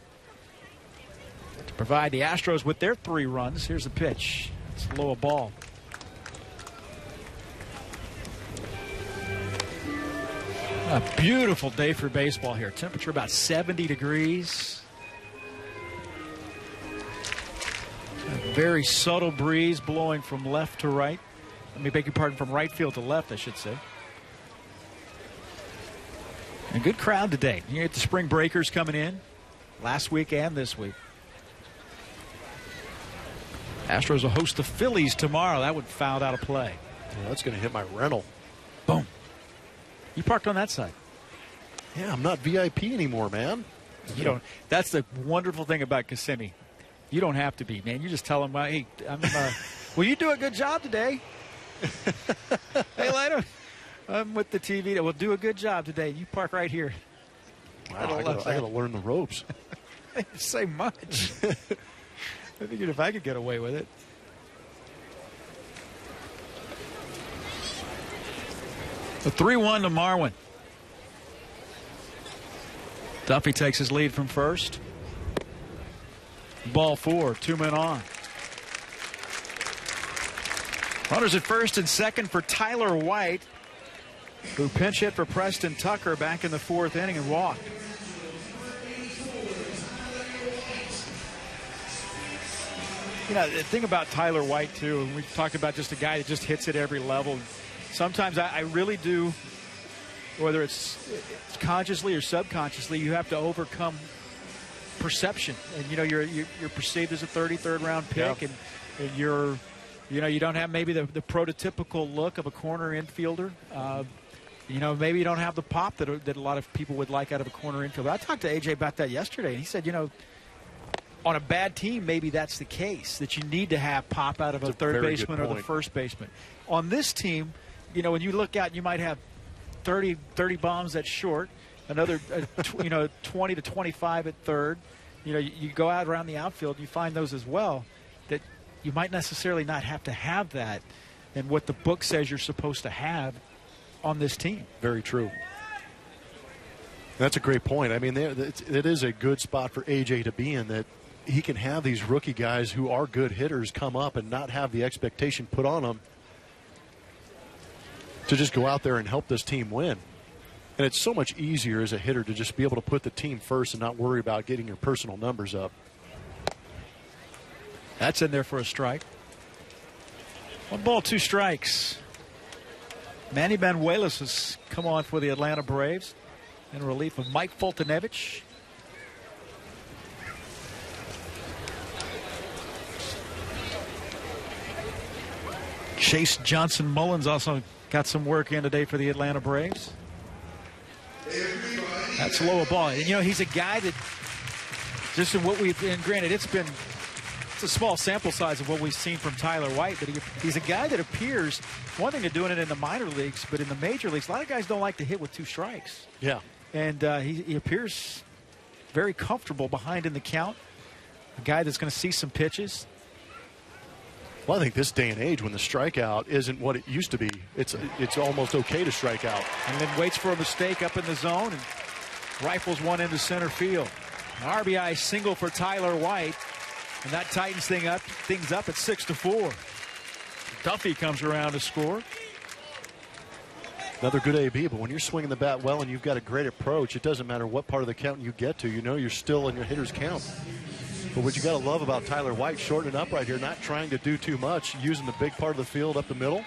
to provide the Astros with their 3 runs. Here's the pitch. It's a low ball. A beautiful day for baseball here. Temperature about 70 degrees. A very subtle breeze blowing from left to right. Let me beg your pardon, from right field to left, I should say. And a good crowd today. You get the spring breakers coming in last week and this week. Astros will host the Phillies tomorrow. That would foul out of play. Well, that's going to hit my rental. Boom. You parked on that side. Yeah, I'm not VIP anymore, man. You don't. That's the wonderful thing about Kissimmee. You don't have to be, man. You just tell them, hey, will you do a good job today? Hey, later. I'm with the TV. We'll do a good job today. You park right here. Wow, I got to learn the ropes. I didn't say much. I figured if I could get away with it. A 3-1 to Marwin. Duffy takes his lead from first. Ball 4, 2 men on. Runners at first and second for Tyler White, who pinch hit for Preston Tucker back in the 4th inning and walked. You know, the thing about Tyler White, too, and we've talked about just a guy that just hits at every level. Sometimes I really do, whether it's consciously or subconsciously, you have to overcome perception. And, you know, you're perceived as a 33rd round pick, and you're, you know, you don't have maybe the prototypical look of a corner infielder. You know, maybe you don't have the pop that a lot of people would like out of a corner infielder. I talked to AJ about that yesterday, and he said, you know, on a bad team, maybe that's the case, that you need to have pop out of a third baseman or the first baseman. On this team, you know, when you look out, you might have 30 bombs at short, another, 20 to 25 at third. You know, you go out around the outfield, you find those as well, that you might necessarily not have to have that and what the book says you're supposed to have on this team. Very true. That's a great point. I mean, it is a good spot for AJ to be in, that he can have these rookie guys who are good hitters come up and not have the expectation put on them to just go out there and help this team win. And it's so much easier as a hitter to just be able to put the team first and not worry about getting your personal numbers up. That's in there for a strike. 1 ball, 2 strikes. Manny Banuelos has come on for the Atlanta Braves in relief of Mike Fultonevich. Chase Johnson Mullins also got some work in today for the Atlanta Braves. That's a lower ball. And, you know, he's a guy that just in what we've, and granted, it's a small sample size of what we've seen from Tyler White, but he's a guy that appears, one thing to doing it in the minor leagues, but in the major leagues, a lot of guys don't like to hit with 2 strikes. Yeah. And he appears very comfortable behind in the count. A guy that's going to see some pitches. Well, I think this day and age, when the strikeout isn't what it used to be, it's almost okay to strike out. And then waits for a mistake up in the zone and rifles one into center field. An RBI single for Tyler White, and that tightens things up at 6-4. Duffy comes around to score. Another good AB, but when you're swinging the bat well and you've got a great approach, it doesn't matter what part of the count you get to. You know you're still in your hitter's count. But what you got to love about Tyler White, shortening up right here, not trying to do too much, using the big part of the field up the middle,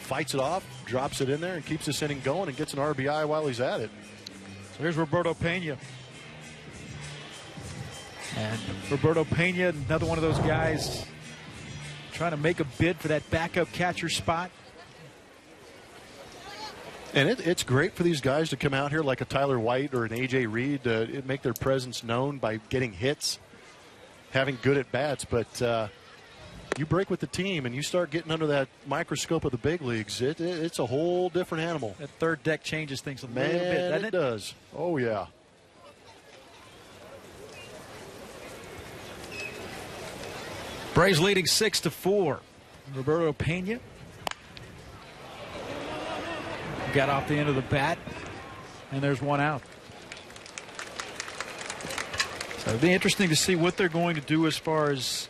fights it off, drops it in there, and keeps this inning going and gets an RBI while he's at it. So here's Roberto Pena. And Roberto Pena, another one of those guys trying to make a bid for that backup catcher spot. And it's great for these guys to come out here like a Tyler White or an A.J. Reed to make their presence known by getting hits, having good at-bats. But you break with the team and you start getting under that microscope of the big leagues, it's a whole different animal. That third deck changes things a little bit, doesn't it does. Oh, yeah. Braves leading 6-4. Roberto Pena got off the end of the bat, and there's one out. So it'll be interesting to see what they're going to do as far as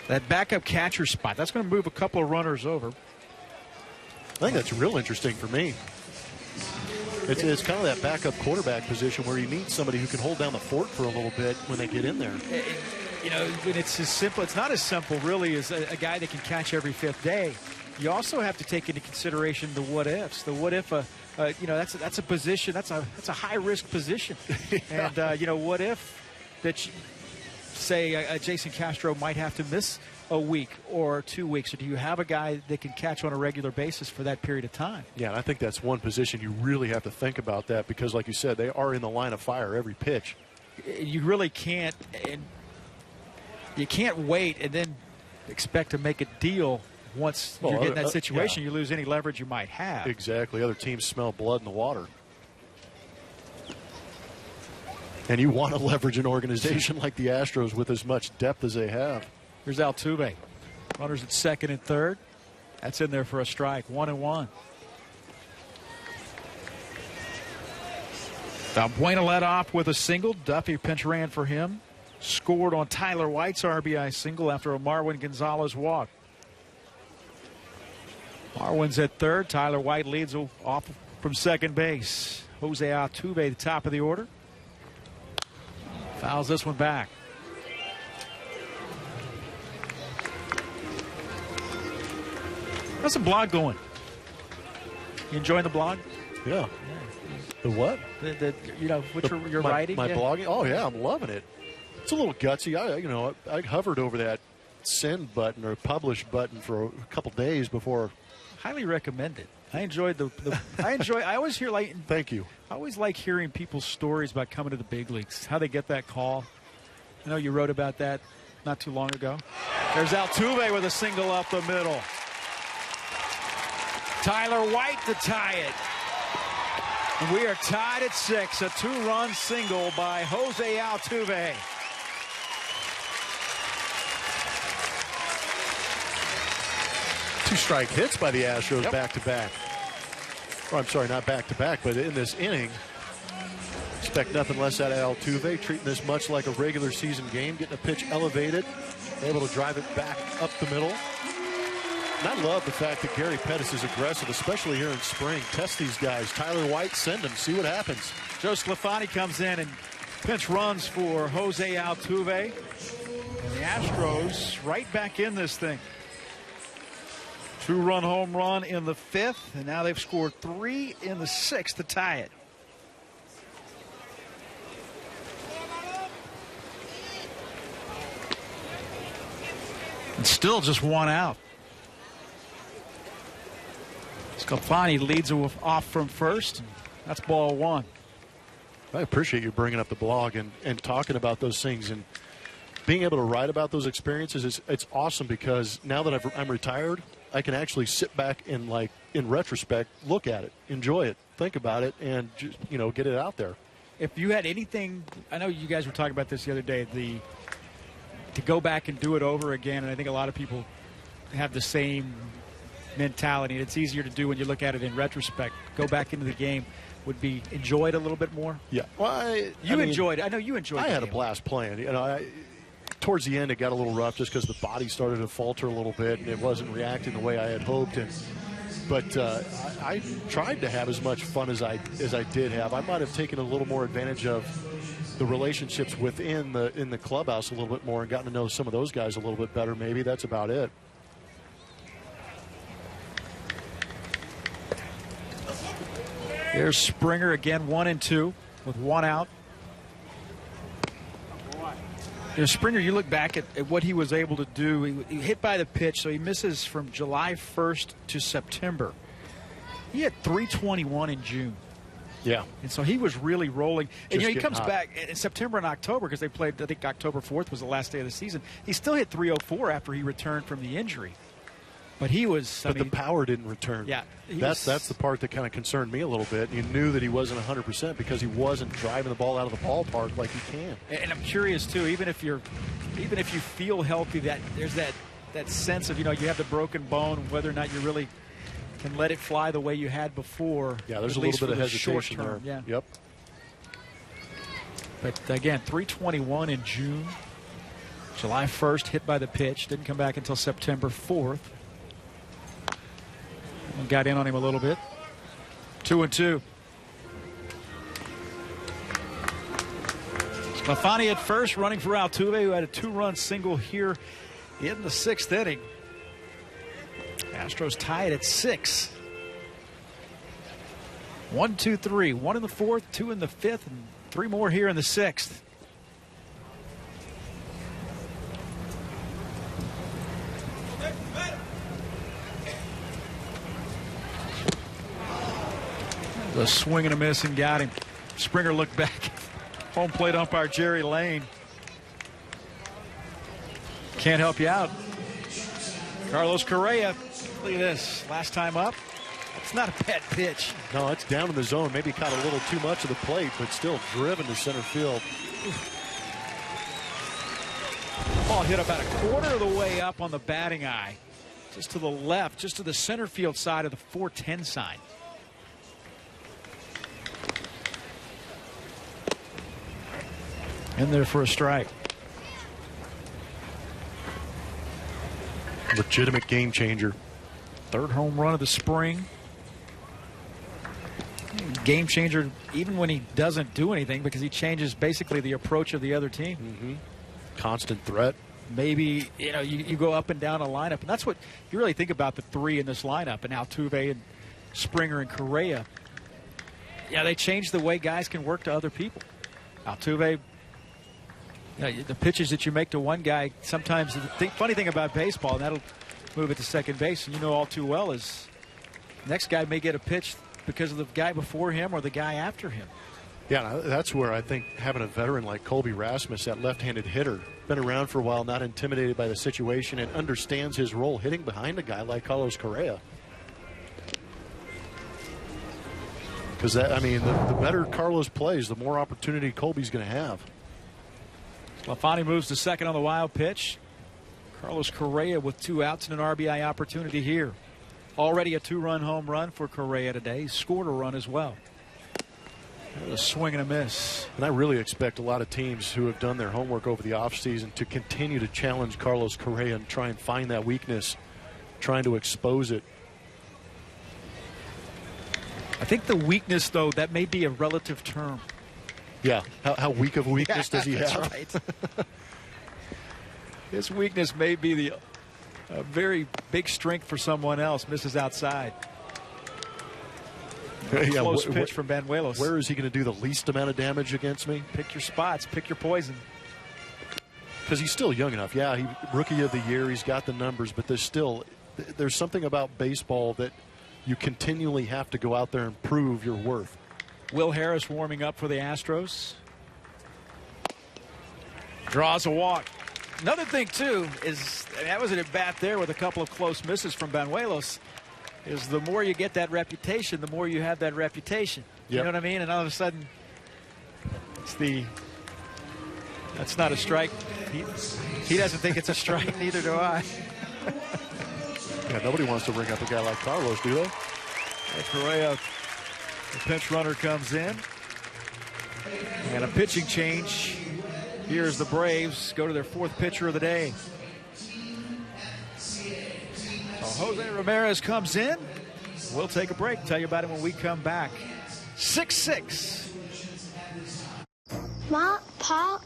that backup catcher spot. That's going to move a couple of runners over. I think that's real interesting for me. It's kind of that backup quarterback position where you need somebody who can hold down the fort for a little bit when they get in there. You know, when it's as simple, it's not as simple really as a guy that can catch every 5th day. You also have to take into consideration the what ifs. The what if, that's a position, that's a high risk position. Yeah. And what if that say Jason Castro might have to miss a week or 2 weeks, or do you have a guy that can catch on a regular basis for that period of time? Yeah, and I think that's one position you really have to think about that because, like you said, they are in the line of fire every pitch. You really can't, and you can't wait and then expect to make a deal once you get in that situation. You lose any leverage you might have. Exactly. Other teams smell blood in the water. And you want to leverage an organization like the Astros with as much depth as they have. Here's Altuve. Runners at second and third. That's in there for a strike. 1-1. Valbuena led off with a single. Duffy pinch ran for him. Scored on Tyler White's RBI single after a Marwin Gonzalez walk. Marwin's at third. Tyler White leads off from second base. Jose Altuve, the top of the order. Fouls this one back. How's the blog going? You enjoying the blog? Yeah. The what? What you're writing? My blogging? Oh, yeah, I'm loving it. It's a little gutsy. I hovered over that send button or publish button for a couple days before. Highly recommend it. I enjoyed I always hear Thank you. I always like hearing people's stories about coming to the big leagues, how they get that call. I know you wrote about that not too long ago. There's Altuve with a single up the middle. Tyler White to tie it. And we are tied at 6. A 2-run single by Jose Altuve. Two strike hits by the Astros Yep. back-to-back. Oh, I'm sorry, not back-to-back, but in this inning, expect nothing less out of Altuve, treating this much like a regular season game, getting a pitch elevated, able to drive it back up the middle. And I love the fact that Gary Pettis is aggressive, especially here in spring. Test these guys. Tyler White, send them, see what happens. Joe Sclafani comes in and pinch runs for Jose Altuve. And the Astros right back in this thing. 2-run home run in the 5th, and now they've scored 3 in the 6th to tie it. And still just 1 out. Sclafani leads off from first. That's ball 1. I appreciate you bringing up the blog and talking about those things and being able to write about those experiences. It's awesome because now that I'm retired, I can actually sit back and, like, in retrospect, look at it, enjoy it, think about it, and just, get it out there. If you had anything, I know you guys were talking about this the other day, to go back and do it over again, and I think a lot of people have the same mentality. It's easier to do when you look at it in retrospect. Go back into the game would be enjoy it a little bit more. Yeah, well, enjoyed it. I know you enjoyed it. I had a blast playing. Towards the end, it got a little rough just because the body started to falter a little bit and it wasn't reacting the way I had hoped. But I tried to have as much fun as I did have. I might have taken a little more advantage of the relationships in the clubhouse a little bit more and gotten to know some of those guys a little bit better. Maybe that's about it. There's Springer again, 1-2 with 1 out. Springer, you look back at what he was able to do. He hit by the pitch, so he misses from July 1st to September. He had 321 in June. Yeah. And so he was really rolling. And he comes hot. back in September and October because they played, I think October 4th was the last day of the season. He still hit 304 after he returned from the injury. But he was. But the power didn't return. Yeah. That's the part that kind of concerned me a little bit. You knew that he wasn't 100% because he wasn't driving the ball out of the ballpark like he can. And I'm curious too. Even if you feel healthy, that there's that sense of you have the broken bone, whether or not you really can let it fly the way you had before. Yeah, there's a little bit of hesitation there. Yeah. Yep. But again, 321 in June. July 1st, hit by the pitch. Didn't come back until September 4th. Got in on him a little bit. 2-2. Sclafani at first, running for Altuve, who had a 2-run single here in the 6th inning. Astros tied at 6. 1, 2, 3. 1 in the 4th, 2 in the 5th, and 3 more here in the 6th. A swing and a miss and got him. Springer looked back. Home plate umpire Jerry Lane. Can't help you out. Carlos Correa. Look at this. Last time up. It's not a bad pitch. No, it's down in the zone. Maybe caught a little too much of the plate, but still driven to center field. Ball hit about a quarter of the way up on the batting eye. Just to the left, just to the center field side of the 410 sign. In there for a strike. Legitimate game changer. Third home run of the spring. Game changer even when he doesn't do anything, because he changes basically the approach of the other team. Constant threat. Maybe, you go up and down a lineup, and that's what you really think about the three in this lineup, and Altuve and Springer and Correa. Yeah, they change the way guys can work to other people. Altuve, the pitches that you make to one guy, sometimes the funny thing about baseball, and that'll move it to second base, and you know all too well, is next guy may get a pitch because of the guy before him or the guy after him. Yeah, that's where I think having a veteran like Colby Rasmus, that left-handed hitter, been around for a while, not intimidated by the situation, and understands his role hitting behind a guy like Carlos Correa. Because, the better Carlos plays, the more opportunity Colby's going to have. Lafani moves to second on the wild pitch. Carlos Correa with 2 outs and an RBI opportunity here. Already a 2-run home run for Correa today. He scored a run as well. A swing and a miss. And I really expect a lot of teams who have done their homework over the offseason to continue to challenge Carlos Correa and try and find that weakness, trying to expose it. I think the weakness, though, that may be a relative term. Yeah. How weak of a weakness does he have? That's right. His weakness may be a very big strength for someone else. Misses outside. Close pitch from Banuelos. Where is he going to do the least amount of damage against me? Pick your spots. Pick your poison. Because he's still young enough. Yeah, rookie of the year. He's got the numbers, but there's something about baseball that you continually have to go out there and prove your worth. Will Harris warming up for the Astros. Draws a walk. Another thing, too, is that was an at-bat there with a couple of close misses from Banuelos. Is the more you get that reputation, the more you have that reputation. You know what I mean? And all of a sudden, that's not a strike. He doesn't think it's a strike, neither do I. Yeah, nobody wants to ring up a guy like Carlos, do they? Correa, the pinch runner, comes in. And a pitching change. Here's the Braves go to their 4th pitcher of the day. So Jose Ramirez comes in. We'll take a break. Tell you about it when we come back. 6-6. Ma, Pa.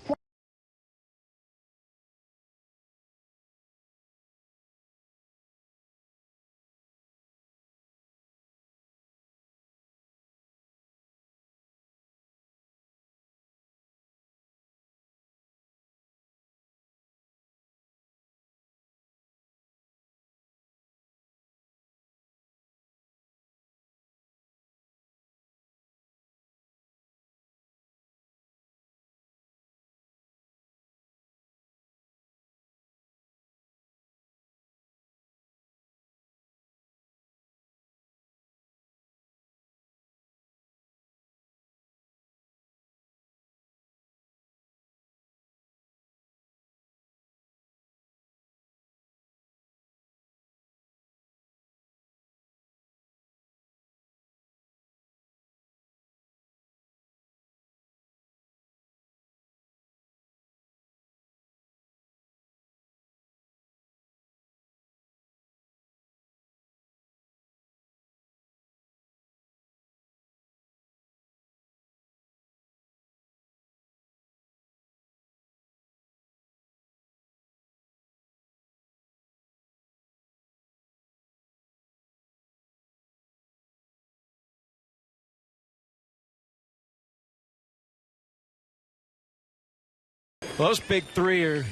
Well, those big three are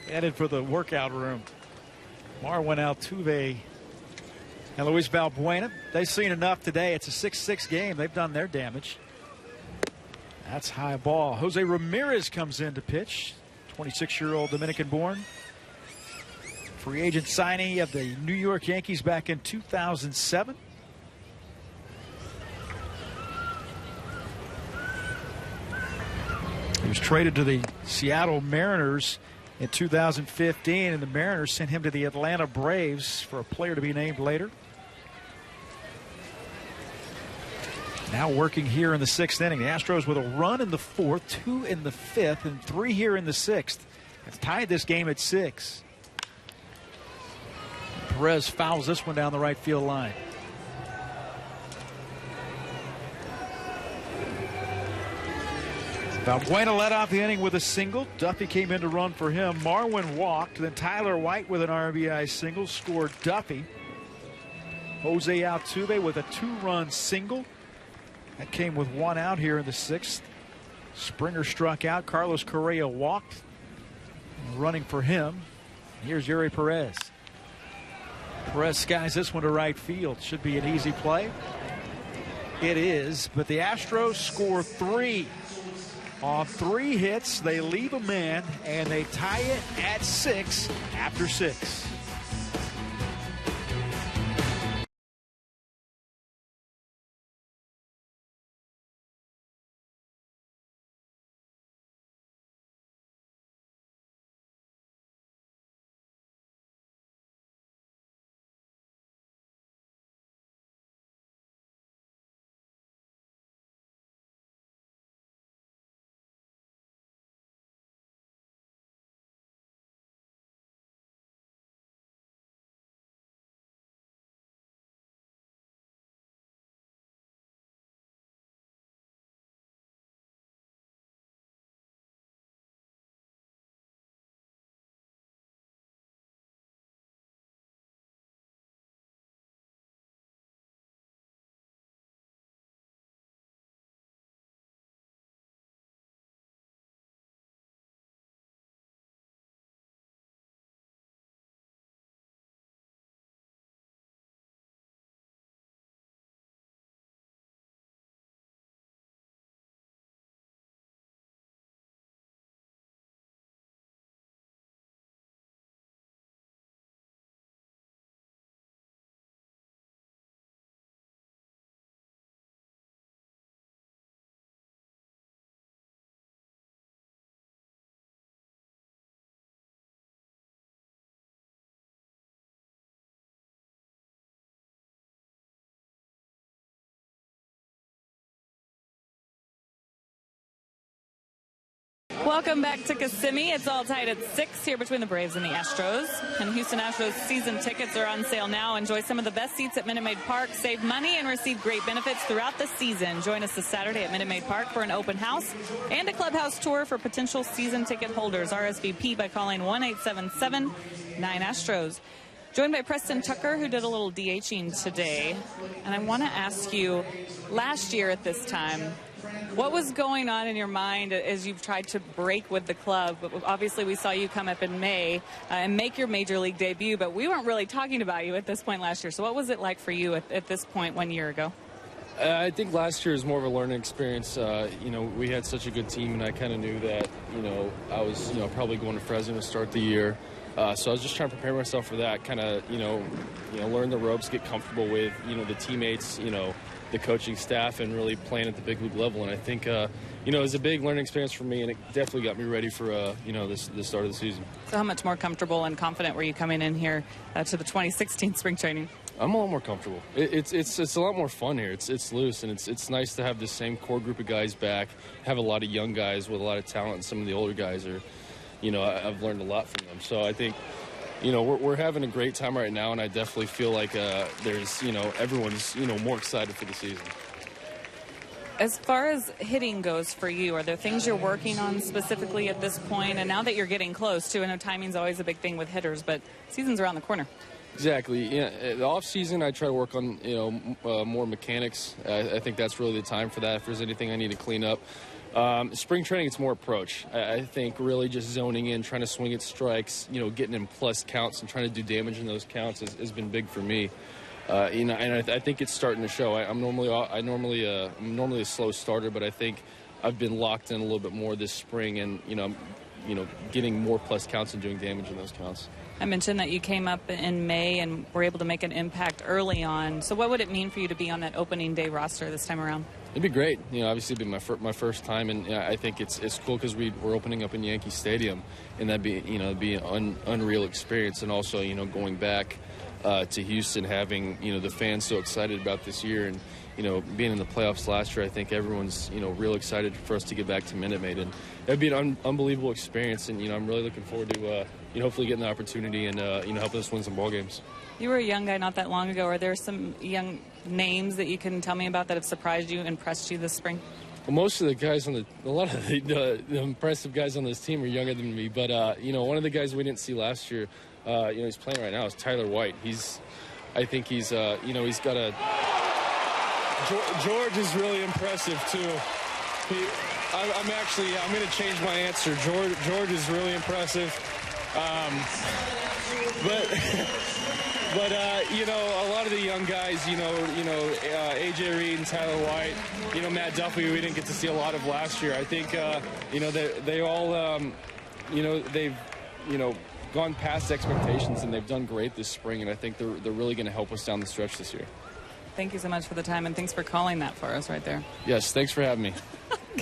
headed for the workout room. Marwin Altuve and Luis Valbuena. They've seen enough today. It's a 6-6 game. They've done their damage. That's high ball. Jose Ramirez comes in to pitch. 26-year-old Dominican-born. Free agent signee of the New York Yankees back in 2007. He was traded to the Seattle Mariners in 2015, and the Mariners sent him to the Atlanta Braves for a player to be named later. Now working here in the 6th inning. The Astros with a run in the 4th, 2 in the 5th, and 3 here in the 6th. It's tied this game at 6. Perez fouls this one down the right field line. Valbuena led off the inning with a single. Duffy came in to run for him. Marwin walked. Then Tyler White with an RBI single scored Duffy. Jose Altuve with a 2-run single. That came with 1 out here in the 6th. Springer struck out. Carlos Correa walked. Running for him. Here's Yuri Perez. Perez skies this one to right field. Should be an easy play. It is, but the Astros score 3. On 3 hits, they leave a man, and they tie it at 6 after 6. Welcome back to Kissimmee. It's all tied at 6 here between the Braves and the Astros. And Houston Astros season tickets are on sale now. Enjoy some of the best seats at Minute Maid Park. Save money and receive great benefits throughout the season. Join us this Saturday at Minute Maid Park for an open house and a clubhouse tour for potential season ticket holders. RSVP by calling 1-877-9-ASTROS. Joined by Preston Tucker, who did a little DHing today. And I want to ask you, last year at this time, what was going on in your mind as you've tried to break with the club? Obviously, we saw you come up in May and make your major league debut, but we weren't really talking about you at this point last year. So what was it like for you at this point 1 year ago? I think last year was more of a learning experience. We had such a good team, and I kind of knew that, I was, probably going to Fresno to start the year. So I was just trying to prepare myself for that, kind of, learn the ropes, get comfortable with, the teammates, the coaching staff, and really playing at the big league level. And I think, it was a big learning experience for me, and it definitely got me ready for, the start of the season. So how much more comfortable and confident were you coming in here to the 2016 spring training? I'm a lot more comfortable. It's a lot more fun here. It's loose, and it's nice to have the same core group of guys back, have a lot of young guys with a lot of talent, and some of the older guys are, I've learned a lot from them. So I think, we're having a great time right now, and I definitely feel like there's, everyone's, more excited for the season. As far as hitting goes for you, are there things you're working on specifically at this point? And now that you're getting close, too, I know timing's always a big thing with hitters, but season's around the corner. Exactly. Yeah, the off season, I try to work on more mechanics. I think that's really the time for that. If there's anything I need to clean up, spring training, it's more approach. I think really just zoning in, trying to swing at strikes, getting in plus counts and trying to do damage in those counts has been big for me. And I think it's starting to show. I'm normally a slow starter, but I think I've been locked in a little bit more this spring, and getting more plus counts and doing damage in those counts. I mentioned that you came up in May and were able to make an impact early on. So what would it mean for you to be on that opening day roster this time around? It'd be great. Obviously it'd be my first time, and I think it's cool because we're opening up in Yankee Stadium, and that'd be an unreal experience. And also going back to Houston, having the fans so excited about this year, and being in the playoffs last year, I think everyone's real excited for us to get back to Minute Maid, and it'd be an unbelievable experience. And I'm really looking forward to hopefully getting the opportunity and helping us win some ball games. You were a young guy not that long ago. Are there some young names that you can tell me about that have surprised you, impressed you this spring? Well, most of the guys a lot of the impressive guys on this team are younger than me. But one of the guys we didn't see last year, he's playing right now, is Tyler White. I think he's got a. George is really impressive too. I'm going to change my answer. George is really impressive. But a lot of the young guys, AJ Reed and Tyler White, Matt Duffy, we didn't get to see a lot of last year. I think, they all, they've, gone past expectations, and they've done great this spring, and I think they're really going to help us down the stretch this year. Thank you so much for the time, and thanks for calling that for us right there. Yes, thanks for having me.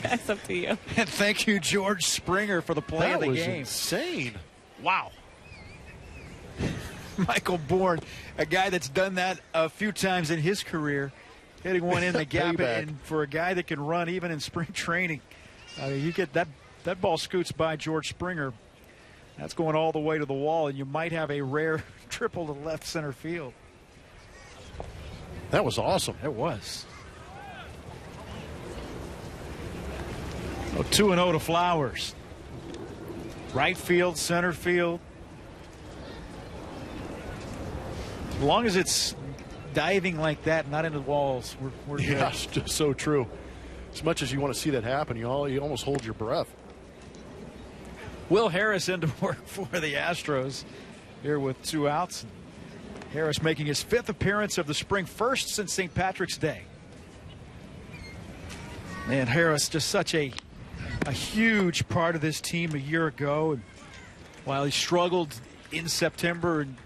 Guys, up to you. And thank you, George Springer, for the play of the game. That was insane. Wow. Michael Bourne, a guy that's done that a few times in his career, hitting one in the gap. And for a guy that can run even in spring training, you get that ball scoots by George Springer. That's going all the way to the wall, and you might have a rare triple to left center field. That was awesome. It was. 2-0 to Flowers. Right field, center field. As long as it's diving like that, not into the walls, we're good. Yeah, it's just so true. As much as you want to see that happen, you almost hold your breath. Will Harris into work for the Astros here with 2 outs. Harris making his 5th appearance of the spring, first since St. Patrick's Day. And Harris, just such a huge part of this team a year ago. And while he struggled in September, and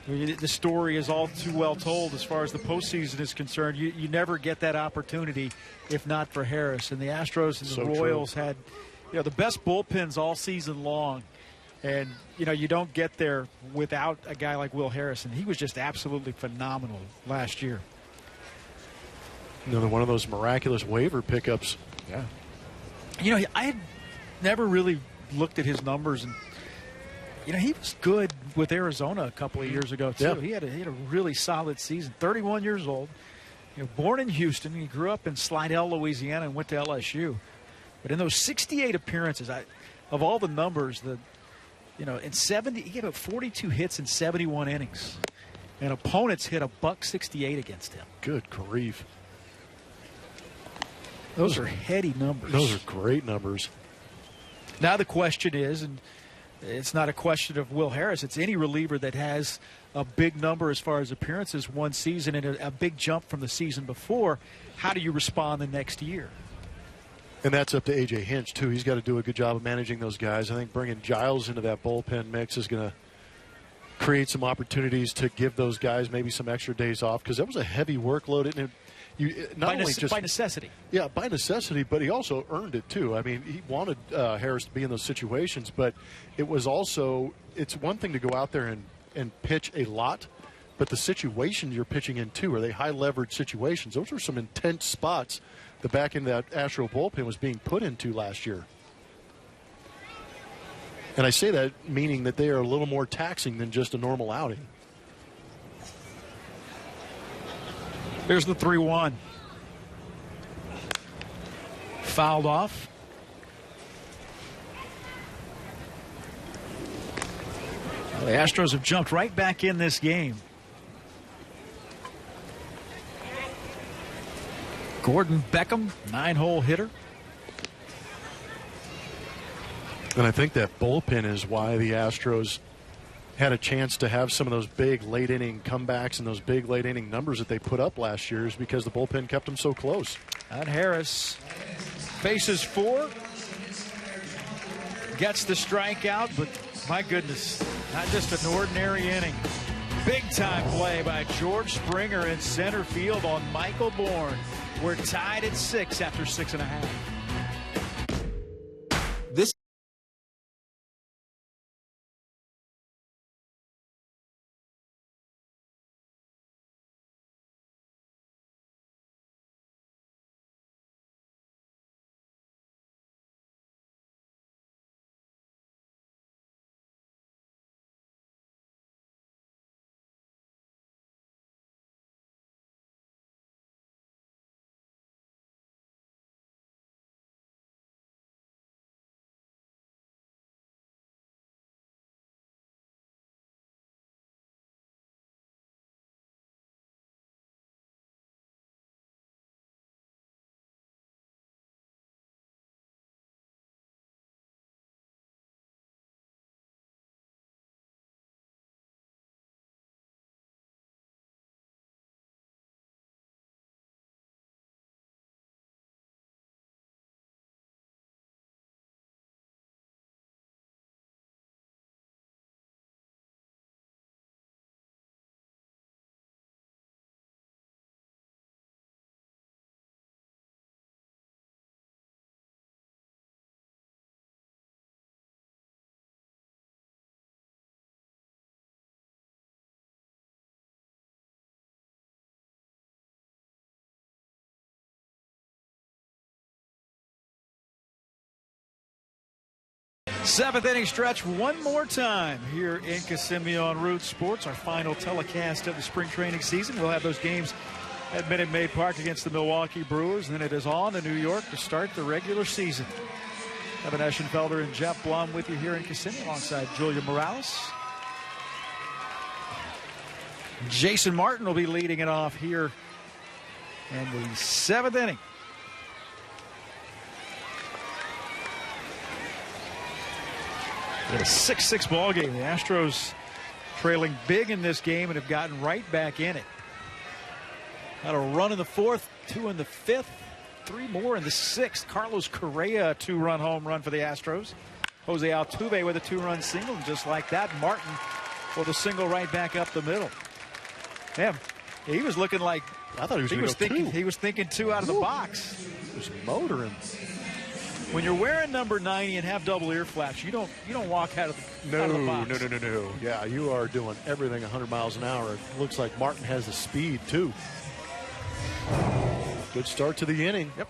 the story is all too well told as far as the postseason is concerned, you never get that opportunity if not for Harris. And the Astros and the Royals had the best bullpens all season long. And, you don't get there without a guy like Will Harrison. He was just absolutely phenomenal last year. Another one of those miraculous waiver pickups. Yeah. I had never really looked at his numbers. And, he was good with Arizona a couple of years ago, too. Yeah. He had a really solid season. 31 years old. Born in Houston. He grew up in Slidell, Louisiana, and went to LSU. But in those 68 appearances, of all the numbers, in 70, he gave up 42 hits in 71 innings. And opponents hit a .168 against him. Good grief. Those are heady numbers. Those are great numbers. Now the question is, and it's not a question of Will Harris, it's any reliever that has a big number as far as appearances one season and a big jump from the season before, how do you respond the next year? And that's up to A.J. Hinch, too. He's got to do a good job of managing those guys. I think bringing Giles into that bullpen mix is going to create some opportunities to give those guys maybe some extra days off, because that was a heavy workload. By necessity. Yeah, by necessity, but he also earned it, too. I mean, he wanted Harris to be in those situations, but it was also – it's one thing to go out there and pitch a lot, but the situations you're pitching in, too, are they high-leverage situations? Those were some intense spots the back end of that Astro bullpen was being put into last year. And I say that meaning that they are a little more taxing than just a normal outing. There's the 3-1. Fouled off. The Astros have jumped right back in this game. Gordon Beckham, 9-hole hitter. And I think that bullpen is why the Astros had a chance to have some of those big late-inning comebacks and those big late-inning numbers that they put up last year, is because the bullpen kept them so close. And Harris faces 4. Gets the strikeout, but my goodness, not just an ordinary inning. Big-time play by George Springer in center field on Michael Bourne. We're tied at 6 after 6.5. Seventh inning stretch one more time here in Kissimmee on Root Sports. Our final telecast of the spring training season. We'll have those games at Minute Maid Park against the Milwaukee Brewers. And then it is on to New York to start the regular season. Evan Eschenfelder and Jeff Blum with you here in Kissimmee alongside Julia Morales. Jason Martin will be leading it off here in the seventh inning. A 6-6 ball game. The Astros trailing big in this game and have gotten right back in it. Had a run in the fourth, 2 in the fifth, 3 more in the sixth. Carlos Correa, a 2-run home run for the Astros. Jose Altuve with a 2-run single, and just like that, Martin with a single right back up the middle. Yeah, he was looking like I thought he was thinking 2 out of the box. He was motoring. When you're wearing number 90 and have double ear flaps, you don't walk out of the box. No. Yeah, you are doing everything 100 miles an hour. It looks like Martin has the speed, too. Good start to the inning. Yep.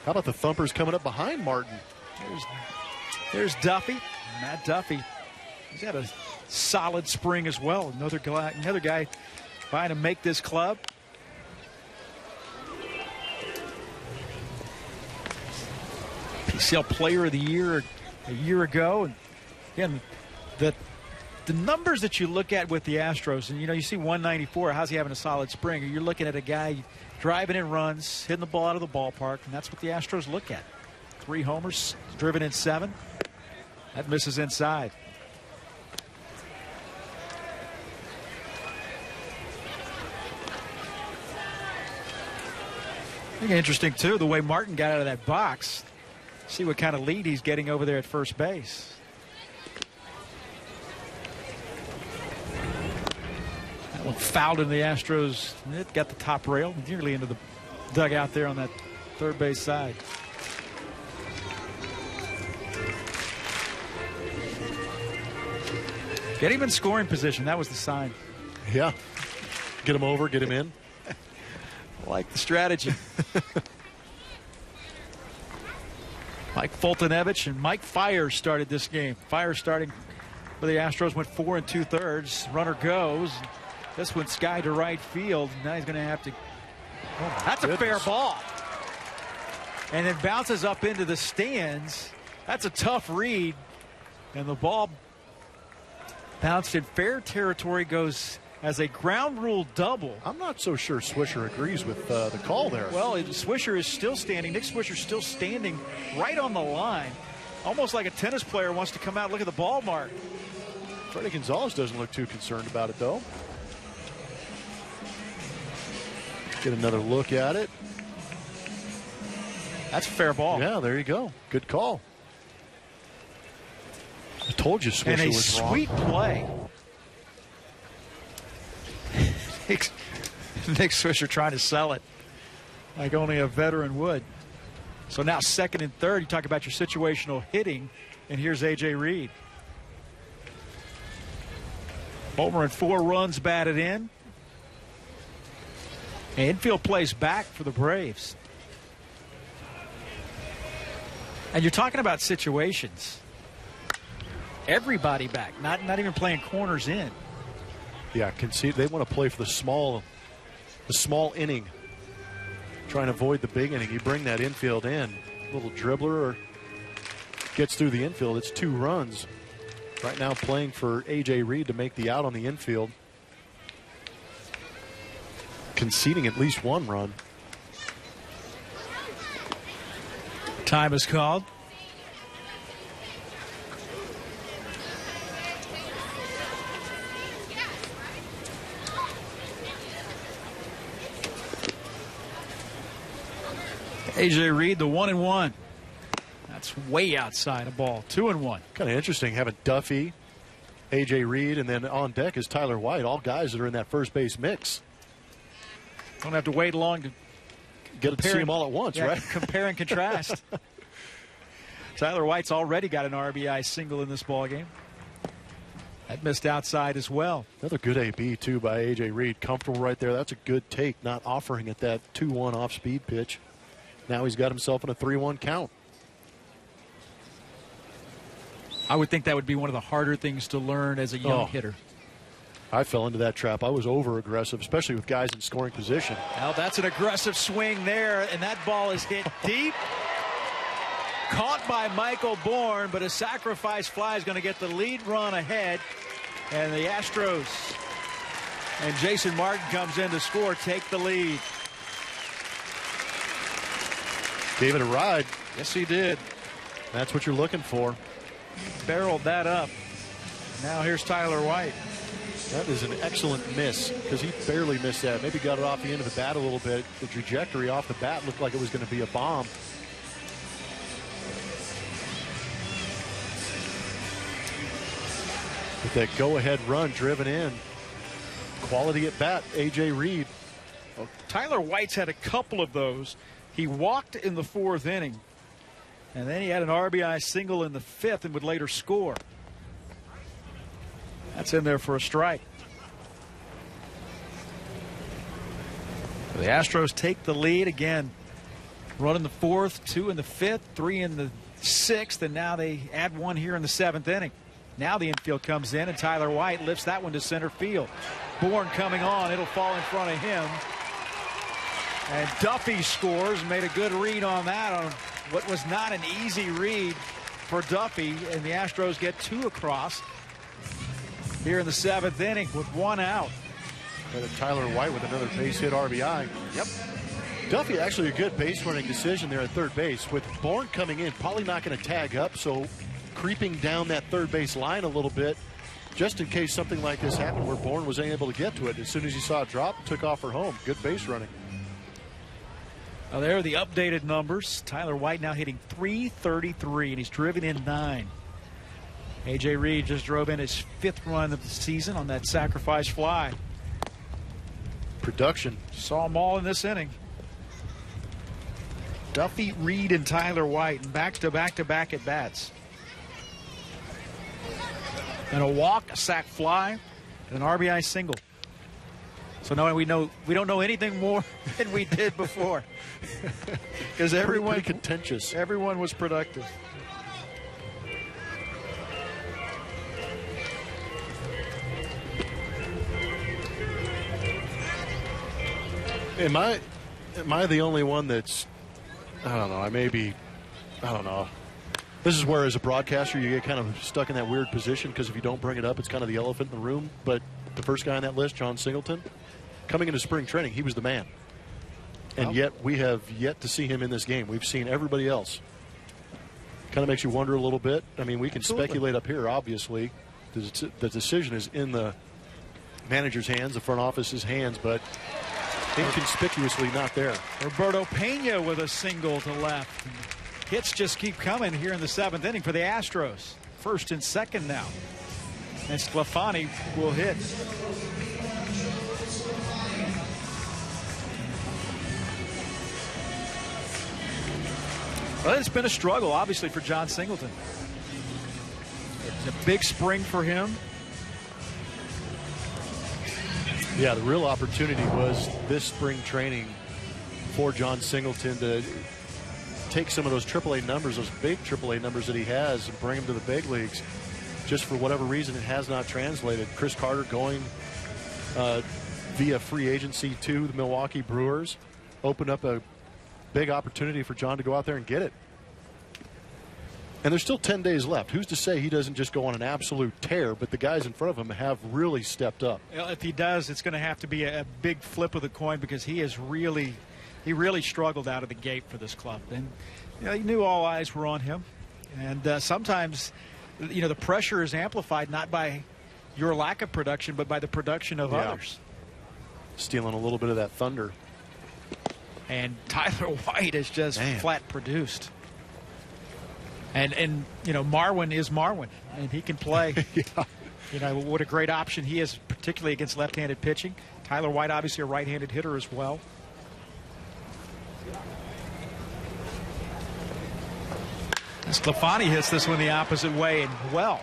How about the thumpers coming up behind Martin? There's Duffy. Matt Duffy. He's had a solid spring as well. Another guy trying to make this club. PCL Player of the Year a year ago. And again, the numbers that you look at with the Astros, and you see 194, how's he having a solid spring? You're looking at a guy driving in runs, hitting the ball out of the ballpark, and that's what the Astros look at. 3 homers, driven in 7. That misses inside. I think interesting, too, the way Martin got out of that box. See what kind of lead he's getting over there at first base. That one fouled in the Astros. It got the top rail, nearly into the dugout there on that third base side. Get him in scoring position. That was the sign. Yeah. Get him over, get him in. I like the strategy. Mike Fultonevich and Mike Fiers started this game. Fiers starting for the Astros, went 4 2/3. Runner goes. This one sky to right field. Now he's going to have to. Oh, that's a fair ball. And it bounces up into the stands. That's a tough read. And the ball bounced in fair territory, goes as a ground rule double. I'm not so sure Swisher agrees with the call there. Well, Swisher is still standing. Nick Swisher's still standing right on the line. Almost like a tennis player wants to come out and look at the ball mark. Freddie Gonzalez doesn't look too concerned about it, though. Get another look at it. That's a fair ball. Yeah, there you go. Good call. I told you Swisher and a was wrong. Sweet play. Nick Swisher trying to sell it like only a veteran would. So now 2nd and 3rd. You talk about your situational hitting, and here's A.J. Reed. Homer and 4 runs batted in. And infield plays back for the Braves. And you're talking about situations. Everybody back, not even playing corners in. Yeah, concede. They want to play for the small inning. Trying to avoid the big inning. You bring that infield in. A little dribbler or gets through the infield. It's 2 runs. Right now playing for A.J. Reed to make the out on the infield. Conceding at least 1 run. Time is called. A.J. Reed, the 1-1. That's way outside a ball. 2-1. Kind of interesting having Duffy, A.J. Reed, and then on deck is Tyler White. All guys that are in that first base mix. Don't have to wait long to get to see them all at once, right? Compare and contrast. Tyler White's already got an RBI single in this ball game. That missed outside as well. Another good AB, too, by A.J. Reed. Comfortable right there. That's a good take, not offering at that 2-1 off-speed pitch. Now he's got himself in a 3-1 count. I would think that would be one of the harder things to learn as a young hitter. I fell into that trap. I was over-aggressive, especially with guys in scoring position. Now that's an aggressive swing there, and that ball is hit deep. Caught by Michael Bourne, but a sacrifice fly is going to get the lead run ahead. And the Astros and Jason Martin comes in to score, take the lead. Gave it a ride. Yes, he did. That's what you're looking for. Barreled that up. Now here's Tyler White. That is an excellent miss because he barely missed that. Maybe got it off the end of the bat a little bit. The trajectory off the bat looked like it was going to be a bomb. With that go-ahead run driven in. Quality at bat, A.J. Reed. Well, Tyler White's had a couple of those. He walked in the 4th inning, and then he had an RBI single in the 5th and would later score. That's in there for a strike. The Astros take the lead again. Run in the 4th, 2 in the 5th, 3 in the 6th, and now they add 1 here in the 7th inning. Now the infield comes in, and Tyler White lifts that one to center field. Bourne coming on. It'll fall in front of him. And Duffy scores. Made a good read on that on what was not an easy read for Duffy, and the Astros get 2 across here in the 7th inning with 1 out. And Tyler White with another base hit RBI. Yep. Duffy actually a good base running decision there at third base. With Bourne coming in, probably not going to tag up, so creeping down that third base line a little bit just in case something like this happened where Bourne was able to get to it. As soon as he saw it drop, took off for home. Good base running. Well, there are the updated numbers. Tyler White now hitting .333, and he's driven in 9. A.J. Reed just drove in his 5th run of the season on that sacrifice fly. Production. Saw them all in this inning. Duffy, Reed, and Tyler White, and back-to-back-to-back at bats. And a walk, a sac fly, and an RBI single. So now we don't know anything more than we did before, because everyone pretty contentious. Everyone was productive. Am I the only one that's, I don't know, I don't know. This is where, as a broadcaster, you get kind of stuck in that weird position because if you don't bring it up, it's kind of the elephant in the room. But the first guy on that list, John Singleton, coming into spring training, he was the man. And yet we have yet to see him in this game. We've seen everybody else. Kind of makes you wonder a little bit. I mean, we can speculate up here, obviously. The decision is in the manager's hands, the front office's hands, but inconspicuously not there. Roberto Pena with a single to left. Hits just keep coming here in the 7th inning for the Astros. 1st and 2nd now. And Sclafani will hit. Well, it's been a struggle, obviously, for John Singleton. It's a big spring for him. Yeah, the real opportunity was this spring training for John Singleton to take some of those AAA numbers, those big AAA numbers that he has, and bring them to the big leagues. Just for whatever reason, it has not translated. Chris Carter going via free agency to the Milwaukee Brewers opened up a big opportunity for John to go out there and get it. And there's still 10 days left. Who's to say he doesn't just go on an absolute tear, but the guys in front of him have really stepped up. Well, if he does, it's going to have to be a big flip of the coin, because he really struggled out of the gate for this club. And he knew all eyes were on him. And sometimes, the pressure is amplified not by your lack of production, but by the production of others. Stealing a little bit of that thunder. And Tyler White is just flat produced. And Marwin is Marwin, and he can play. What a great option he is, particularly against left-handed pitching. Tyler White, obviously a right-handed hitter as well. Sclafani hits this one the opposite way, and well.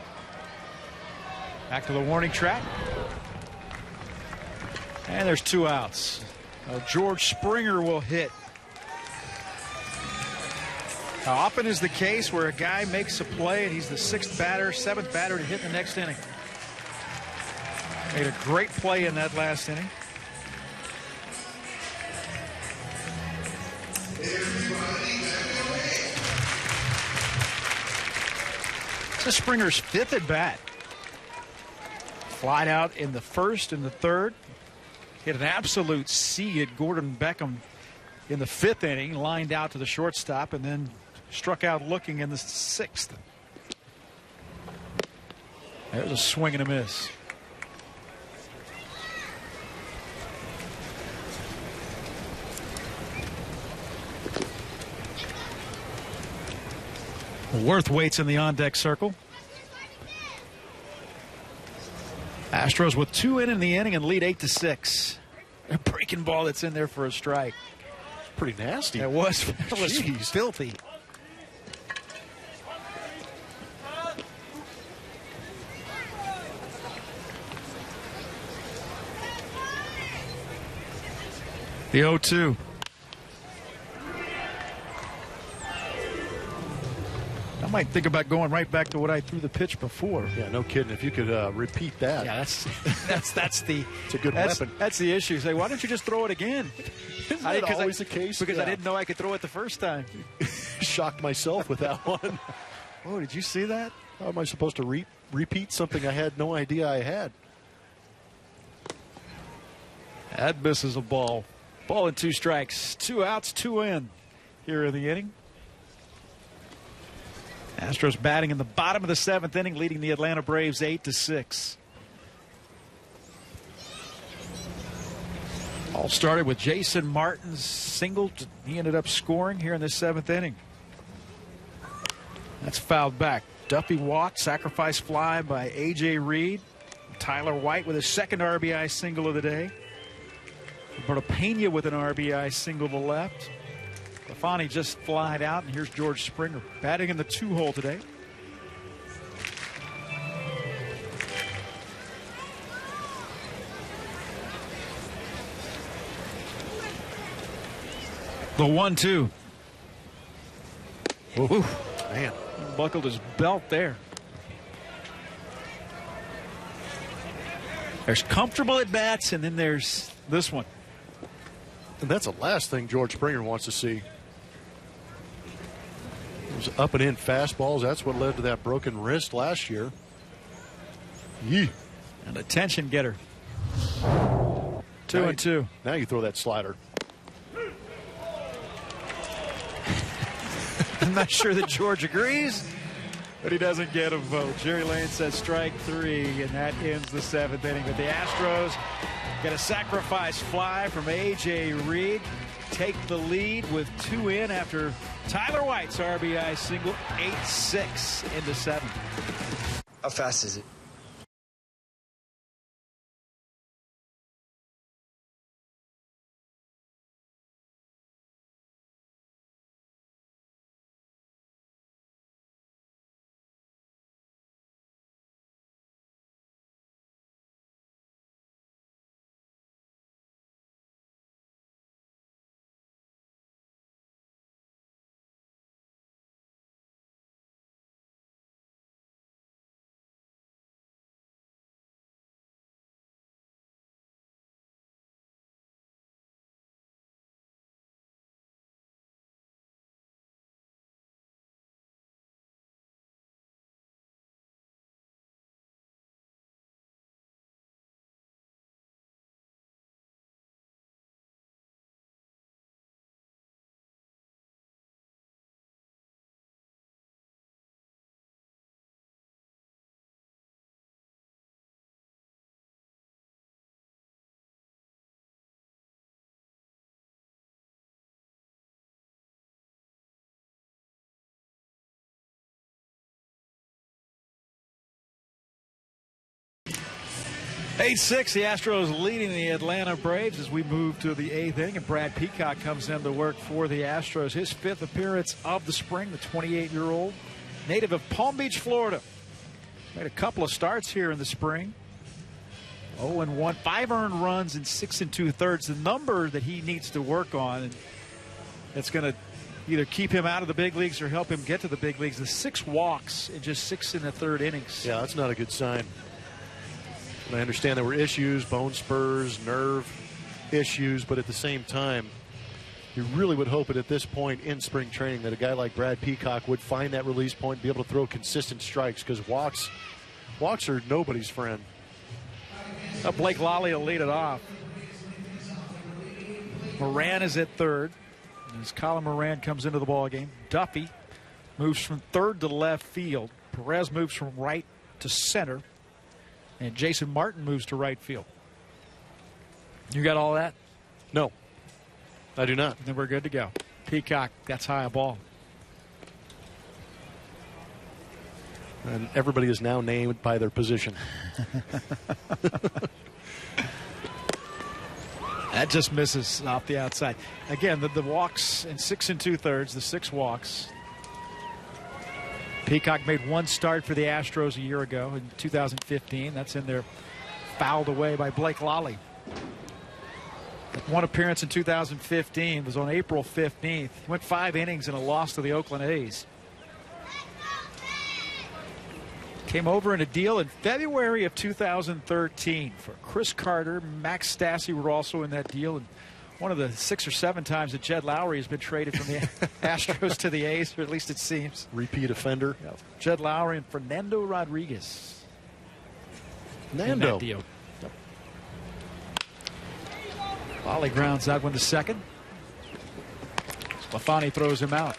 Back to the warning track. And there's 2 outs. George Springer will hit. Now, often is the case where a guy makes a play and he's the 6th batter, 7th batter to hit in the next inning. Made a great play in that last inning. This is Springer's 5th at bat. Flied out in the 1st and the 3rd. Hit an absolute C at Gordon Beckham in the 5th inning, lined out to the shortstop, and then struck out looking in the 6th. There's a swing and a miss. Worth waits in the on-deck circle. Astros with 2 in the inning and lead 8-6. A breaking ball that's in there for a strike. Pretty nasty. It was filthy. The 0-2. I might think about going right back to what I threw the pitch before. Yeah, no kidding. If you could repeat that. Yeah, that's the it's a good weapon. That's the issue. Say, why don't you just throw it again? Isn't that always the case? Because I didn't know I could throw it the first time. Shocked myself with that one. Oh, did you see that? How am I supposed to repeat something I had no idea I had? That misses a ball. Ball and 2 strikes. 2 outs, 2 in here in the inning. Astros batting in the bottom of the 7th inning, leading the Atlanta Braves 8-6. All started with Jason Martin's single. He ended up scoring here in the 7th inning. That's fouled back. Duffy Watt, sacrifice fly by A.J. Reed. Tyler White with his 2nd RBI single of the day. Roberto Pena with an RBI single to left. Lafani just flied out, and here's George Springer batting in the 2-hole today. The 1-2. Woo. Man, buckled his belt there. There's comfortable at bats, and then there's this one. And that's the last thing George Springer wants to see. Those up and in fastballs, that's what led to that broken wrist last year. Yee. An attention getter. 2-2. Now you throw that slider. I'm not sure that George agrees, but he doesn't get a vote. Jerry Lane says strike 3, and that ends the 7th inning. But the Astros get a sacrifice fly from A.J. Reed. Take the lead with 2 in after Tyler White's RBI single. 8-6 into 7. How fast is it? The Astros leading the Atlanta Braves as we move to the 8th inning, and Brad Peacock comes in to work for the Astros. His 5th appearance of the spring, the 28-year-old native of Palm Beach, Florida. Made a couple of starts here in the spring. 0-1, 5 earned runs in 6 2/3. The number that he needs to work on, and it's going to, either keep him out of the big leagues or help him get to the big leagues. The 6 walks in just 6 in the third innings. Yeah, that's not a good sign. And I understand there were issues, bone spurs, nerve issues, but at the same time, you really would hope that at this point in spring training that a guy like Brad Peacock would find that release point and be able to throw consistent strikes, because walks are nobody's friend. Blake Lally will lead it off. Moran is at third. As Colin Moran comes into the ballgame, Duffy moves from third to left field. Perez moves from right to center. And Jason Martin moves to right field. You got all that? No, I do not. Then we're good to go. Peacock, that's high a ball. And everybody is now named by their position. That just misses off the outside. Again, the walks in 6 2/3, the 6 walks. Peacock made 1 start for the Astros a year ago in 2015. That's in there, fouled away by Blake Lally. 1 appearance in 2015 was on April 15th. He went 5 innings in a loss to the Oakland A's. Came over in a deal in February of 2013 for Chris Carter. Max Stassi were also in that deal. And one of the 6 or 7 times that Jed Lowry has been traded from the Astros to the A's, or at least it seems. Repeat offender. Yep. Jed Lowry and Fernando Rodriguez. Nando. In that deal. Yep. Lally grounds out one to second. Lafani throws him out.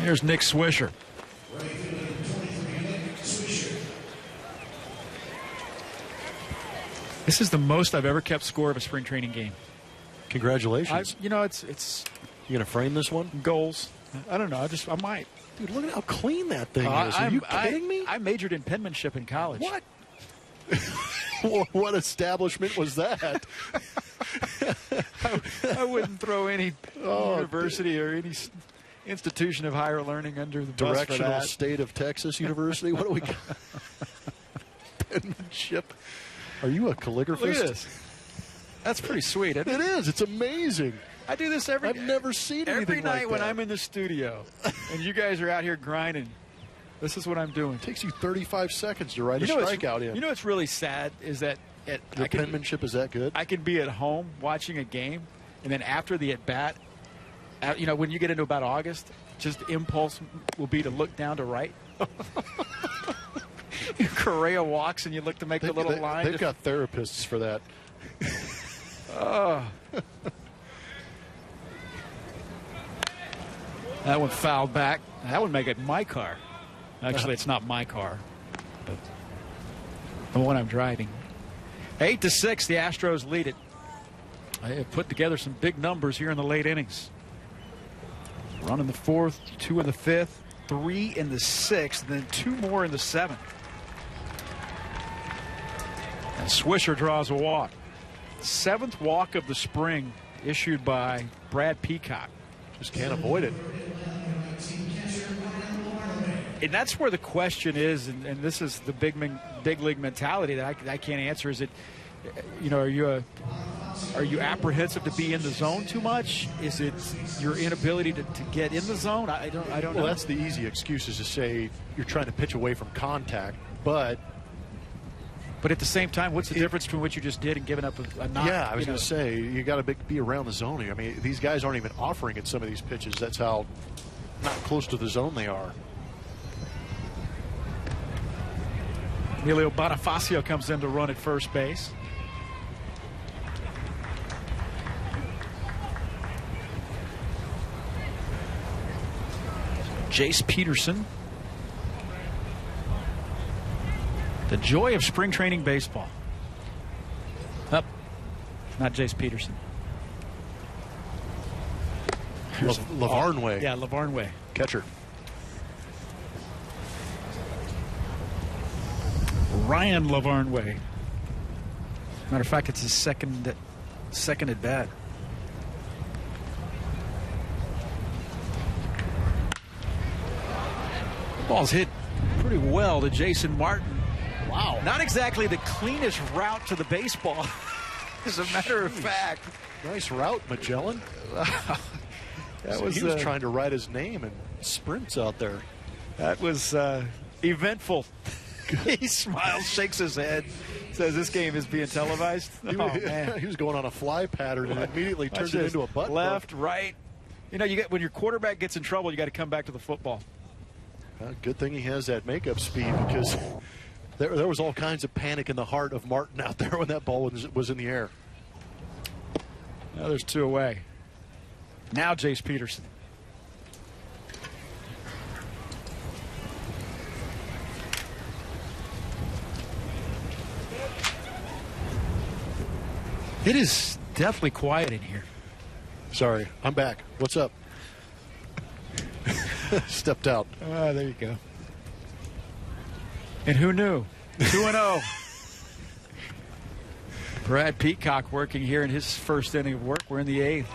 Here's Nick Swisher. This is the most I've ever kept score of a spring training game. Congratulations. It's you gonna frame this one? Goals. I don't know. I might. Dude, look at how clean that thing is. Are you kidding me? I majored in penmanship in college. What? What establishment was that? I wouldn't throw any university or any institution of higher learning under the bus for Directional that. State of Texas University. What do we got? Penmanship. Are you a calligraphist? Look at this. That's pretty sweet, isn't it? It is. It's amazing. I do this I've never seen anything every night like when that. I'm in the studio and you guys are out here grinding. This is what I'm doing. It takes you 35 seconds to write a strikeout in. You know what's really sad is that your penmanship is that good? I can be at home watching a game, and then after the at-bat, when you get into about August, just impulse will be to look down to right. Correa walks, and you look to make the little line. They've got therapists for that. That one fouled back. That would make it my car. Actually, it's not my car, but the one I'm driving. 8-6, the Astros lead it. They have put together some big numbers here in the late innings. Run in the 4th, 2 in the 5th, 3 in the 6th, and then 2 more in the 7th. And Swisher draws a walk. 7th walk of the spring issued by Brad Peacock. Just can't avoid it. And that's where the question is, and this is the big league mentality that I can't answer. Is it, are you apprehensive to be in the zone too much? Is it your inability to get in the zone? I don't know. Well, that's the easy excuse, is to say you're trying to pitch away from contact, but at the same time, what's the difference between what you just did and giving up a knock? Yeah, I was going to say, you got to be around the zone here. I mean, these guys aren't even offering at some of these pitches. That's how not close to the zone they are. Emilio Bonifacio comes in to run at first base. Jace Peterson. The joy of spring training baseball. Up. Not Jace Peterson. Lavarnway. Yeah, Lavarnway. Catcher. Ryan Lavarnway. Matter of fact, it's his second at bat. Ball's hit pretty well to Jason Martin. Wow. Not exactly the cleanest route to the baseball. As a matter of fact. Nice route, Magellan. That was, he was trying to write his name in sprints out there. That was eventful. He smiles, shakes his head, says this game is being televised. Oh, man. He was going on a fly pattern and immediately turned it into a butt left, book. right. You know, when your quarterback gets in trouble, you got to come back to the football. Good thing he has that makeup speed, because there was all kinds of panic in the heart of Martin out there when that ball was in the air. Now there's 2 away. Now Jace Peterson. It is definitely quiet in here. Sorry, I'm back. What's up? Stepped out. There you go. And who knew? 2-0. Brad Peacock working here in his first inning of work. We're in the 8th.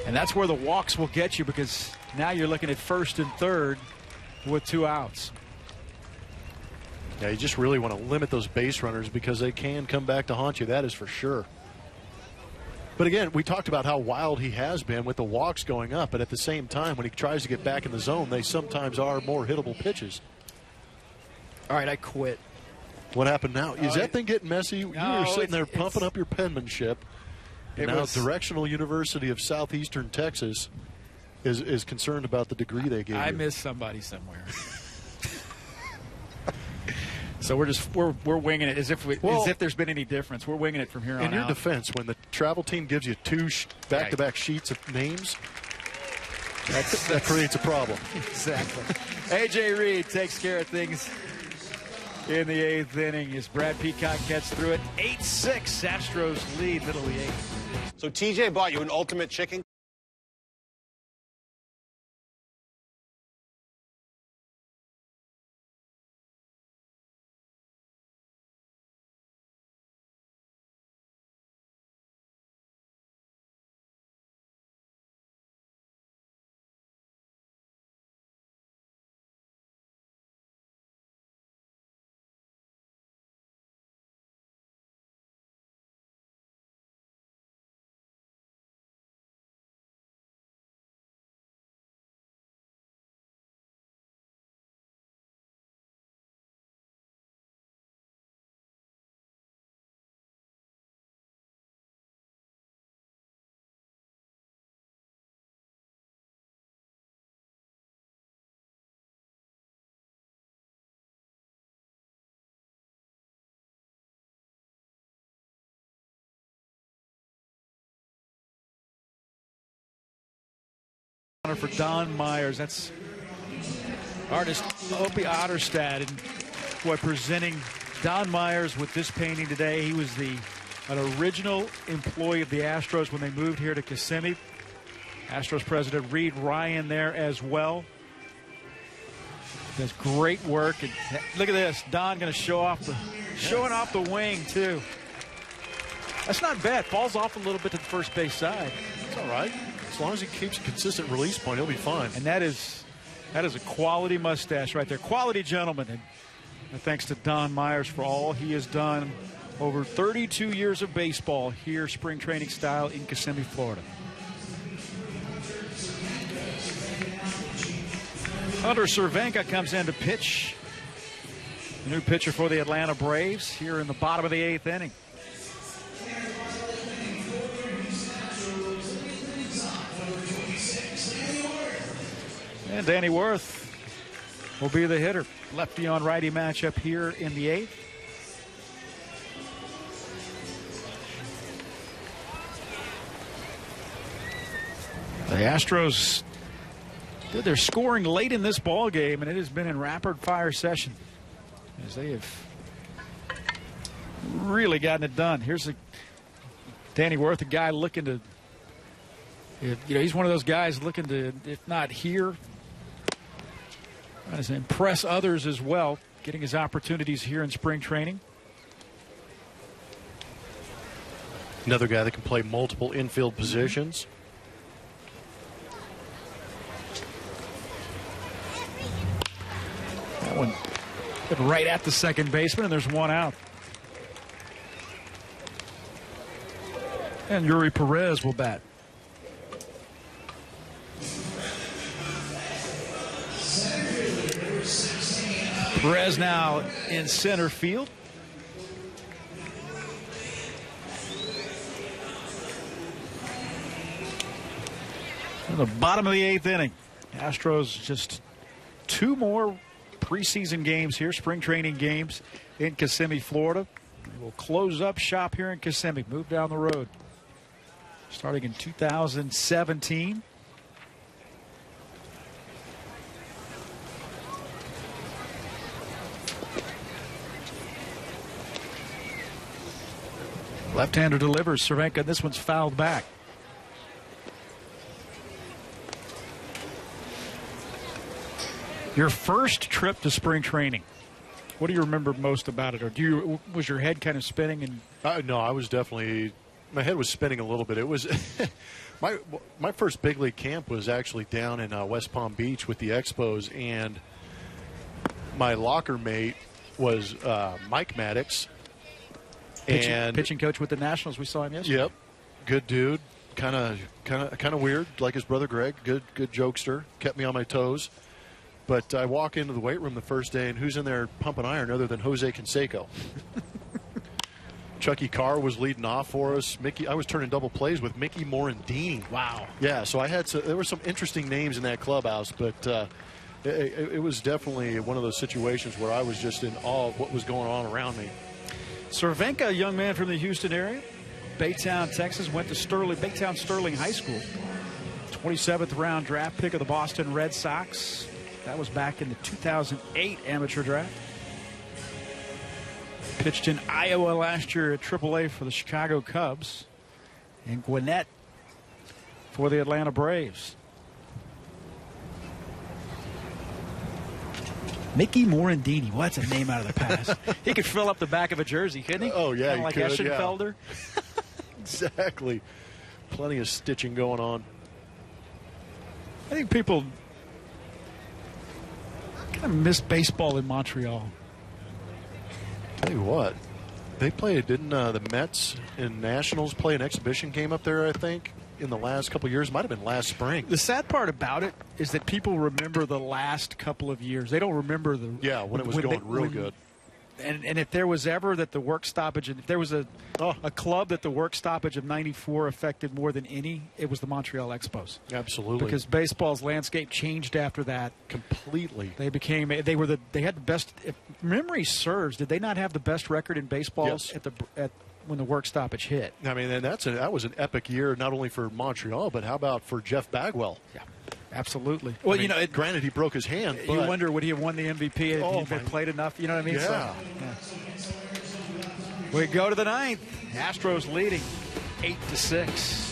And that's where the walks will get you, because now you're looking at first and third with 2 outs. Yeah, you just really want to limit those base runners, because they can come back to haunt you. That is for sure. But again, we talked about how wild he has been with the walks going up, but at the same time, when he tries to get back in the zone, they sometimes are more hittable pitches. All right, I quit. What happened now? Is that thing getting messy? You were sitting there pumping up your penmanship. And now Directional University of Southeastern Texas is concerned about the degree they gave you. I missed somebody somewhere. So we're winging it as if there's been any difference. We're winging it from here on out. In your defense, when the travel team gives you 2 back-to-back sheets of names, that creates a problem. Exactly. A.J. Reed takes care of things in the 8th inning as Brad Peacock gets through it. 8-6, Astros lead middle of the 8th. So TJ bought you an ultimate chicken? For Don Myers, that's artist Opie Otterstad, and presenting Don Myers with this painting today. He was an original employee of the Astros when they moved here to Kissimmee. Astros president Reed Ryan there as well. Does great work, and look at this. Don going to showing off the wing too. That's not bad. Falls off a little bit to the first base side. It's all right. As long as he keeps a consistent release point, he'll be fine. And that is a quality mustache right there. Quality gentleman. And thanks to Don Myers for all he has done over 32 years of baseball here, spring training style, in Kissimmee, Florida. Hunter Cervenka comes in to pitch. The new pitcher for the Atlanta Braves here in the bottom of the 8th inning. And Danny Worth will be the hitter. Lefty on righty matchup here in the 8th. The Astros did their scoring late in this ball game, and it has been in rapid fire session as they have really gotten it done. Here's Danny Worth, a guy looking to, he's one of those guys looking to, if not here, trying to impress others as well, getting his opportunities here in spring training. Another guy that can play multiple infield positions. That one right at the second baseman, and there's one out. And Yuri Perez will bat. Perez now in center field. In the bottom of the 8th inning. Astros just 2 more preseason games here, spring training games in Kissimmee, Florida. We'll close up shop here in Kissimmee, move down the road. Starting in 2017. Left-hander delivers. Cervenka, this one's fouled back. Your first trip to spring training, what do you remember most about it? Or was your head kind of spinning? And No, I was definitely, my head was spinning a little bit. It was my first big league camp was actually down in West Palm Beach with the Expos, and my locker mate was Mike Maddox. Pitching coach with the Nationals. We saw him yesterday. Yep, good dude. Kind of weird, like his brother Greg. Good jokester. Kept me on my toes. But I walk into the weight room the first day, and who's in there pumping iron other than Jose Canseco? Chucky Carr was leading off for us. I was turning double plays with Mickey Morandini. Wow. Yeah, so there were some interesting names in that clubhouse, but it was definitely one of those situations where I was just in awe of what was going on around me. Cervenka, a young man from the Houston area, Baytown, Texas, went to Baytown Sterling High School. 27th round draft pick of the Boston Red Sox. That was back in the 2008 amateur draft. Pitched in Iowa last year at AAA for the Chicago Cubs. And Gwinnett for the Atlanta Braves. Mickey Morandini. What's a name out of the past? He could fill up the back of a jersey, couldn't he? Oh, yeah, Kinda like could, Eschenfelder. Yeah. Exactly. Plenty of stitching going on. I think people kind of miss baseball in Montreal. Tell you what, they played, didn't the Mets and Nationals play an exhibition game up there, I think, in the last couple of years? Might have been last spring. The sad part about it is that people remember the last couple of years. They don't remember when it was going real good. And if there was ever that the work stoppage, if there was a club that the work stoppage of '94 affected more than any, it was the Montreal Expos. Absolutely. Because baseball's landscape changed after that completely. They had the best. If memory serves, did they not have the best record in baseball when the work stoppage hit? I mean, and that was an epic year, not only for Montreal, but how about for Jeff Bagwell? Yeah. Absolutely. Well, granted, he broke his hand. You wonder, would he have won the MVP if he'd been played enough? You know what I mean? Yeah. We go to the 9th. Astros leading 8-6.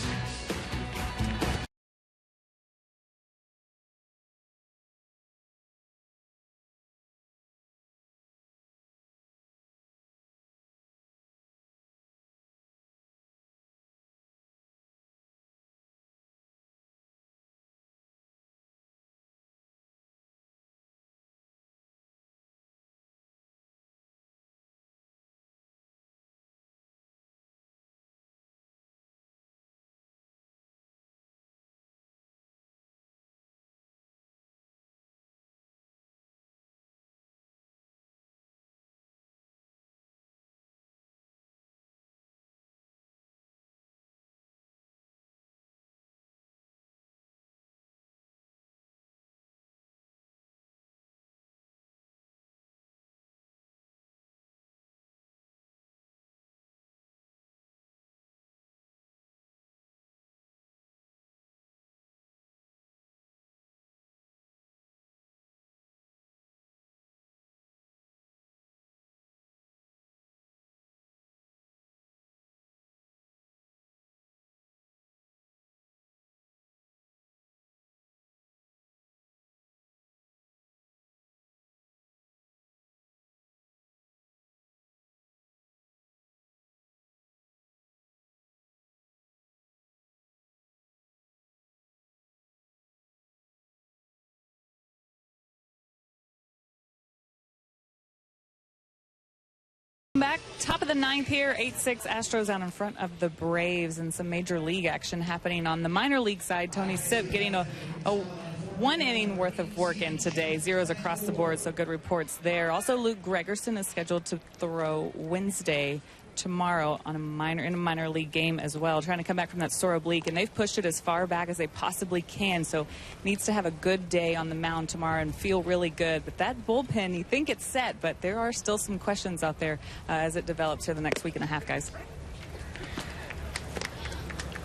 Back top of the ninth here, 8-6 Astros out in front of the Braves, and some major league action happening on the minor league side. Tony Sipp getting a 1 inning worth of work in today. Zeros across the board, so good reports there. Also, Luke Gregerson is scheduled to throw Wednesday, tomorrow, in a minor league game as well, trying to come back from that sore oblique, and they've pushed it as far back as they possibly can, so needs to have a good day on the mound tomorrow and feel really good. But that bullpen, you think it's set, but there are still some questions out there as it develops here the next week and a half, guys.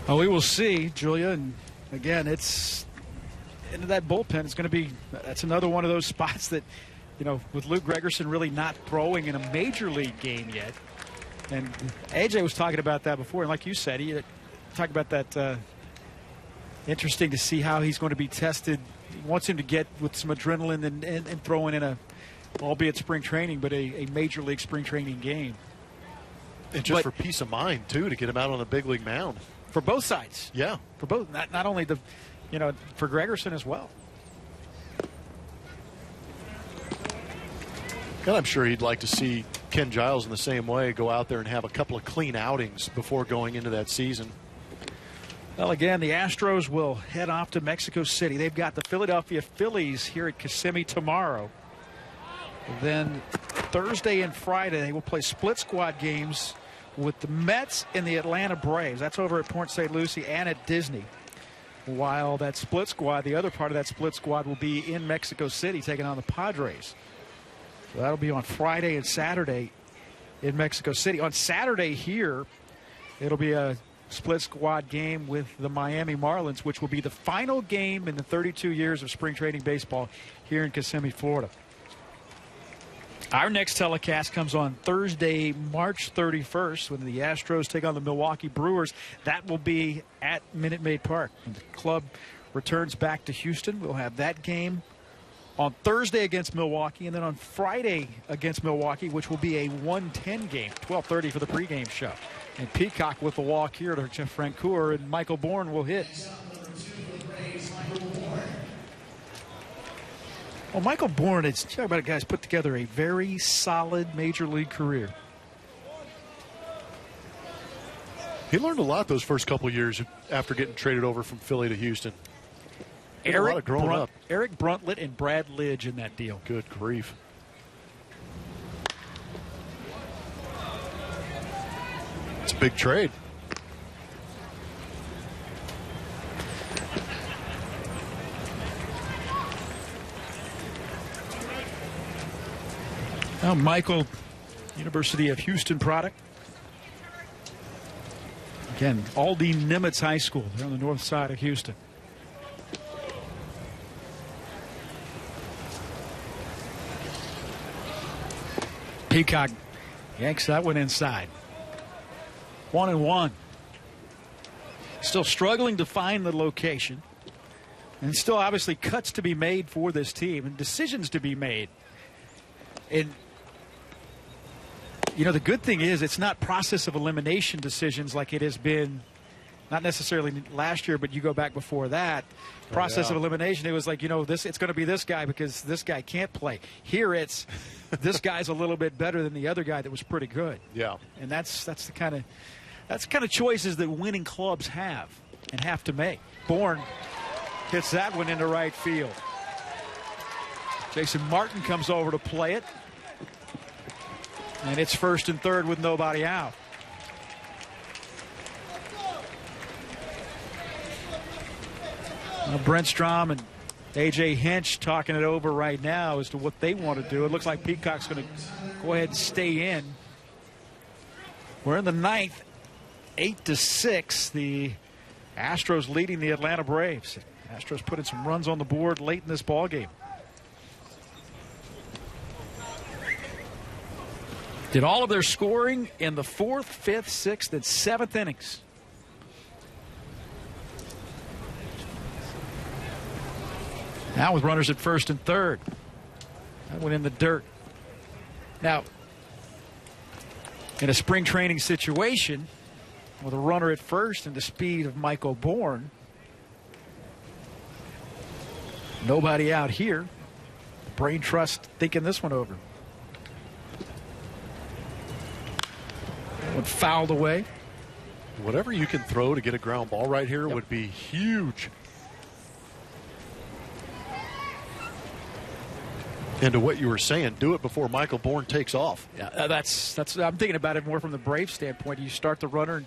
Oh, we will see, Julia, and again, it's into that bullpen. It's going to be, that's another one of those spots that, you know, with Luke Gregerson really not throwing in a major league game yet. And AJ was talking about that before, and like you said, he talked about that. Interesting to see how he's going to be tested. He wants him to get with some adrenaline and throwing in a, albeit spring training, but a major league spring training game. And just for peace of mind, too, to get him out on the big league mound. For both sides. Yeah. For both. Not only the, you know, for Gregerson as well. And I'm sure he'd like to see Ken Giles in the same way, go out there and have a couple of clean outings before going into that season. Well, again, the Astros will head off to Mexico City. They've got the Philadelphia Phillies here at Kissimmee tomorrow. Then Thursday and Friday, they will play split squad games with the Mets and the Atlanta Braves. That's over at Port St. Lucie and at Disney. While that split squad, the other part of that split squad, will be in Mexico City taking on the Padres. So that'll be on Friday and Saturday in Mexico City. On Saturday here, it'll be a split squad game with the Miami Marlins, which will be the final game in the 32 years of spring training baseball here in Kissimmee, Florida. Our next telecast comes on Thursday, March 31st, when the Astros take on the Milwaukee Brewers. That will be at Minute Maid Park. When the club returns back to Houston, we'll have that game on Thursday against Milwaukee, and then on Friday against Milwaukee, which will be a 1:10 game, 12:30 for the pregame show. And Peacock with the walk here to Jeff Francoeur, and Michael Bourne will hit. Well, Michael Bourne, it's talking about a guy's put together a very solid major league career. He learned a lot those first couple of years after getting traded over from Philly to Houston. Eric Bruntlett and Brad Lidge in that deal. Good grief. It's a big trade. Now Michael, University of Houston product. Again, Aldine Nimitz High School. They're on the north side of Houston. Peacock yanks that one inside. 1-1. Still struggling to find the location. And still obviously cuts to be made for this team and decisions to be made. And, you know, the good thing is it's not process of elimination decisions like it has been, not necessarily last year, but you go back before that. Process of elimination, it was like, you know, it's going to be this guy because this guy can't play. Here it's this guy's a little bit better than the other guy that was pretty good. Yeah. And that's the kind of choices that winning clubs have and have to make. Bourne hits that one into right field. Jason Martin comes over to play it. And it's first and third with nobody out. Now Brent Strom and A.J. Hinch talking it over right now as to what they want to do. It looks like Peacock's going to go ahead and stay in. We're in the ninth, 8-6. The Astros leading the Atlanta Braves. Astros putting some runs on the board late in this ball game. Did all of their scoring in the 4th, 5th, 6th, and 7th innings. Now with runners at first and third. That went in the dirt. Now, in a spring training situation, with a runner at first and the speed of Michael Bourne, nobody out here. Brain Trust thinking this one over. one fouled away. Whatever you can throw to get a ground ball right here would be huge. And to what you were saying, do it before Michael Bourne takes off. Yeah, that's. I'm thinking about it more from the Braves standpoint. You start the runner and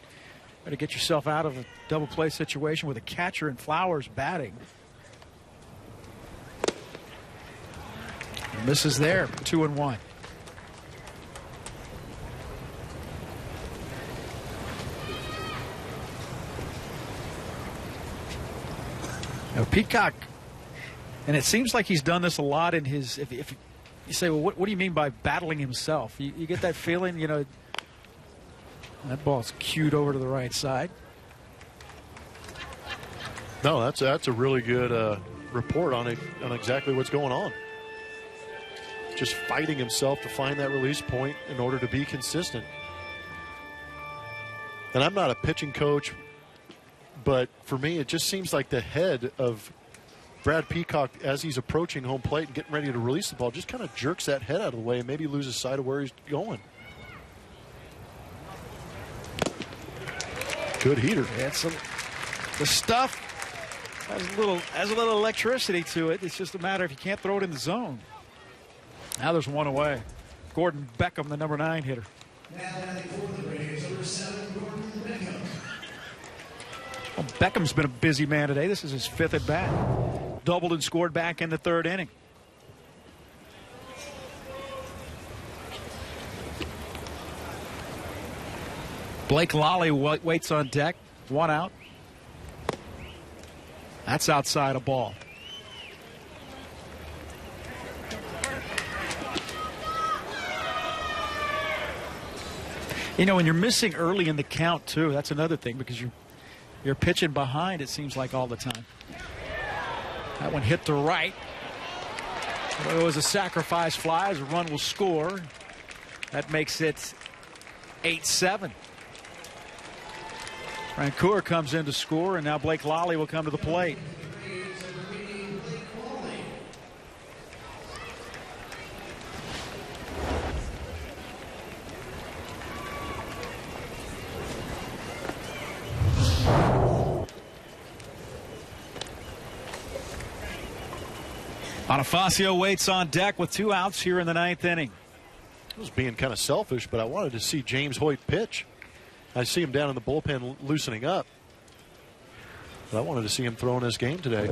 try to get yourself out of a double play situation with a catcher and Flowers batting. Misses there, 2-1. Now, Peacock, and it seems like he's done this a lot in his. If you say, well, what do you mean by battling himself? You get that feeling, you know. That ball's cued over to the right side. No, that's a really good report on exactly what's going on. Just fighting himself to find that release point in order to be consistent. And I'm not a pitching coach, but for me, it just seems like the head of Brad Peacock, as he's approaching home plate and getting ready to release the ball, just kind of jerks that head out of the way and maybe loses sight of where he's going. Good heater. Yeah, the stuff has a little electricity to it. It's just a matter if you can't throw it in the zone. Now there's one away. Gordon Beckham, the number 9 hitter. Well, Beckham's been a busy man today. This is his 5th at bat. Doubled and scored back in the 3rd inning. Blake Lally waits on deck. 1 out. That's outside a ball. You know, when you're missing early in the count, too, that's another thing, because you're pitching behind, it seems like, all the time. That one hit to right. It was a sacrifice fly as a run will score. That makes it 8-7. Francoeur comes in to score, and now Blake Lally will come to the plate. Bonifacio waits on deck with 2 outs here in the 9th inning. I was being kind of selfish, but I wanted to see James Hoyt pitch. I see him down in the bullpen loosening up. But I wanted to see him throw in his game today.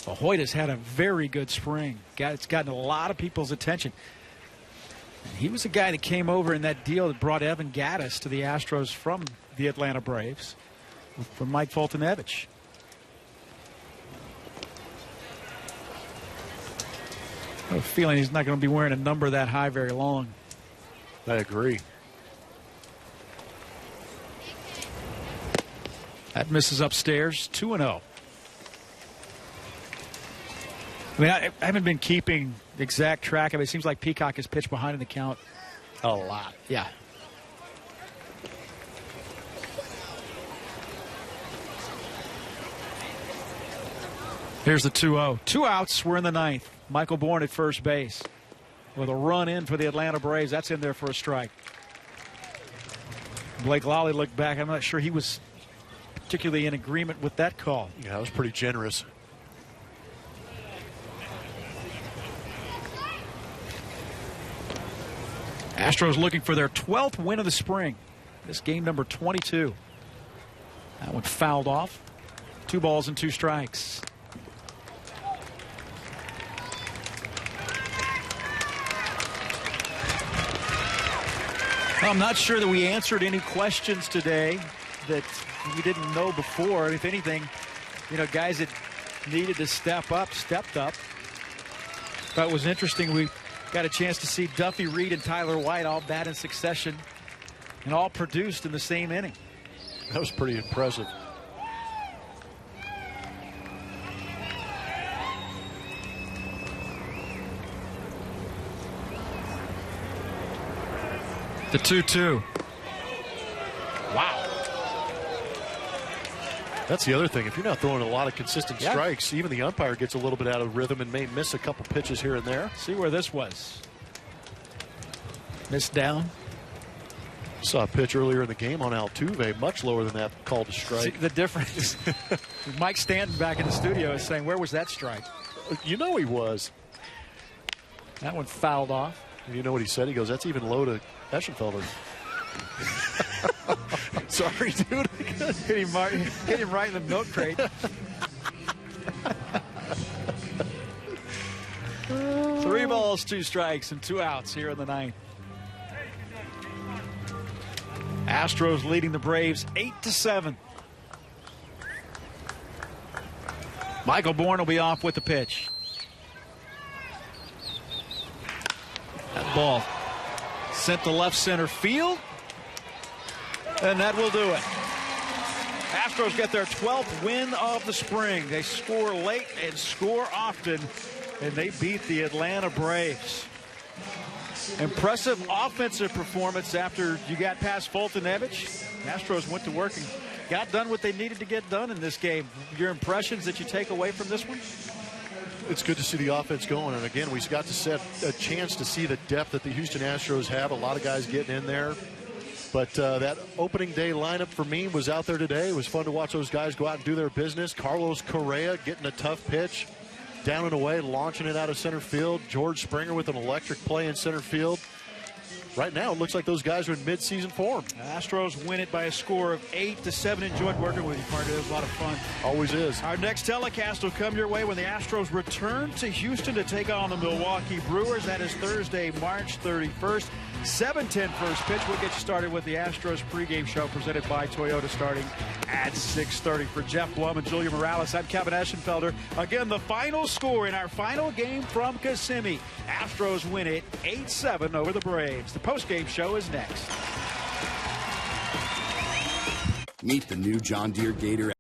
Well, Hoyt has had a very good spring. It's gotten a lot of people's attention. And he was the guy that came over in that deal that brought Evan Gattis to the Astros from the Atlanta Braves, from Mike Foltynewicz. I have a feeling he's not going to be wearing a number that high very long. I agree. That misses upstairs, 2-0. I mean, I haven't been keeping exact track of it. It seems like Peacock has pitched behind in the count a lot. Yeah. Here's the 2-0. 2 outs. We're in the 9th. Michael Bourne at first base with a run in for the Atlanta Braves. That's in there for a strike. Blake Lally looked back. I'm not sure he was particularly in agreement with that call. Yeah, that was pretty generous. Astros looking for their 12th win of the spring. This game number 22. That one fouled off. 2 balls and 2 strikes. Well, I'm not sure that we answered any questions today that we didn't know before. And if anything, you know, guys that needed to step up, stepped up. Thought it was interesting. We got a chance to see Duffy Reed and Tyler White all bat in succession and all produced in the same inning. That was pretty impressive. The 2-2. Wow. That's the other thing. If you're not throwing a lot of consistent strikes, even the umpire gets a little bit out of rhythm and may miss a couple pitches here and there. See where this was. Missed down. Saw a pitch earlier in the game on Altuve, much lower than that, called a strike. See, the difference. Mike Stanton back in the studio is saying, where was that strike? You know he was. That one fouled off. And you know what he said? He goes, that's even low to Eschenfelder. Sorry, dude. Hit him right in the milk crate. 3 balls, 2 strikes, and 2 outs here in the 9th. Astros leading the Braves 8-7. Michael Bourne will be off with the pitch. That ball sent to left center field, and that will do it. Astros get their 12th win of the spring. They score late and score often, and they beat the Atlanta Braves. Impressive offensive performance after you got past Fulton Evich. Astros went to work and got done what they needed to get done in this game. Your impressions that you take away from this one? It's good to see the offense going, and again, we got to set a chance to see the depth that the Houston Astros have. A lot of guys getting in there. But that opening day lineup for me was out there today. It was fun to watch those guys go out and do their business. Carlos Correa getting a tough pitch, down and away, launching it out of center field. George Springer with an electric play in center field. Right now, it looks like those guys are in mid-season form. The Astros win it by a score of 8-7. Enjoyed working with you, Carter. It was a lot of fun. Always is. Our next telecast will come your way when the Astros return to Houston to take on the Milwaukee Brewers. That is Thursday, March 31st. 7:10 first pitch. We'll get you started with the Astros pregame show presented by Toyota starting at 6:30. For Jeff Blum and Julia Morales, I'm Kevin Eschenfelder. Again, the final score in our final game from Kissimmee. Astros win it 8-7 over the Braves. The postgame show is next. Meet the new John Deere Gator